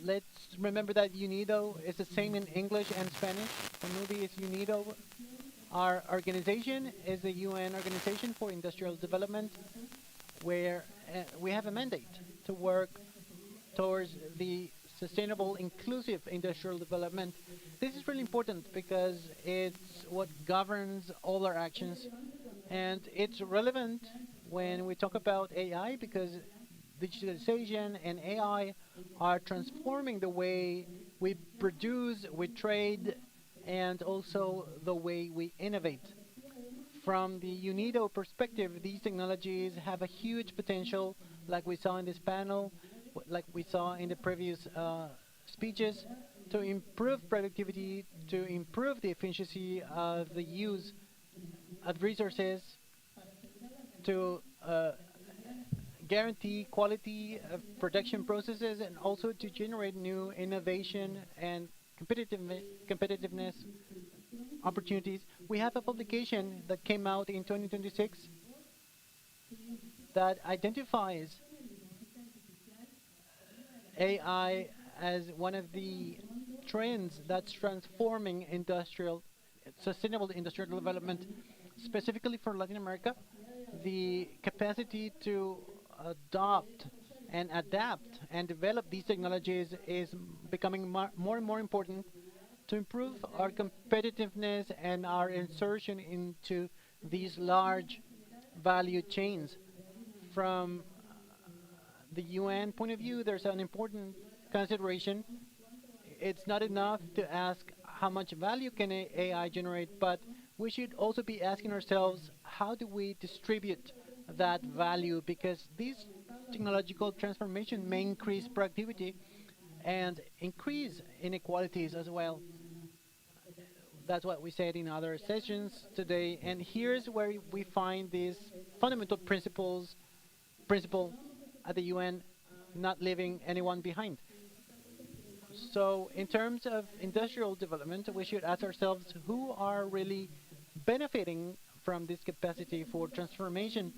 Let's remember that UNIDO is the same in English and Spanish. ONUDI is UNIDO. Our organization is the UN Organization for Industrial Development, where we have a mandate to work towards the sustainable, inclusive industrial development. This is really important because it's what governs all our actions, and it's relevant when we talk about AI because digitalization and AI are transforming the way we produce, we trade, and also the way we innovate. From the UNIDO perspective, these technologies have a huge potential, like we saw in this panel, like we saw in the previous speeches, to improve productivity, to improve the efficiency of the use of resources, to guarantee quality of production processes, and also to generate new innovation and competitiveness opportunities We have a publication that came out in 2026 that identifies AI as one of the trends that's transforming sustainable industrial development, specifically for Latin America. The capacity to adopt and adapt and develop these technologies is becoming more and more important to improve our competitiveness and our insertion into these large value chains. From the UN point of view, there's an important consideration. It's not enough to ask how much value can AI generate, but we should also be asking ourselves, how do we distribute that value? Because this technological transformation may increase productivity and increase inequalities as well. That's what we said in other sessions today. And here's where we find these fundamental principle at the UN, not leaving anyone behind. So in terms of industrial development, we should ask ourselves who are really benefiting from this capacity for transformation.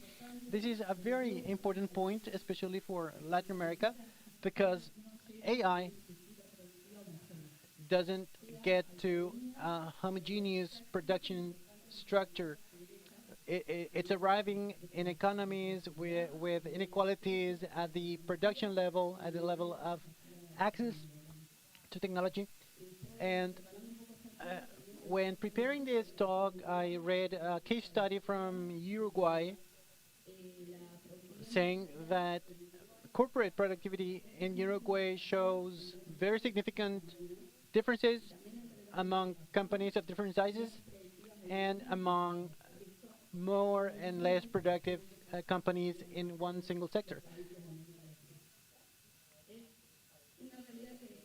This is a very important point, especially for Latin America, because AI doesn't get to a homogeneous production structure. It's arriving in economies with inequalities at the production level, at the level of access to technology. And when preparing this talk, I read a case study from Uruguay saying that corporate productivity in Uruguay shows very significant differences among companies of different sizes and among more and less productive companies in one single sector.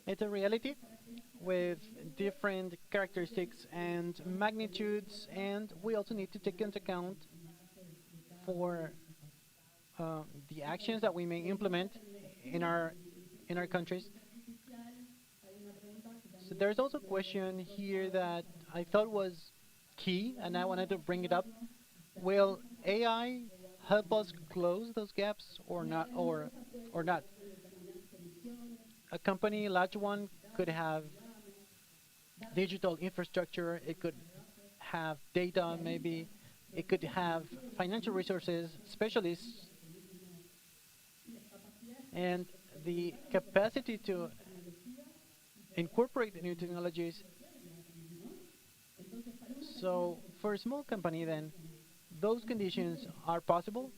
It's a reality with different characteristics and magnitudes, and we also need to take into account for the actions that we may implement in our countries. So there's also a question here that I thought was key, and I wanted to bring it up. Will AI help us close those gaps or not? Or not? A company, large one, could have digital infrastructure. It could have data, maybe. It could have financial resources, specialists, and the capacity to incorporate the new technologies. So for a small company, then, those conditions are possible.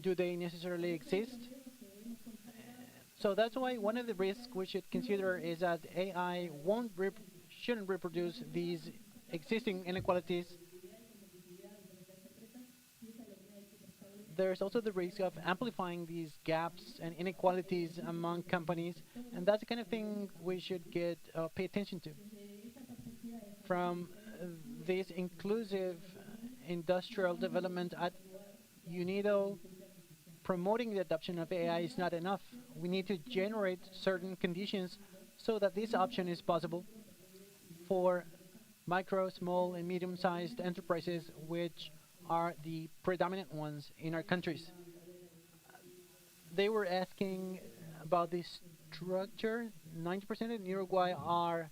Do they necessarily exist? So that's why one of the risks we should consider is that AI shouldn't reproduce these existing inequalities. There's also the risk of amplifying these gaps and inequalities among companies, and that's the kind of thing we should pay attention to. From this inclusive industrial development at UNIDO, promoting the adoption of AI is not enough. We need to generate certain conditions so that this option is possible for micro, small, and medium-sized enterprises, which are the predominant ones in our countries. They were asking about this structure. 90% in Uruguay are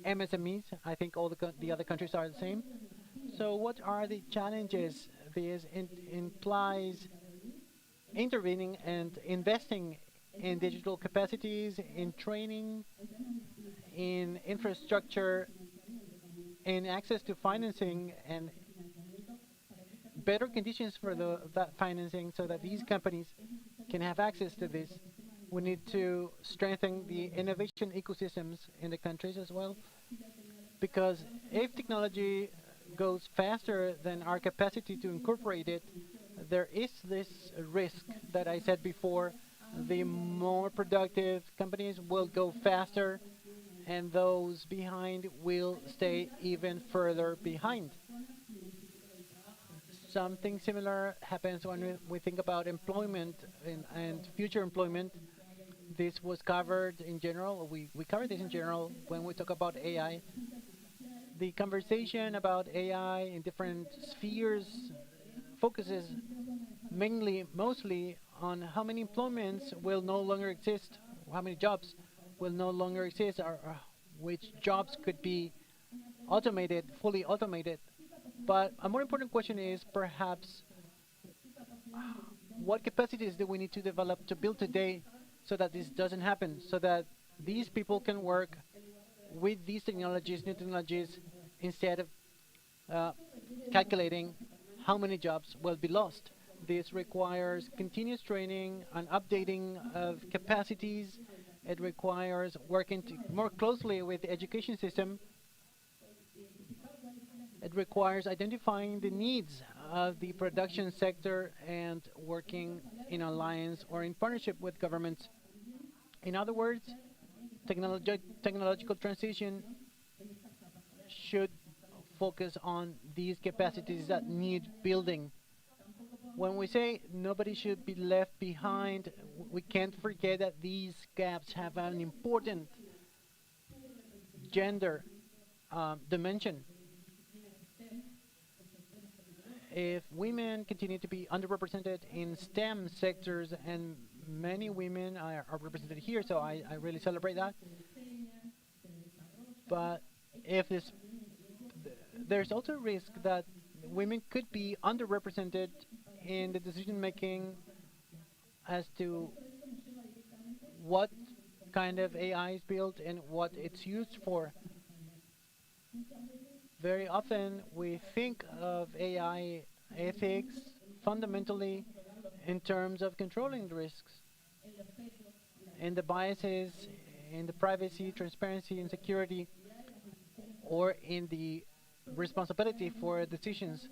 MSMEs. I think all the other countries are the same. So what are the challenges? This implies intervening and investing in digital capacities, in training, in infrastructure, in access to financing, and better conditions for that financing so that these companies can have access to this. We need to strengthen the innovation ecosystems in the countries as well, because if technology goes faster than our capacity to incorporate it, there is this risk that I said before. The more productive companies will go faster, and those behind will stay even further behind. Something similar happens when we think about employment and future employment. This was covered in general. We covered this in general when we talk about AI. The conversation about AI in different spheres focuses mostly on how many employments will no longer exist, how many jobs will no longer exist, or which jobs could be automated, fully automated. But a more important question is perhaps what capacities do we need to develop to build today so that this doesn't happen, so that these people can work with these technologies, new technologies, instead of uh, calculating how many jobs will be lost. This requires continuous training and updating of capacities. It requires working more closely with the education system. It requires identifying the needs of the production sector and working in alliance or in partnership with governments. In other words, technological transition should focus on these capacities that need building. When we say nobody should be left behind, we can't forget that these gaps have an important gender dimension. If women continue to be underrepresented in STEM sectors, and many women are represented here, so I really celebrate that. But if there's also a risk that women could be underrepresented in the decision making as to what kind of AI is built and what it's used for. Very often we think of AI ethics fundamentally in terms of controlling the risks and the biases in the privacy, transparency, and security, or in the responsibility for decisions.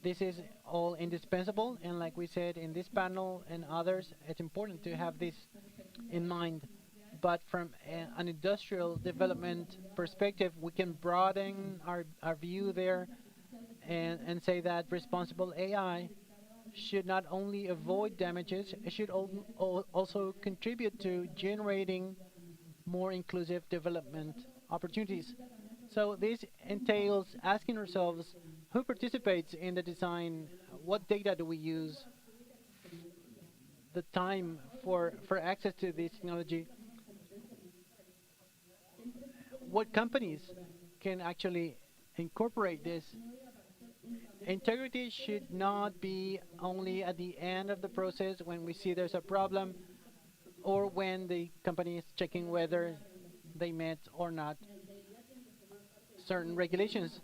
This is all indispensable, and like we said in this panel and others, it's important to have this in mind. But from an industrial development perspective, we can broaden our view there and say that responsible AI should not only avoid damages, it should also contribute to generating more inclusive development opportunities. So this entails asking ourselves who participates in the design, what data do we use, the time for access to this technology, what companies can actually incorporate this. Integrity should not be only at the end of the process when we see there's a problem or when the company is checking whether they met or not certain regulations.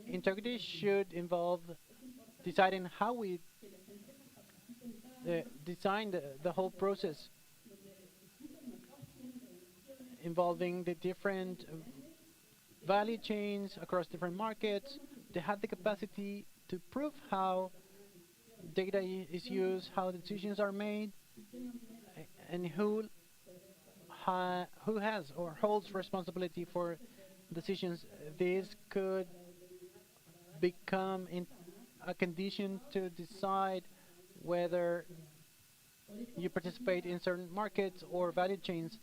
Integrity should involve deciding how we design the whole process, involving the different value chains across different markets. They have the capacity to prove how data is used, how decisions are made, and who has or holds responsibility for decisions. This could become a condition to decide whether you participate in certain markets or value chains.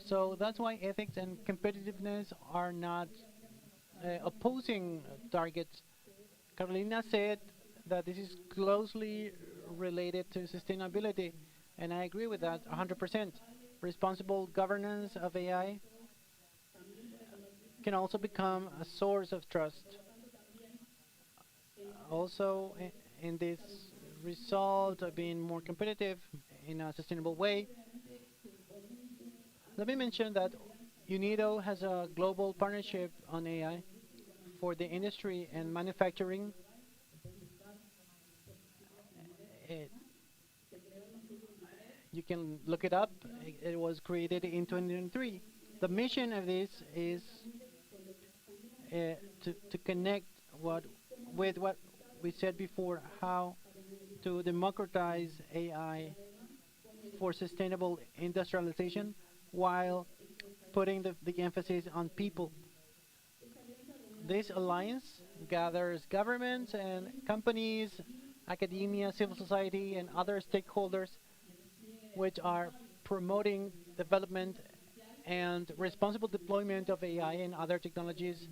So that's why ethics and competitiveness are not opposing targets. Carolina said that this is closely related to sustainability, and I agree with that 100%. Responsible governance of AI can also become a source of trust. Also, in this result of being more competitive in a sustainable way, let me mention that UNIDO has a global partnership on AI for the industry and manufacturing. You can look it up. It was created in 2003. The mission of this is to connect with what we said before, how to democratize AI for sustainable industrialization while putting the emphasis on people. This alliance gathers governments and companies, academia, civil society, and other stakeholders which are promoting development and responsible deployment of AI and other technologies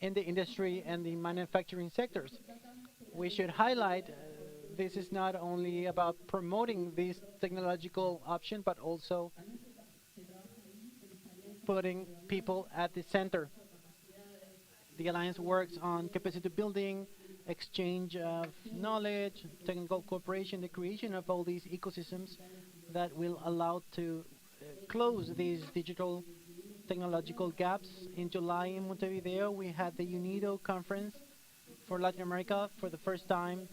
in the industry and the manufacturing sectors. We should highlight this is not only about promoting this technological option, but also putting people at the center. The Alliance works on capacity building, exchange of knowledge, technical cooperation, the creation of all these ecosystems that will allow to close these digital technological gaps. In July in Montevideo, we had the UNIDO conference for Latin America for the first time,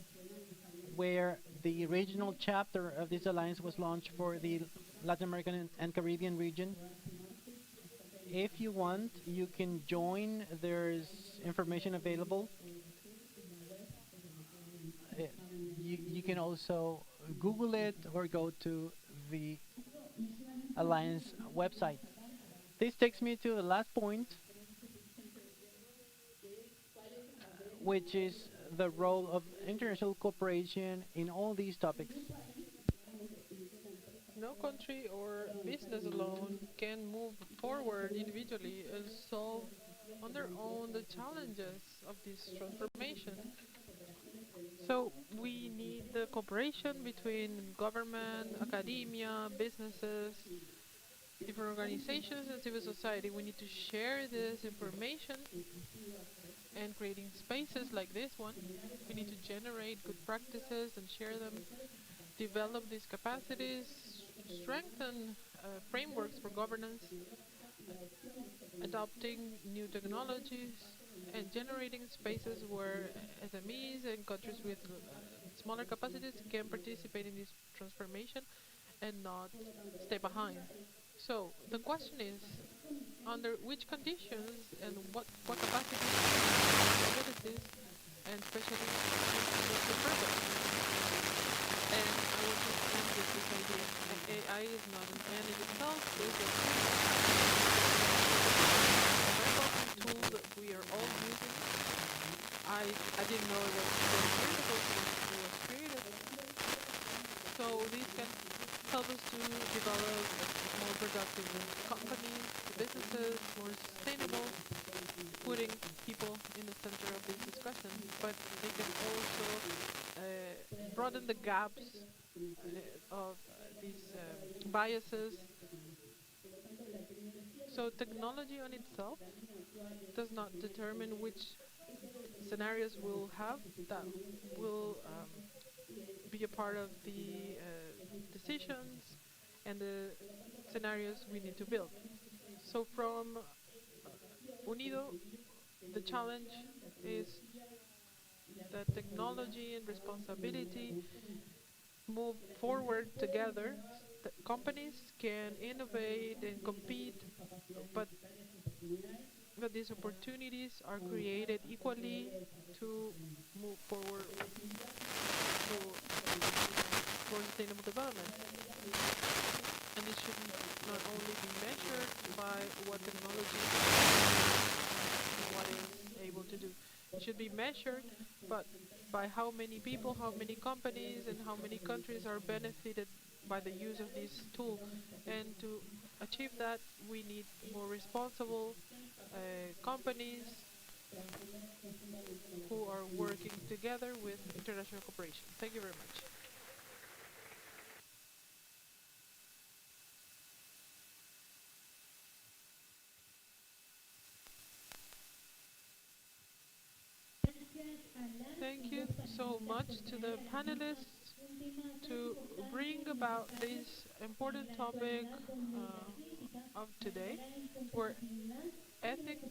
where the regional chapter of this alliance was launched for the Latin American and Caribbean region. If you want, you can join. There's information available. Uh, you can also Google it or go to the Alliance website. This takes me to the last point, which is the role of international cooperation in all these topics. No country or business alone can move forward individually and solve on their own the challenges of this transformation. So we need the cooperation between government, academia, businesses, different organizations, and civil society. We need to share this information and creating spaces like this one. We need to generate good practices and share them, develop these capacities, strengthen frameworks for governance, adopting new technologies, and generating spaces where SMEs and countries with smaller capacities can participate in this transformation and not stay behind. So the question is, under which conditions and what capacities, abilities, and especially what's the purpose? And I want to end with this idea. AI is not an end in itself, it's a very powerful tool that we are all using. I didn't know it was 40 years ago when it was created. So these can help us to develop more productive companies, businesses, more sustainable, putting people in the center of this discussion. But they can also broaden the gaps of these biases. So technology on itself does not determine which scenarios we'll have that will be a part of the decisions and the scenarios we need to build. So from UNIDO, the challenge is that technology and responsibility move forward together. The companies can innovate and compete, but these opportunities are created equally to move forward to for sustainable development. And it should not only be measured by what technology and what is able to do. It should be measured, but by how many people, how many companies, and how many countries are benefited by the use of this tool. And to achieve that, we need more responsible companies who are working together with international cooperation. Thank you very much. Thank you so much to the panelists to bring about this important topic of today, where ethics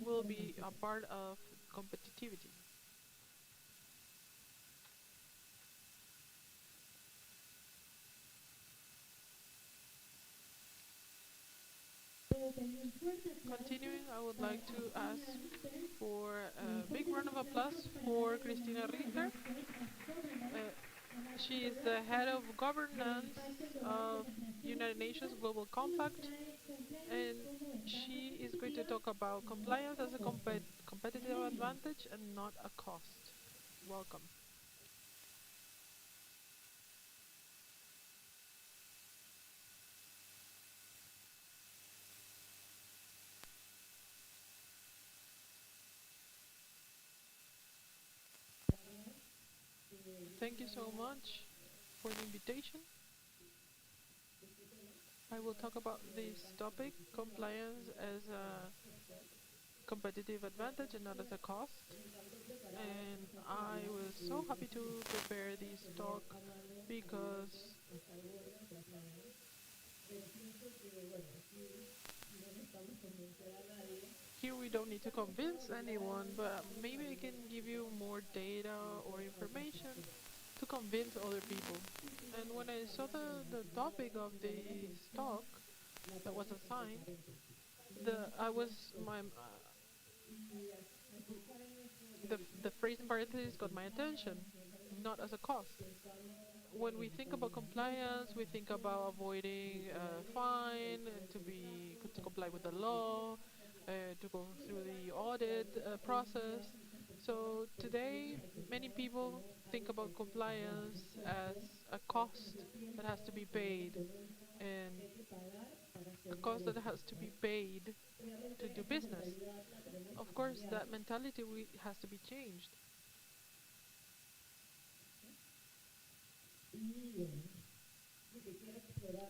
will be a part of competitivity. Continuing, I would like to ask for a big round of applause for Christina Richter. She is the head of governance of United Nations Global Compact, and she is going to talk about compliance as a competitive advantage and not a cost. Welcome. Thank you so much for the invitation. I will talk about this topic, compliance as a competitive advantage and not as a cost. And I was so happy to prepare this talk because here we don't need to convince anyone, but maybe I can give you more data or information to convince other people. And when I saw the topic of this talk that was assigned, the I was my the phrase in parentheses got my attention, not as a cost. When we think about compliance, we think about avoiding a fine and to comply with the law, to go through the audit process. So today, many people think about compliance as a cost that has to be paid, and a cost that has to be paid to do business. Of course, that mentality has to be changed.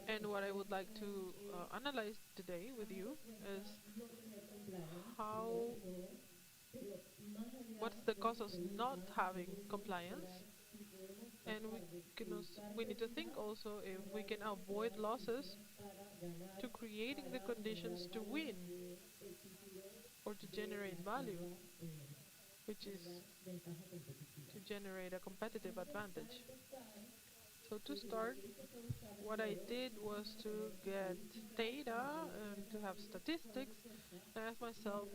And what I would like to analyze today with you is how what's the cause of not having compliance, and we need to think also if we can avoid losses to creating the conditions to win or to generate value, which is to generate a competitive advantage. So to start, what I did was to get data and to have statistics. I asked myself,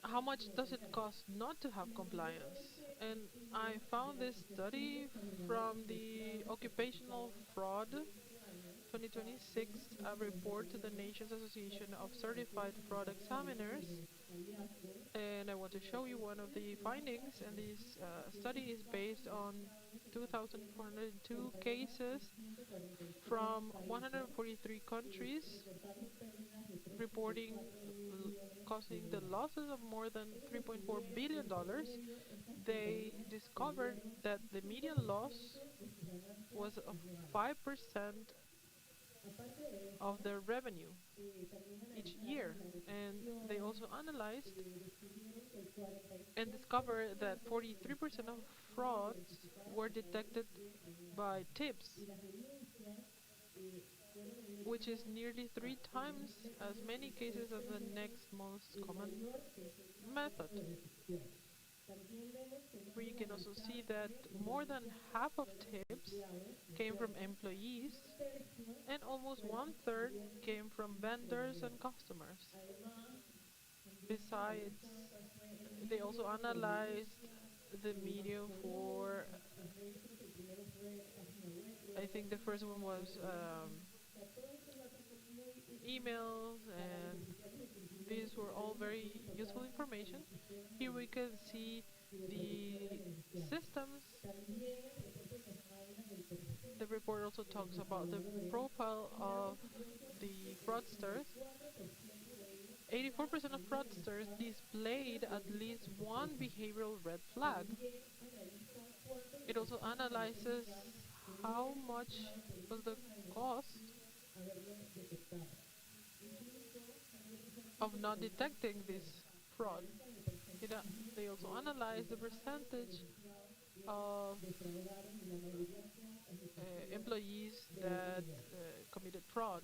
how much does it cost not to have compliance? And I found this study from the Occupational Fraud 2026, a report to the Nations Association of Certified Fraud Examiners. And I want to show you one of the findings. And this study is based on 2,402 cases from 143 countries, reporting causing the losses of more than $3.4 billion. They discovered that the median loss was of 5% of their revenue each year. And they also analyzed and discovered that 43% of frauds were detected by tips, which is nearly 3 times as many cases as the next most common method. We can also see that more than half of tips came from employees, and almost 1/3 came from vendors and customers. Besides, they also analyzed the media for, I think the first one was emails, and these were all very useful information. Here we can see the systems. The report also talks about the profile of the fraudsters. 84% of fraudsters displayed at least one behavioral red flag. It also analyzes how much was the cost of not detecting this fraud. They also analyze the percentage of employees that committed fraud.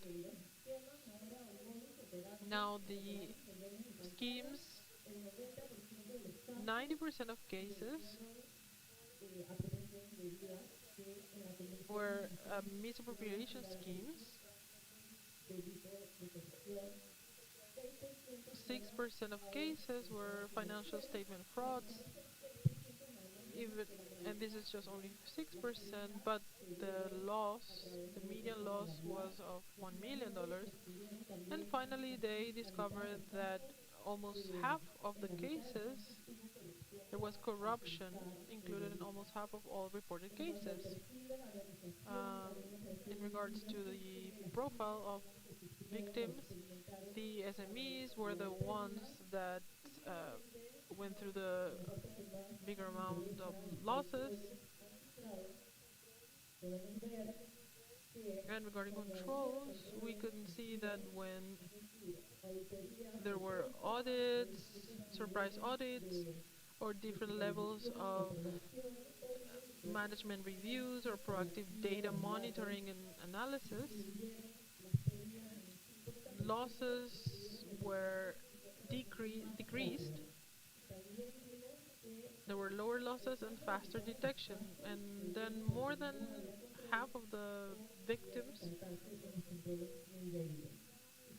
Now the schemes, 90% of cases were misappropriation schemes. 6% of cases were financial statement frauds. Even, and this is just only 6%, but the median loss was of $1 million. And finally, they discovered that almost half of the cases there was corruption included in almost half of all reported cases. In regards to the profile of victims, the SMEs were the ones that went through the bigger amount of losses. And regarding controls, we can see that when there were audits, surprise audits, or different levels of management reviews or proactive data monitoring and analysis, losses were decreased. There were lower losses and faster detection, and then more than half of the victims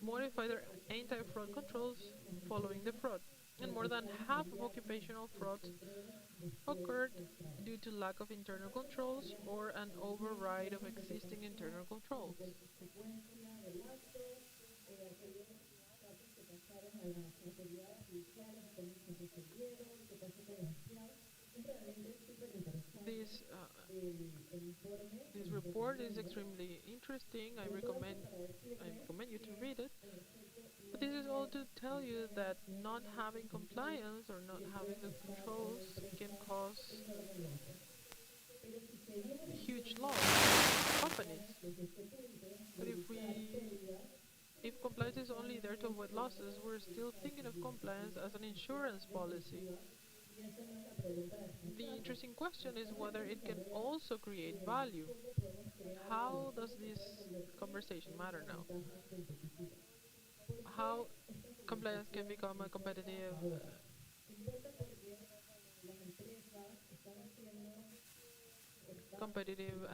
modify their anti-fraud controls following the fraud. And more than half of occupational frauds occurred due to lack of internal controls or an override of existing internal controls. This this report is extremely interesting. I recommend you to read it. But this is all to tell you that not having compliance or not having the controls can cause huge loss to companies. But if compliance is only there to avoid losses, we're still thinking of compliance as an insurance policy. The interesting question is whether it can also create value. How does this conversation matter now? How compliance can become a competitive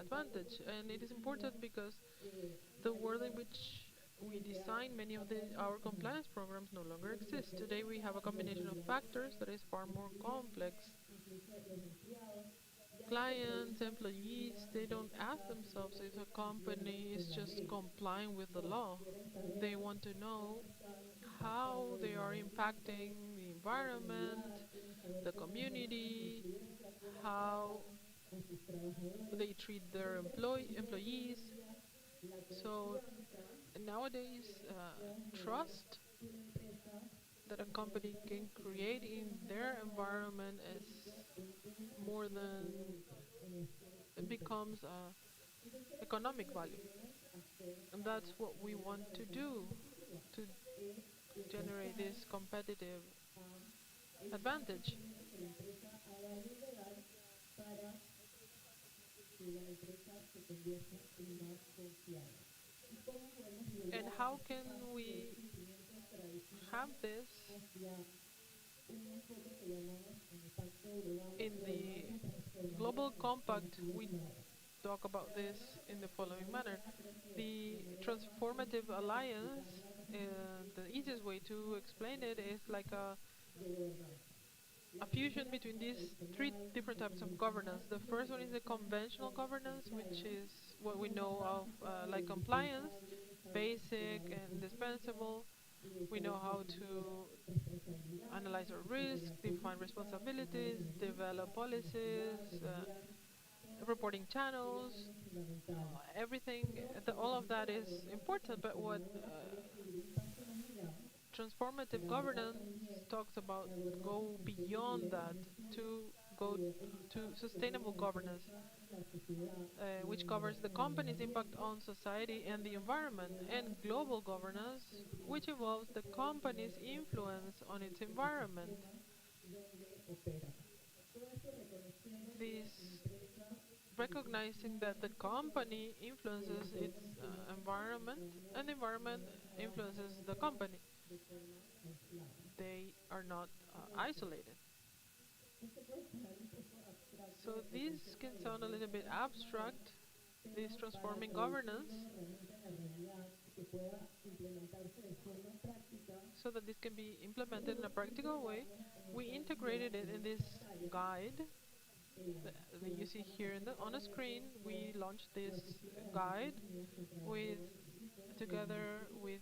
advantage, and it is important because the world in which we design many of our compliance programs no longer exists. Today we have a combination of factors that is far more complex. Clients, employees, they don't ask themselves if a company is just complying with the law. They want to know how they are impacting the environment, the community, how they treat their employees. So nowadays, trust that a company can create in their environment is more than it becomes economic value. And that's what we want to do to generate this competitive advantage. And how can we have this in the Global Compact? We talk about this in the following manner. The transformative alliance, the easiest way to explain it is like a fusion between these three different types of governance. The first one is the conventional governance, which is what we know of like compliance, basic and indispensable. We know how to analyze our risk, define responsibilities, develop policies, reporting channels, everything. All of that is important, but what transformative governance talks about go beyond that to go to sustainable governance, which covers the company's impact on society and the environment, and global governance, which involves the company's influence on its environment. This recognizing that the company influences its environment and the environment influences the company. They are not isolated. So this can sound a little bit abstract, this transforming governance, so that this can be implemented in a practical way. We integrated it in this guide that you see here on the screen. We launched this guide with together with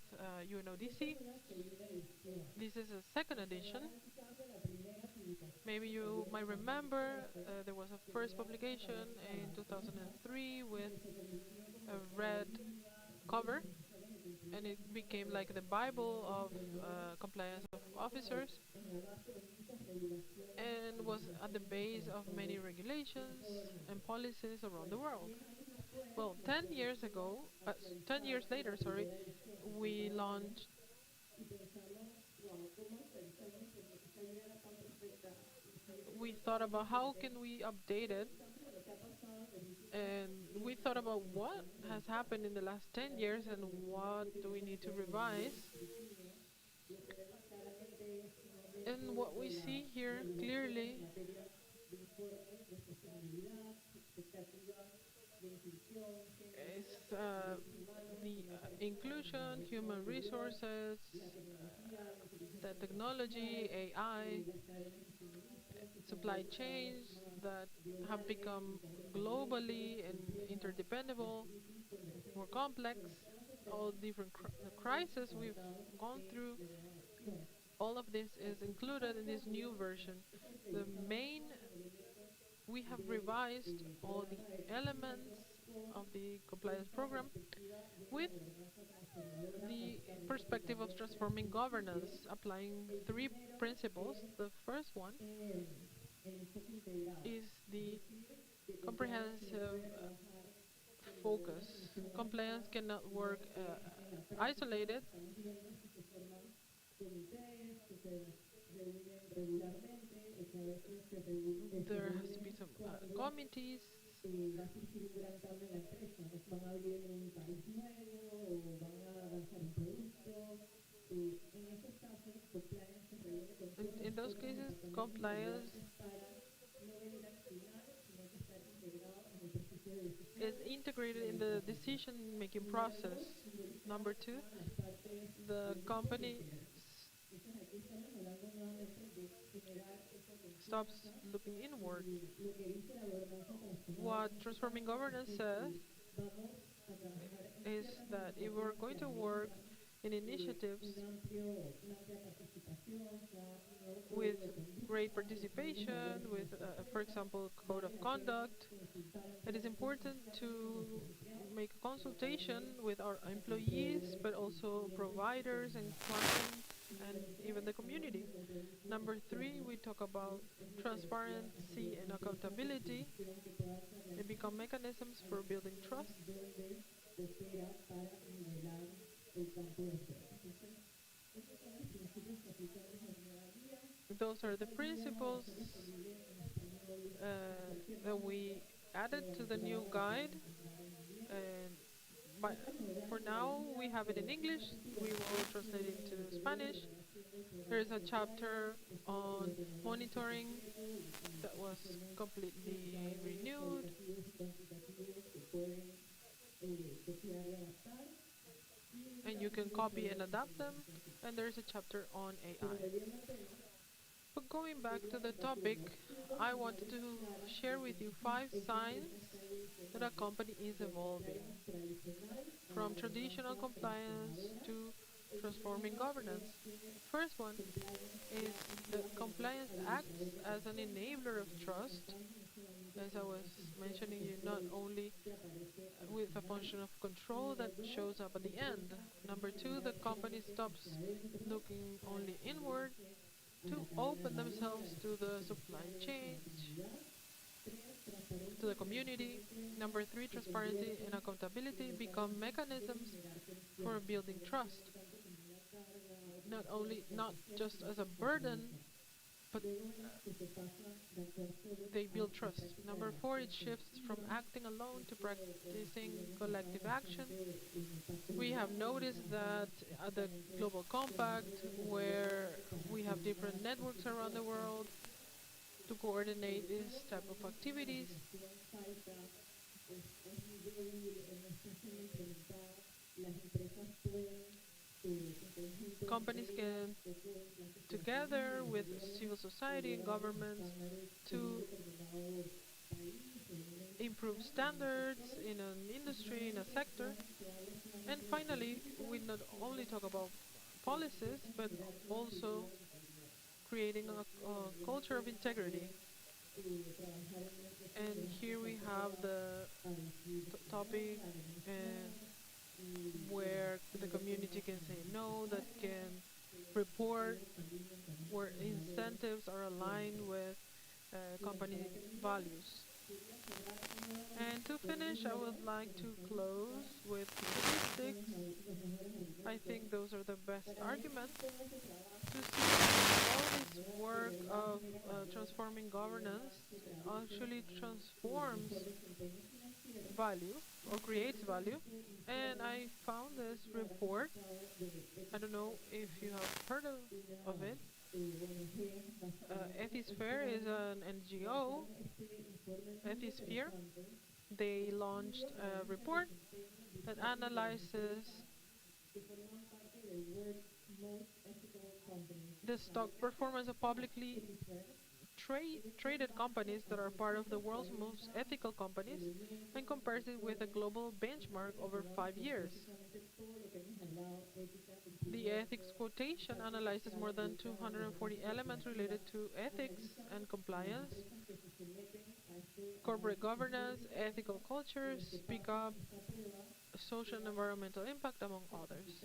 UNODC. This is a second edition. Maybe you might remember there was a first publication in 2003 with a red cover. and it became like the Bible of compliance of officers, and was at the base of many regulations and policies around the world. Well, 10 years ago, 10 years later, sorry, we launched, we thought about how can we update it, and we thought about what has happened in the last 10 years and what do we need to revise. And what we see here clearly is the inclusion, human resources, the technology, AI, supply chains that have become globally and interdependable, more complex, all different crises we've gone through. All of this is included in this new version. The main, we have revised all the elements of the compliance program with the perspective of transforming governance, applying three principles. The first one is the comprehensive focus. Compliance cannot work isolated. There has to be some committees. In those cases, compliance is integrated in the decision-making process. Number two, the company stops looking inward. What transforming governance says is that if we're going to work in initiatives with great participation, with, for example, code of conduct, it is important to make a consultation with our employees, but also providers and clients, and even the community. Number three, we talk about transparency and accountability. They become mechanisms for building trust. Those are the principles that we added to the new guide. And but for now, we have it in English. We will translate it to Spanish. There is a chapter on monitoring that was completely renewed. And you can copy and adapt them. And there's a chapter on AI. But going back to the topic, I wanted to share with you 5 signs that a company is evolving from traditional compliance to transforming governance. First one is that compliance acts as an enabler of trust, as I was mentioning you, not only with a function of control that shows up at the end. Number two, the company stops looking only inward to open themselves to the supply chain, to the community. Number three, transparency and accountability become mechanisms for building trust. Not just as a burden, but they build trust. Number four, it shifts from acting alone to practicing collective action. We have noticed that at the Global Compact, where we have different networks around the world to coordinate this type of activities, companies can together with civil society and governments to improve standards in an industry, in a sector. And finally, we not only talk about policies, but also creating a culture of integrity. And here we have the topic where the you can say no, that can report where incentives are aligned with company values. And to finish, I would like to close with statistics. I think those are the best arguments to see that all this work of transforming governance actually transforms value or creates value. And I found this report. I don't know if you have heard of it. Ethisphere is an NGO, Ethisphere. They launched a report that analyzes the stock performance of publicly traded companies that are part of the world's most ethical companies and compares it with a global benchmark over 5 years. The ethics quotation analyzes more than 240 elements related to ethics and compliance, corporate governance, ethical culture, speak up, social and environmental impact, among others.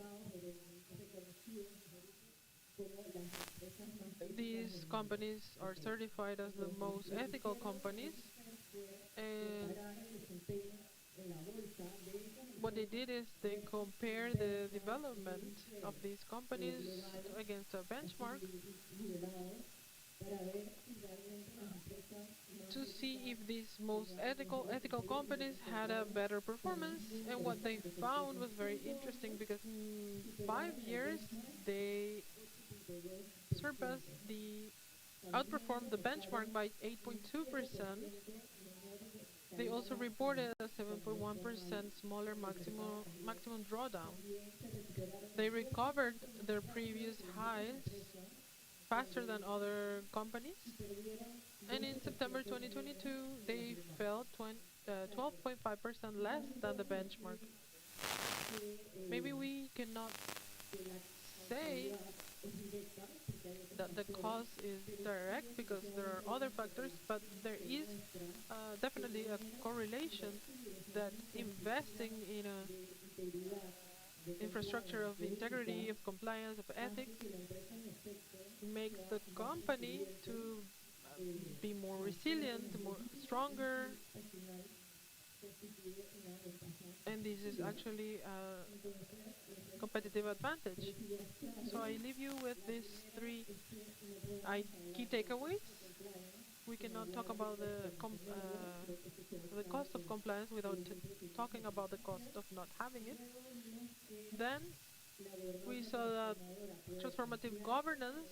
These companies are certified as the most ethical companies, and what they did is they compare the development of these companies against a benchmark to see if these most ethical companies had a better performance. And what they found was very interesting because in 5 years they surpassed the outperformed the benchmark by 8.2%. They also reported a 7.1% smaller maximum drawdown. They recovered their previous highs faster than other companies, and in September 2022 they fell 12.5% less than the benchmark. Maybe we cannot say that the cause is direct because there are other factors, but there is definitely a correlation that investing in a infrastructure of integrity, of compliance, of ethics makes the company to be more resilient, more stronger, and this is actually a competitive advantage. So I leave you with these three key takeaways. We cannot talk about the cost of compliance without talking about the cost of not having it. Then we saw that transformative governance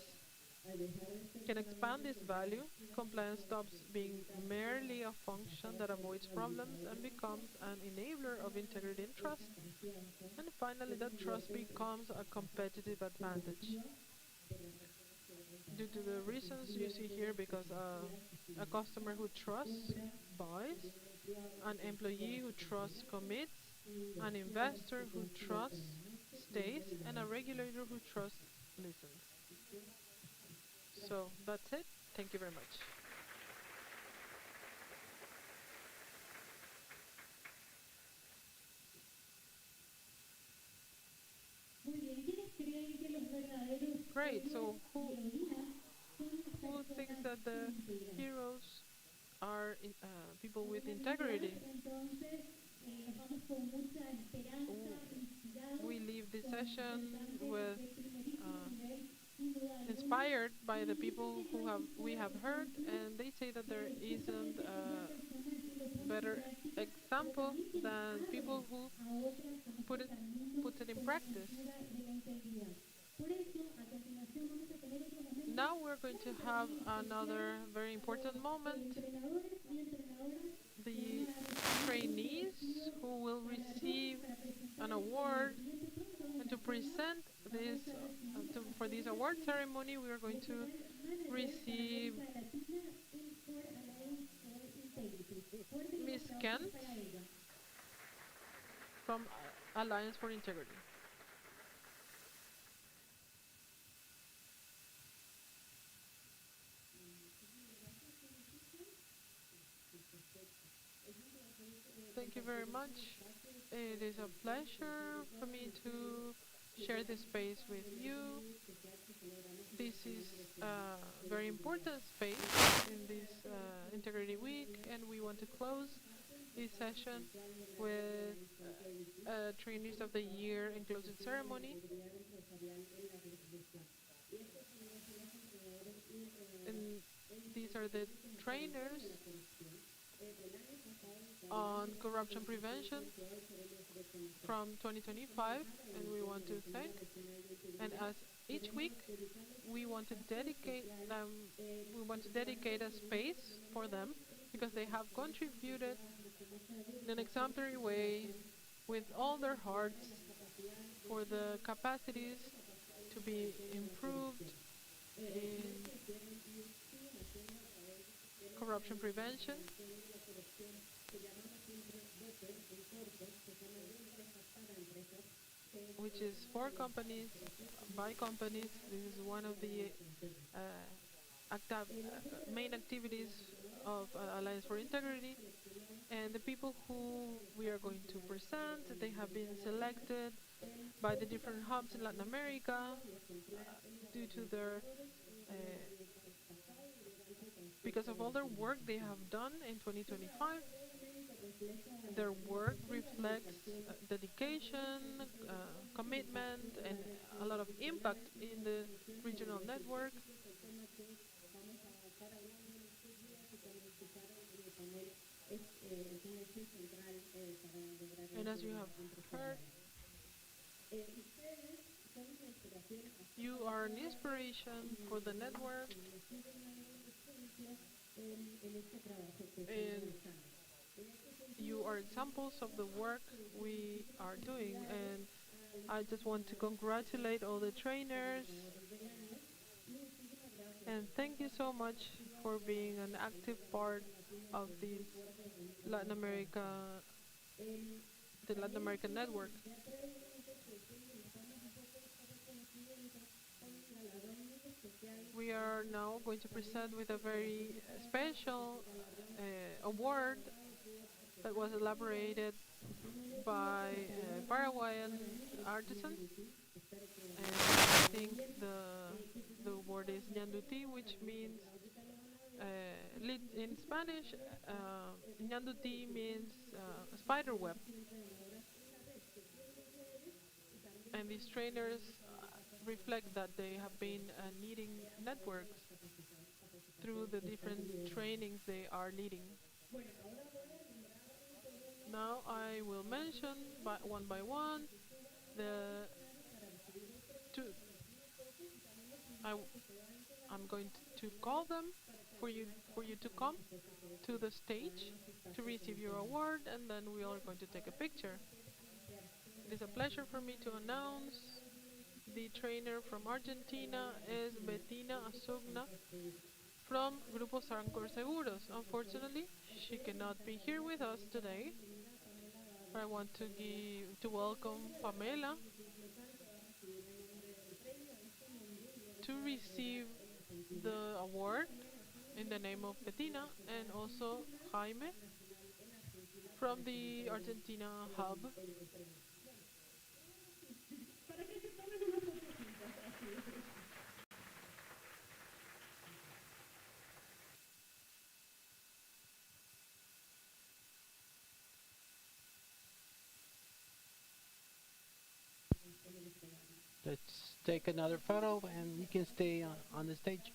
can expand this value. Compliance stops being merely a function that avoids problems and becomes an enabler of integrity and trust. And finally, that trust becomes a competitive advantage. Due to the reasons you see here, because a customer who trusts buys, an employee who trusts commits, an investor who trusts stays, and a regulator who trusts listens. So that's it. Thank you very much. Great. So who thinks that the heroes are people with integrity? We leave this session with inspired by the people we have heard, and they say that there isn't a better example than people who put it in practice. Now we're going to have another very important moment. The trainees who will receive an award, and to present this for this award ceremony, we are going to receive Miss Kent from Alliance for Integrity. Thank you very much. It is a pleasure for me to share this space with you. This is a very important space in this Integrity Week, and we want to close this session with Trainees of the Year and closing ceremony. And these are the trainers on corruption prevention from 2025, and we want to thank. And as each week, we want to dedicate them. We want to dedicate a space for them because they have contributed in an exemplary way with all their hearts for the capacities to be improved in corruption prevention, which is for companies, by companies. This is one of the main activities of Alliance for Integrity. And the people who we are going to present, they have been selected by the different hubs in Latin America due to their because of all their work they have done in 2025. Their work reflects dedication, commitment, and a lot of impact in the regional network. And as you have heard, you are an inspiration for the network, and you are examples of the work we are doing. And I just want to congratulate all the trainers and thank you so much for being an active part of this Latin America, the Latin American network. We are now going to present with a very special award that was elaborated by Paraguayan artisans. And I think the word is ñanduti, which means in Spanish. Ñanduti means spider web. And these trainers reflect that they have been leading networks through the different trainings they are leading. Now I will mention one by one the two. I'm going to call them for you to come to the stage to receive your award, and then we are going to take a picture. It is a pleasure for me to announce the trainer from Argentina is Bettina Asugna from Grupo Sancor Seguros. Unfortunately, she cannot be here with us today. I want to welcome Pamela to receive the award in the name of Bettina, and also Jaime from the Argentina hub. Let's take another photo and you can stay on the stage.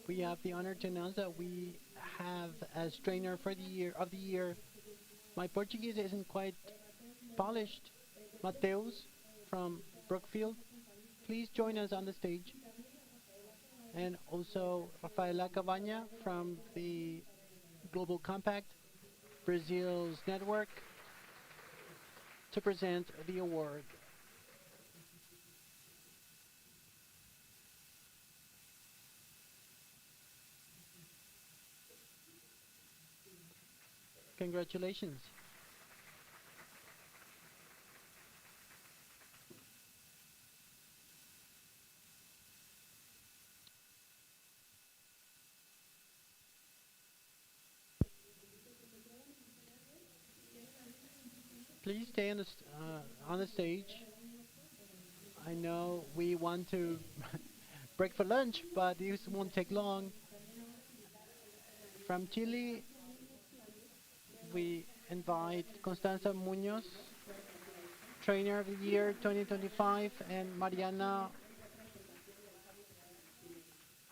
We have the honor to announce that we have as trainer for the year. My Portuguese isn't quite polished. Mateus from Brookfield. Please join us on the stage. And also Rafaela Cabana from the Global Compact, Brazil's network, to present the award. Congratulations. Please stay on the stage. I know we want to break for lunch, but this won't take long. From Chile, we invite Constanza Munoz, Trainer of the Year 2025, and Mariana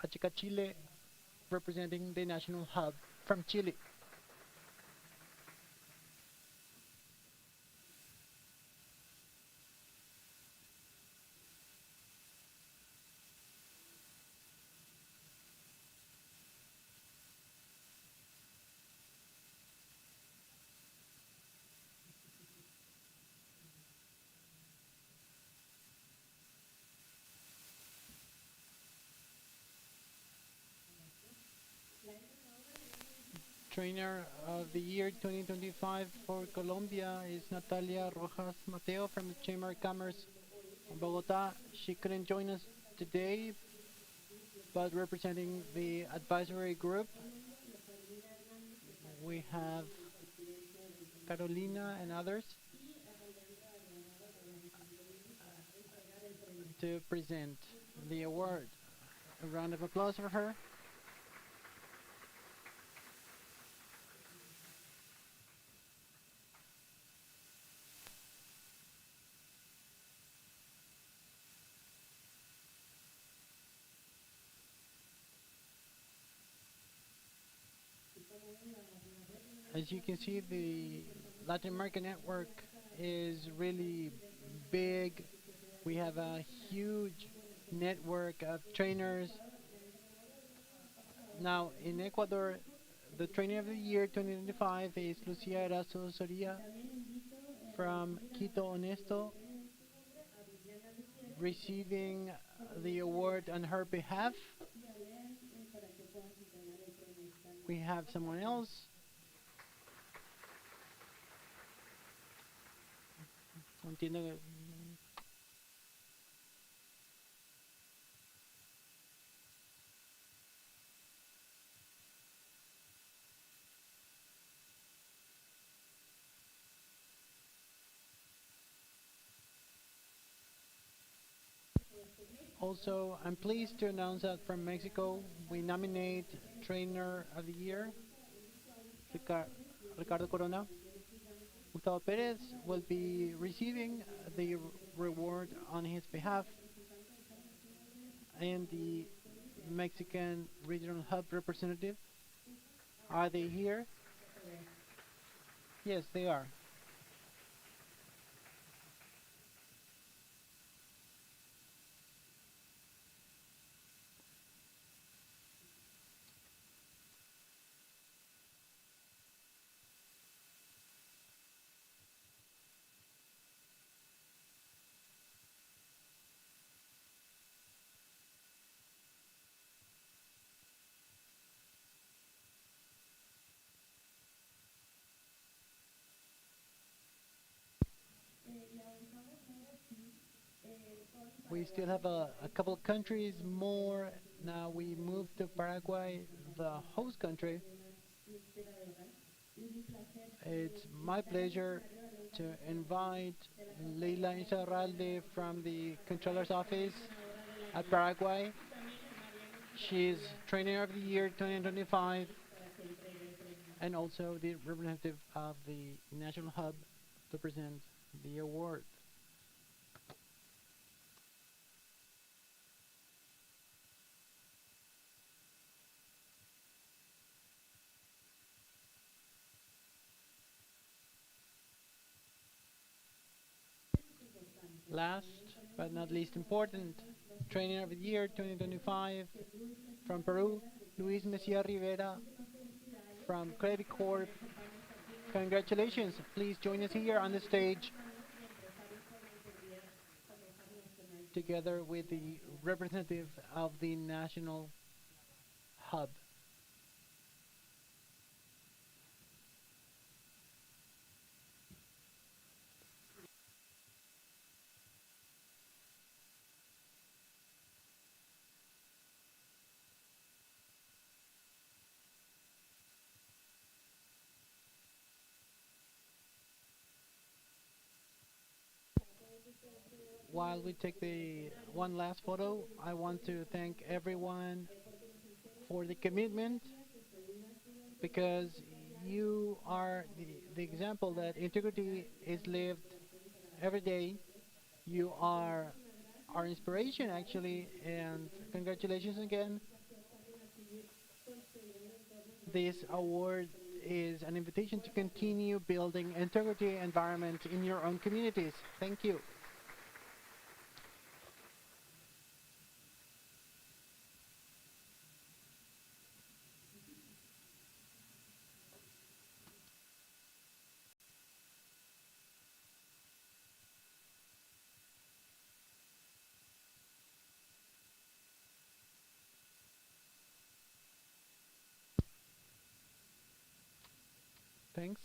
Achica Chile, representing the National Hub from Chile. Trainer of the Year 2025 for Colombia is Natalia Rojas Mateo from the Chamber of Commerce in Bogota. She couldn't join us today, but representing the advisory group, we have Carolina and others to present the award. A round of applause for her. As you can see, the Latin American network is really big. We have a huge network of trainers. Now, in Ecuador, the Trainer of the Year 2025 is Lucia Erazo Soria from Quito Honesto, receiving the award on her behalf. We have someone else. Entiendo que- Also, I'm pleased to announce that from Mexico, we nominate Trainer of the Year, Ricardo Corona. Gustavo Perez will be receiving the reward on his behalf, and the Mexican Regional Hub representative. Are they here? Yes, they are. We still have a couple of countries more. Now we move to Paraguay, the host country. It's my pleasure to invite Leila Insaurralde from the Controller's Office at Paraguay. She's Trainer of the Year 2025 and also the representative of the National Hub to present the award. Last but not least important, Trainer of the Year 2025 from Peru, Luis Mejia Rivera from Credit Corp. Congratulations. Please join us here on the stage together with the representative of the National Hub. While we take the one last photo, I want to thank everyone for the commitment, because you are the example that integrity is lived every day. You are our inspiration, actually, and congratulations again. This award is an invitation to continue building integrity environment in your own communities. Thank you. Thanks.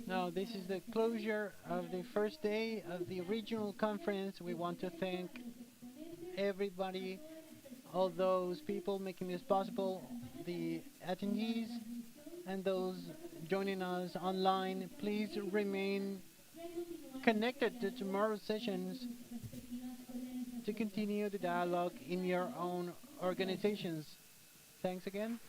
Now, this is the closure of the first day of the regional conference. We want to thank everybody, all those people making this possible, the attendees, and those joining us online. Please remain connected to tomorrow's sessions to continue the dialogue in your own organizations. Thanks again.